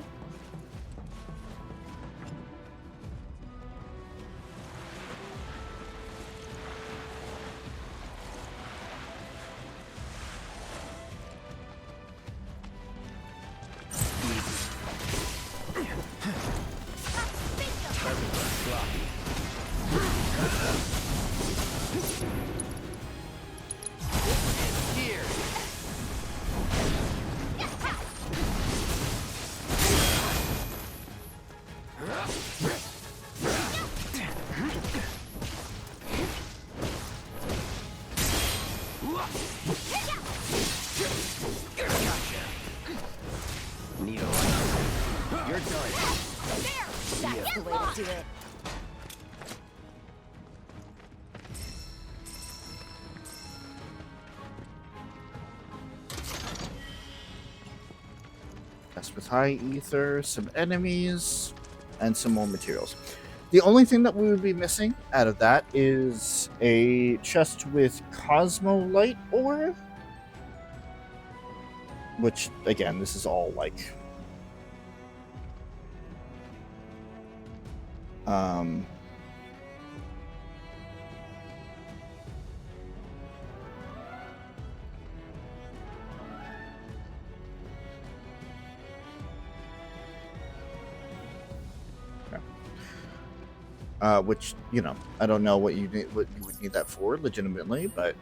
With high ether, some enemies, and some more materials. The only thing that we would be missing out of that is a chest with Cosmo light ore, which again, this is all like which, you know, I don't know what you would need that for legitimately, but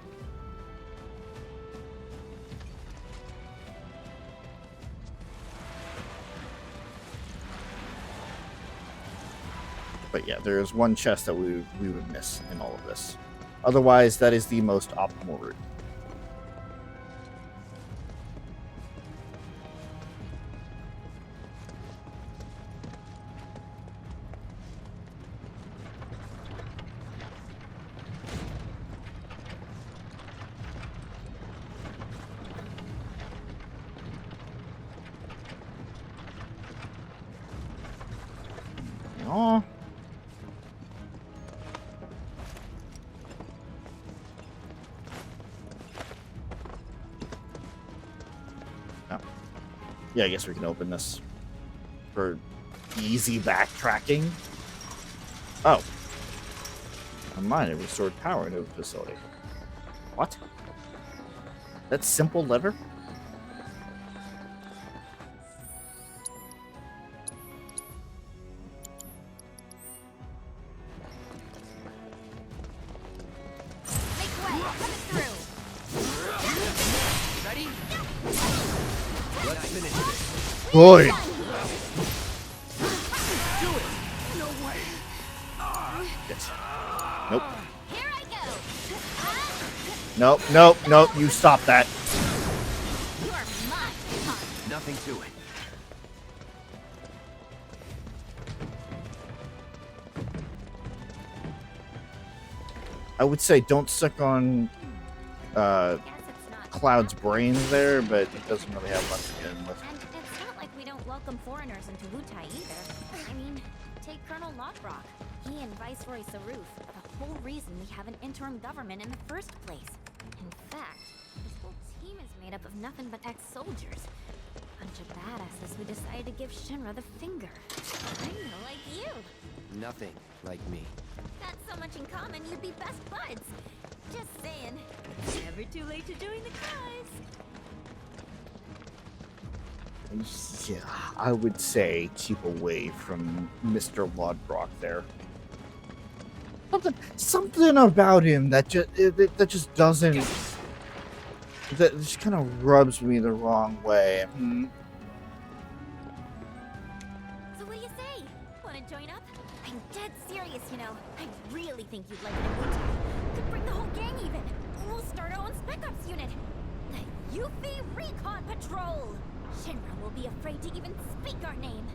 yeah, there is one chest that we would miss in all of this. Otherwise, that is the most optimal route. Yeah, I guess we can open this for easy backtracking. Oh. Never mind, it restored power to the facility. What? That's simple lever? Good. Yes. Nope. Nope, nope, nope. You stop that. Nothing to it. I would say don't suck on Cloud's brains there, but it doesn't really have much to get in with. And it's not like we don't welcome foreigners into Wutai either. I mean, take Colonel Lockrock. He and Viceroy Saruf are the whole reason we have an interim government in the first place. In fact, this whole team is made up of nothing but ex-soldiers. Bunch of badasses who decided to give Shinra the finger. Kinda like you. Nothing like me. Got so much in common, you'd be best buds. Just saying. Never too late to join the cause. Yeah, I would say keep away from Mr. Lodbrock there. Something about him that just doesn't, that just kind of rubs me the wrong way. So what do you say? Want to join up? I'm dead serious, you know. I really think you'd like it in Mutai. Could bring the whole gang even. We'll start our own Spec Ops unit. The Yuffie Recon Patrol. Shinra will be afraid to even speak our name.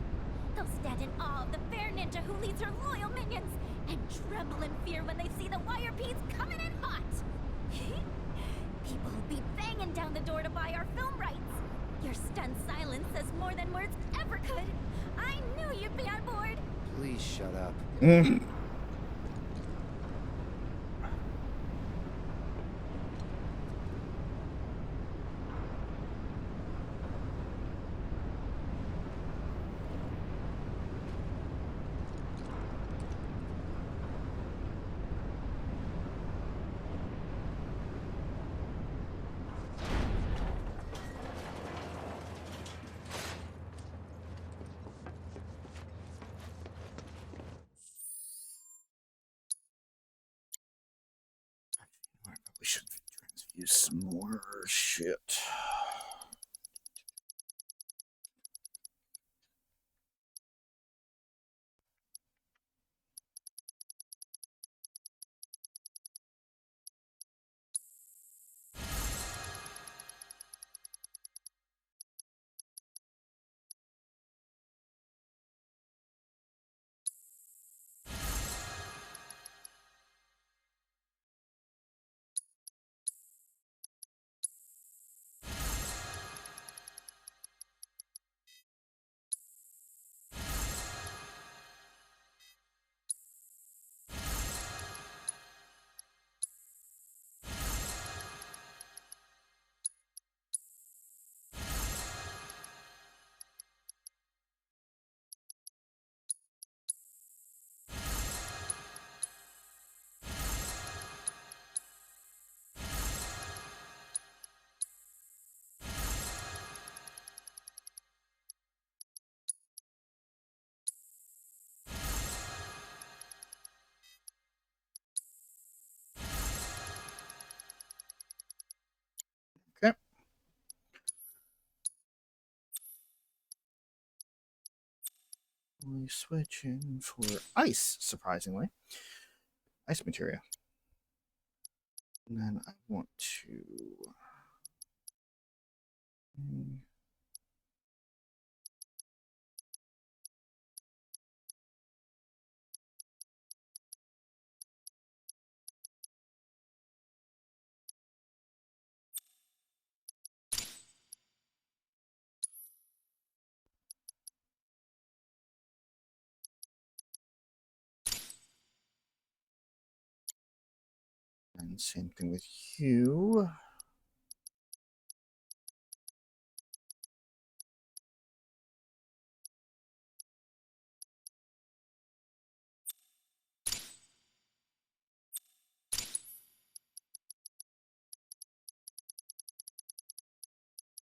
They'll stand in awe of the fair ninja who leads her loyal minions, and tremble in fear when they see the wire peas coming in hot. People will be banging down the door to buy our film rights. Your stunned silence says more than words ever could. I knew you'd be on board. Please shut up. We should transfuse some more shit. Okay. We switch in for ice, surprisingly. Ice material. And then I want to... And same thing with you.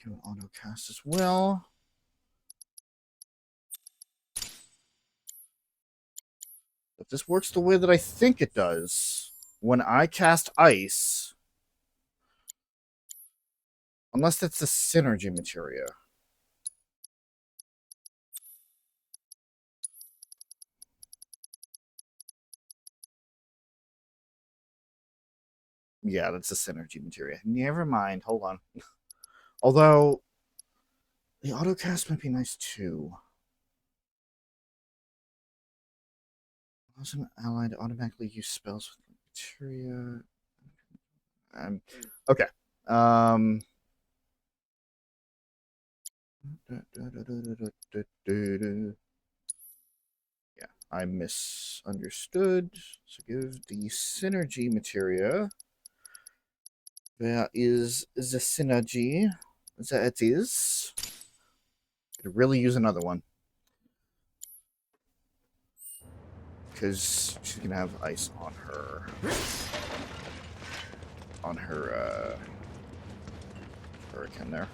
Do an auto cast as well. If this works the way that I think it does, when I cast ice, unless that's the synergy materia. Yeah, that's the synergy materia. Never mind. Hold on. Although, the autocast might be nice too. Allows an ally to automatically use spells with materia. Okay. Yeah, I misunderstood. So give the synergy materia. There is the synergy. That it is. Could really use another one. Because she's gonna have ice on her. On her, hurricane there.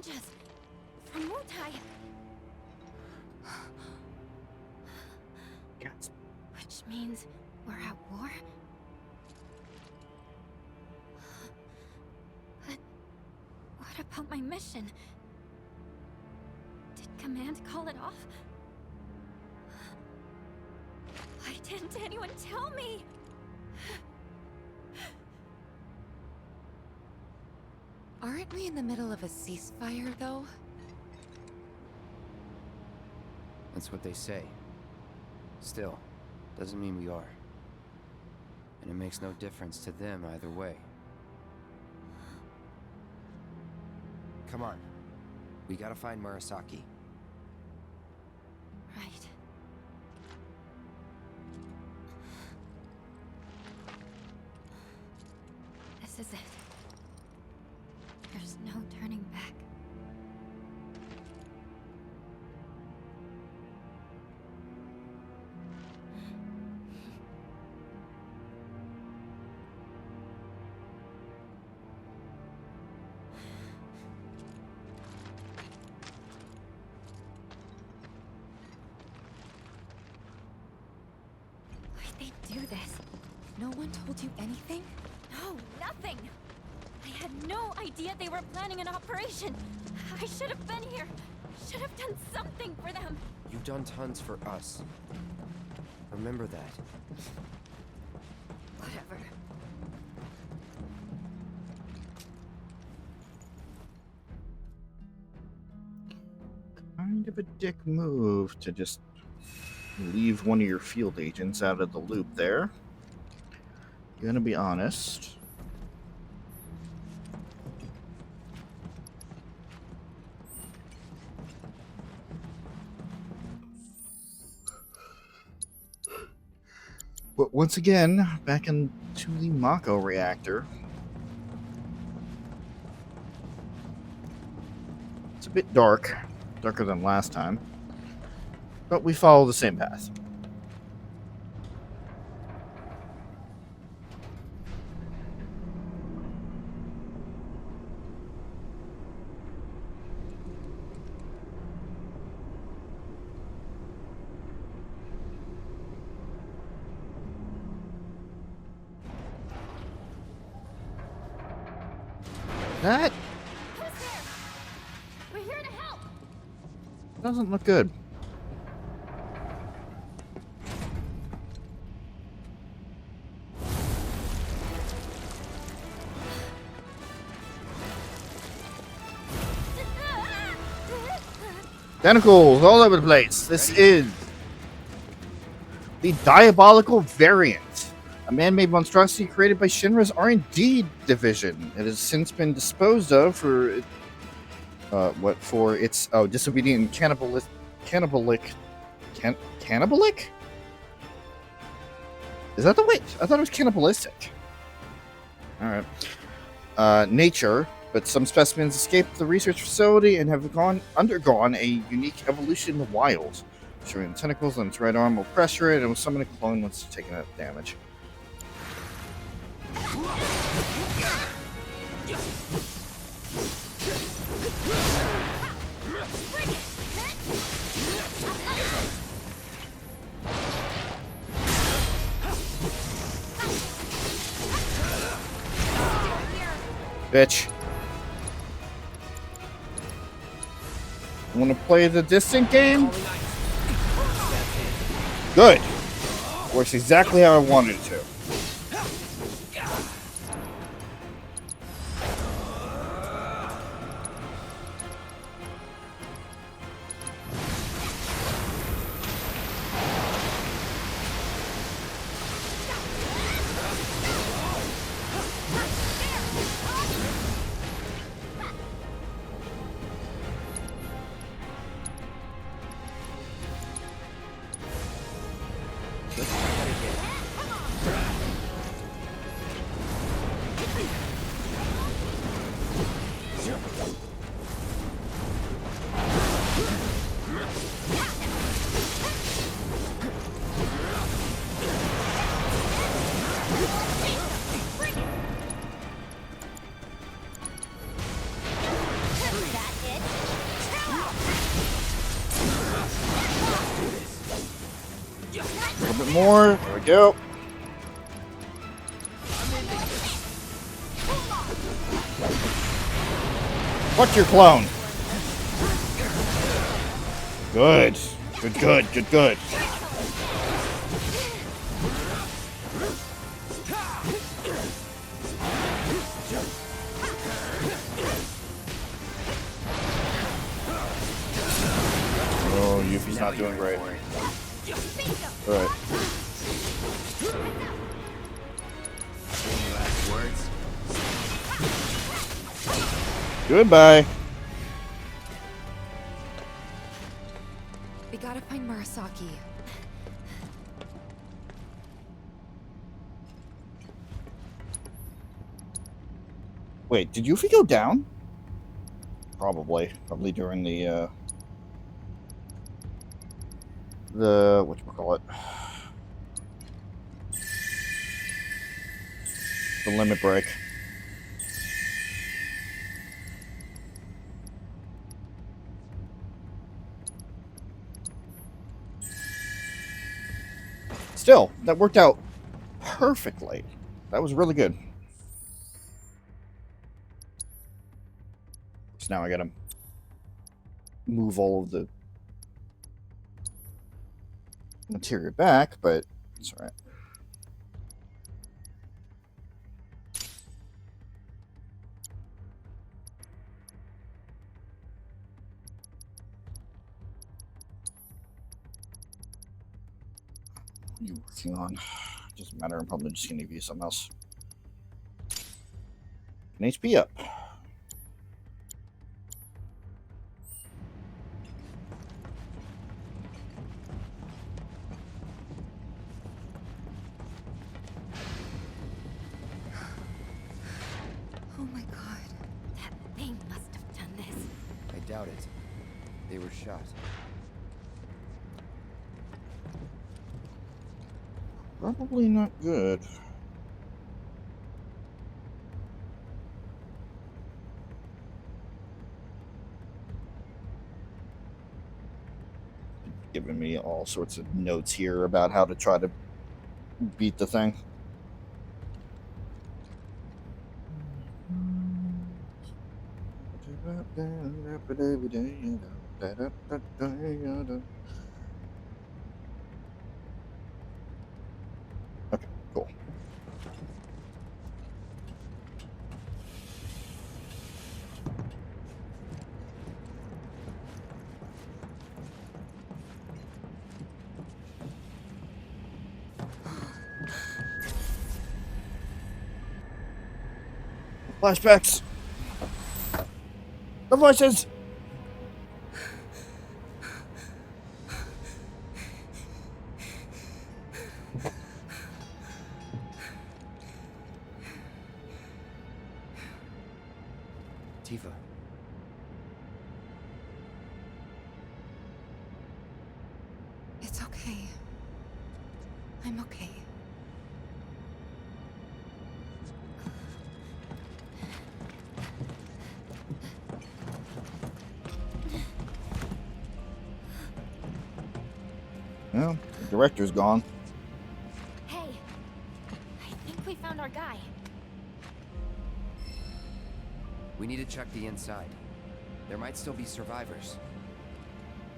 ninjas from Mutai. Which means we're at war? But what about my mission? Did Command call it off? Why didn't anyone tell me? Aren't we in the middle of a ceasefire, though? That's what they say. Still, doesn't mean we are. And it makes no difference to them either way. Come on. We gotta find Murasaki. Right. This is it. There's no turning back. Why'd they do this? No one told you anything? No, nothing! I had no idea they were planning an operation. I should have been here. Should have done something for them. You've done tons for us. Remember that. Whatever. Kind of a dick move to just leave one of your field agents out of the loop there. Gonna be honest. But once again, back into the Mako reactor. It's a bit dark. Darker than last time. But we follow the same path. That We're here to help. doesn't look good. Tentacles all over the place. This is the diabolical variant, a man-made monstrosity created by Shinra's R&D division. It has since been disposed of for its disobedient cannibalic. Is that the way? I thought it was cannibalistic. All right. Nature. But some specimens escaped the research facility and have undergone a unique evolution in the wild. Showing the tentacles on its right arm will pressure it and will summon a clone once it's taken enough damage. Bitch. Want to play the distant game? Good. Works exactly how I wanted it to. little bit more. There we go. What's your clone? Good. Good. Oh, Yuffie's not doing great. Alright. Any last words? Goodbye. We gotta find Murasaki. Wait, did Yuffie go down? Probably during the whatchamacallit? The limit break. Still, that worked out perfectly. That was really good. So now I gotta move all of the material back, but it's alright. What are you working on? Doesn't matter, I'm probably just gonna give you something else. An HP up. Oh my god. That thing must have done this. I doubt it. They were shot. Probably not good. Giving me all sorts of notes here about how to try to beat the thing. Okay, cool. Flashbacks. The voices. Tifa. It's okay. I'm okay. Well, the director's gone. Hey, I think we found our guy. We need to check the inside. There might still be survivors.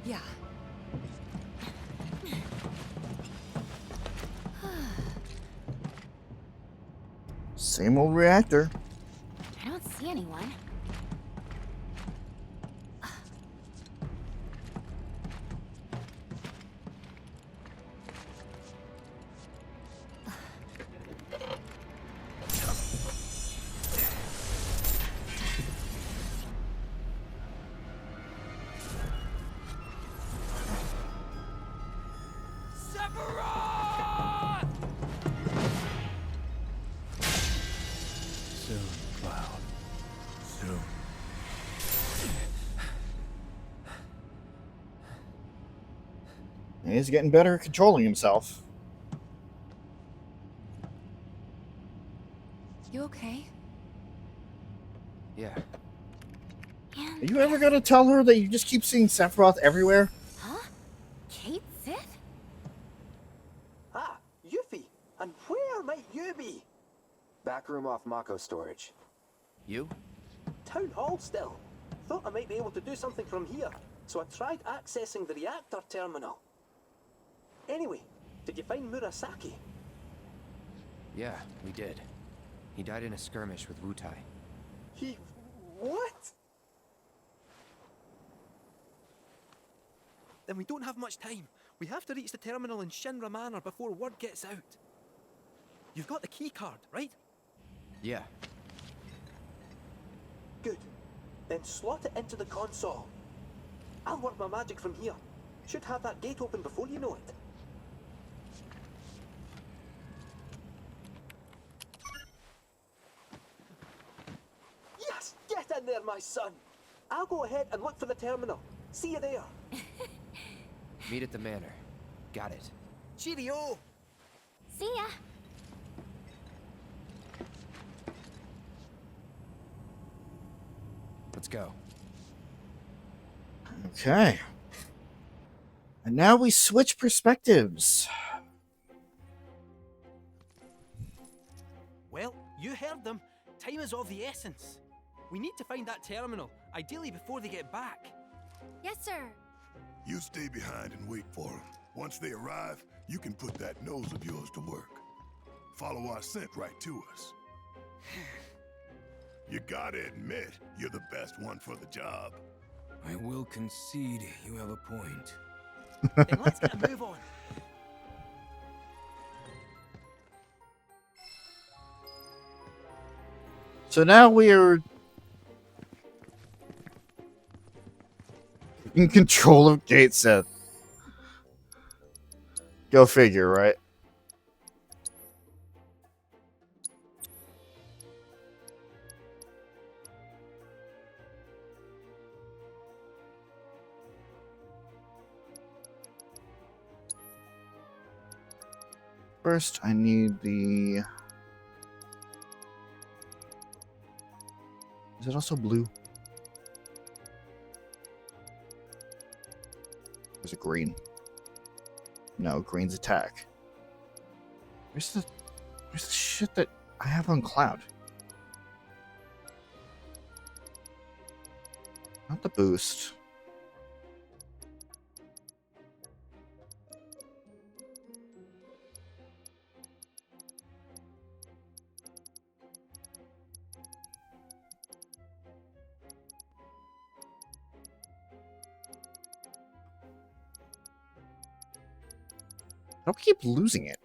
Yeah. Same old reactor. I don't see anyone. Soon, Cloud. Soon. He's getting better at controlling himself. You okay? Yeah. Are you ever gonna tell her that you just keep seeing Sephiroth everywhere? Huh? Kate Sith? you be? Back room off Mako storage. You? Town hall still. Thought I might be able to do something from here, so I tried accessing the reactor terminal. Anyway, did you find Murasaki? Yeah, we did. He died in a skirmish with Wutai. He... what? Then we don't have much time. We have to reach the terminal in Shinra Manor before word gets out. You've got the key card, right? Yeah. Good. Then slot it into the console. I'll work my magic from here. Should have that gate open before you know it. Yes! Get in there, my son! I'll go ahead and look for the terminal. See you there. Meet at the manor. Got it. Cheerio! See ya! Let's go. Okay. And now we switch perspectives. Well, you heard them. Time is of the essence. We need to find that terminal, ideally before they get back. Yes, sir. You stay behind and wait for them. Once they arrive, you can put that nose of yours to work. Follow our scent right to us. You gotta admit, you're the best one for the job. I will concede you have a point. Then let's get a move on. So now we are in control of Gate Seth. Go figure, right? First, I need the... Is it also blue? Or is it green? No, green's attack. Where's the shit that I have on Cloud? Not the boost. I don't keep losing it.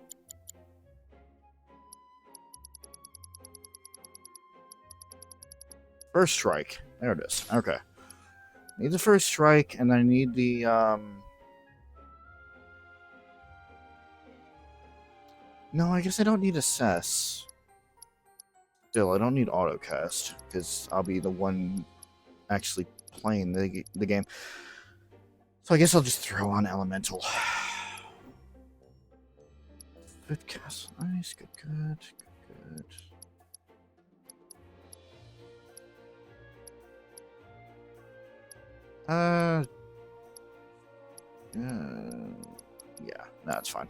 First strike. There it is. Okay. Need the first strike, and I need the, No, I guess I don't need assess. Still, I don't need autocast, because I'll be the one actually playing the game. So I guess I'll just throw on elemental. Good cast. Nice. Good. Yeah, that's fine.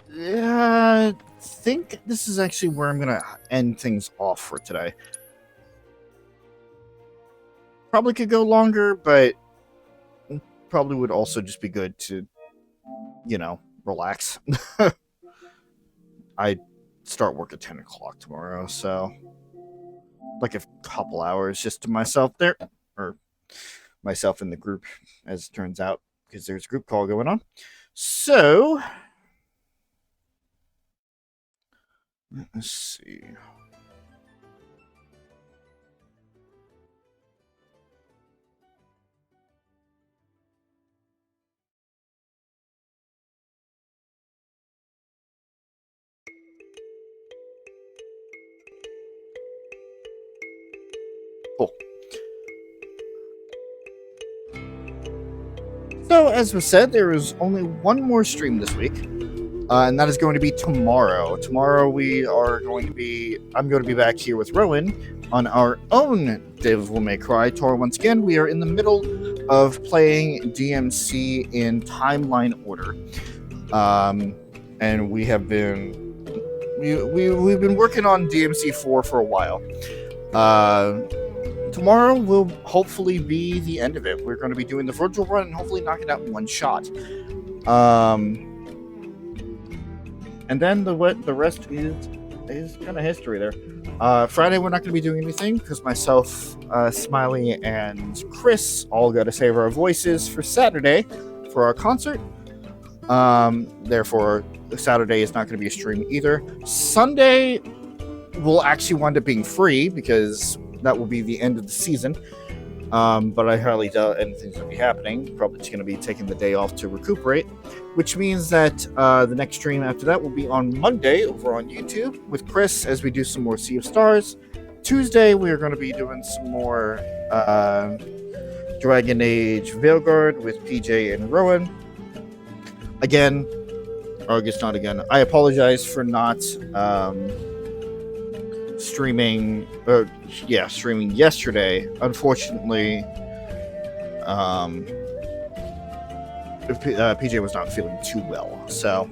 Yeah, I think this is actually where I'm gonna end things off for today. Probably could go longer, but probably would also just be good to, you know, relax. I start work at 10 o'clock tomorrow, so like a couple hours just to myself there, or myself in the group, as it turns out, because there's a group call going on. So, let's see. Cool. So, as was said, there is only one more stream this week. and that is going to be tomorrow. Tomorrow I'm going to be back here with Rowan on our own Devil May Cry tour. Once again, we are in the middle of playing DMC in timeline order. And we have been we've been working on DMC 4 for a while. Tomorrow will hopefully be the end of it. We're going to be doing the virtual run and hopefully knock it out in one shot. And then the rest is kind of history there. Friday we're not going to be doing anything because myself, Smiley, and Chris all got to save our voices for Saturday for our concert. Therefore, Saturday is not going to be a stream either. Sunday will actually wind up being free because that will be the end of the season. But I highly doubt anything's going to be happening. Probably just going to be taking the day off to recuperate, which means that the next stream after that will be on Monday over on YouTube with Chris as we do some more Sea of Stars. Tuesday, we are going to be doing some more Dragon Age Veilguard with PJ and Rowan. Again, or I guess not again, I apologize for not streaming yesterday. Unfortunately, PJ was not feeling too well, so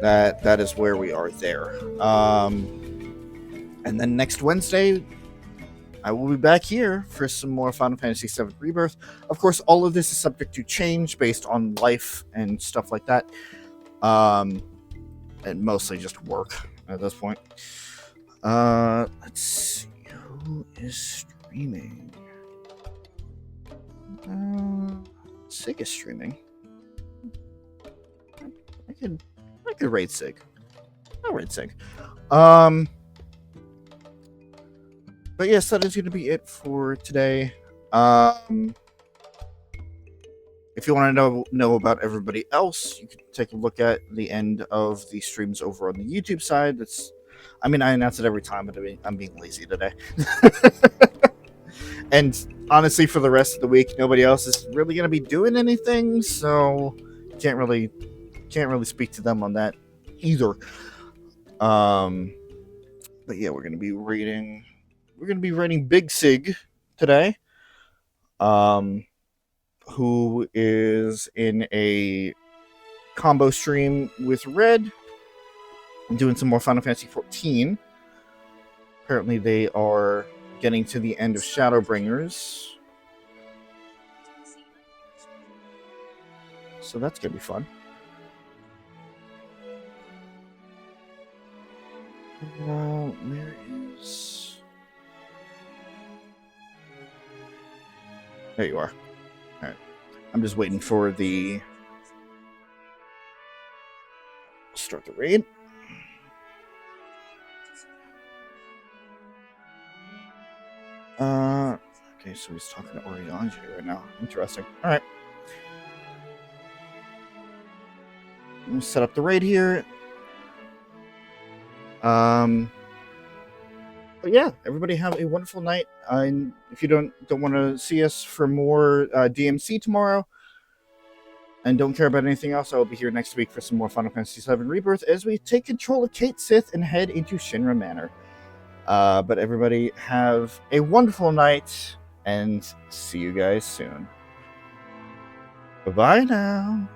that is where we are there. And then next Wednesday, I will be back here for some more Final Fantasy VII Rebirth. Of course, all of this is subject to change based on life and stuff like that, and mostly just work at this point. Let's see who is streaming. Sig is streaming. I could raid Sig. I'll raid Sig. But yes, that is going to be it for today. If you want to know about everybody else, you can take a look at the end of the streams over on the YouTube side. I announce it every time, but I'm being lazy today. And honestly, for the rest of the week, nobody else is really going to be doing anything, so can't really speak to them on that either. But yeah, we're going to be rating Big Sig today. Who is in a combo stream with Red. I'm doing some more Final Fantasy XIV. Apparently they are getting to the end of Shadowbringers. So that's going to be fun. Where is... There you are. All right. I'm just waiting for the... Start the raid. Okay, so he's talking to Oriange right now. Interesting. All right. Let me set up the raid here. But yeah, everybody have a wonderful night. If you don't want to see us for more DMC tomorrow, and don't care about anything else, I will be here next week for some more Final Fantasy VII Rebirth as we take control of Kate Sith and head into Shinra Manor. But everybody have a wonderful night, and see you guys soon. Bye-bye now.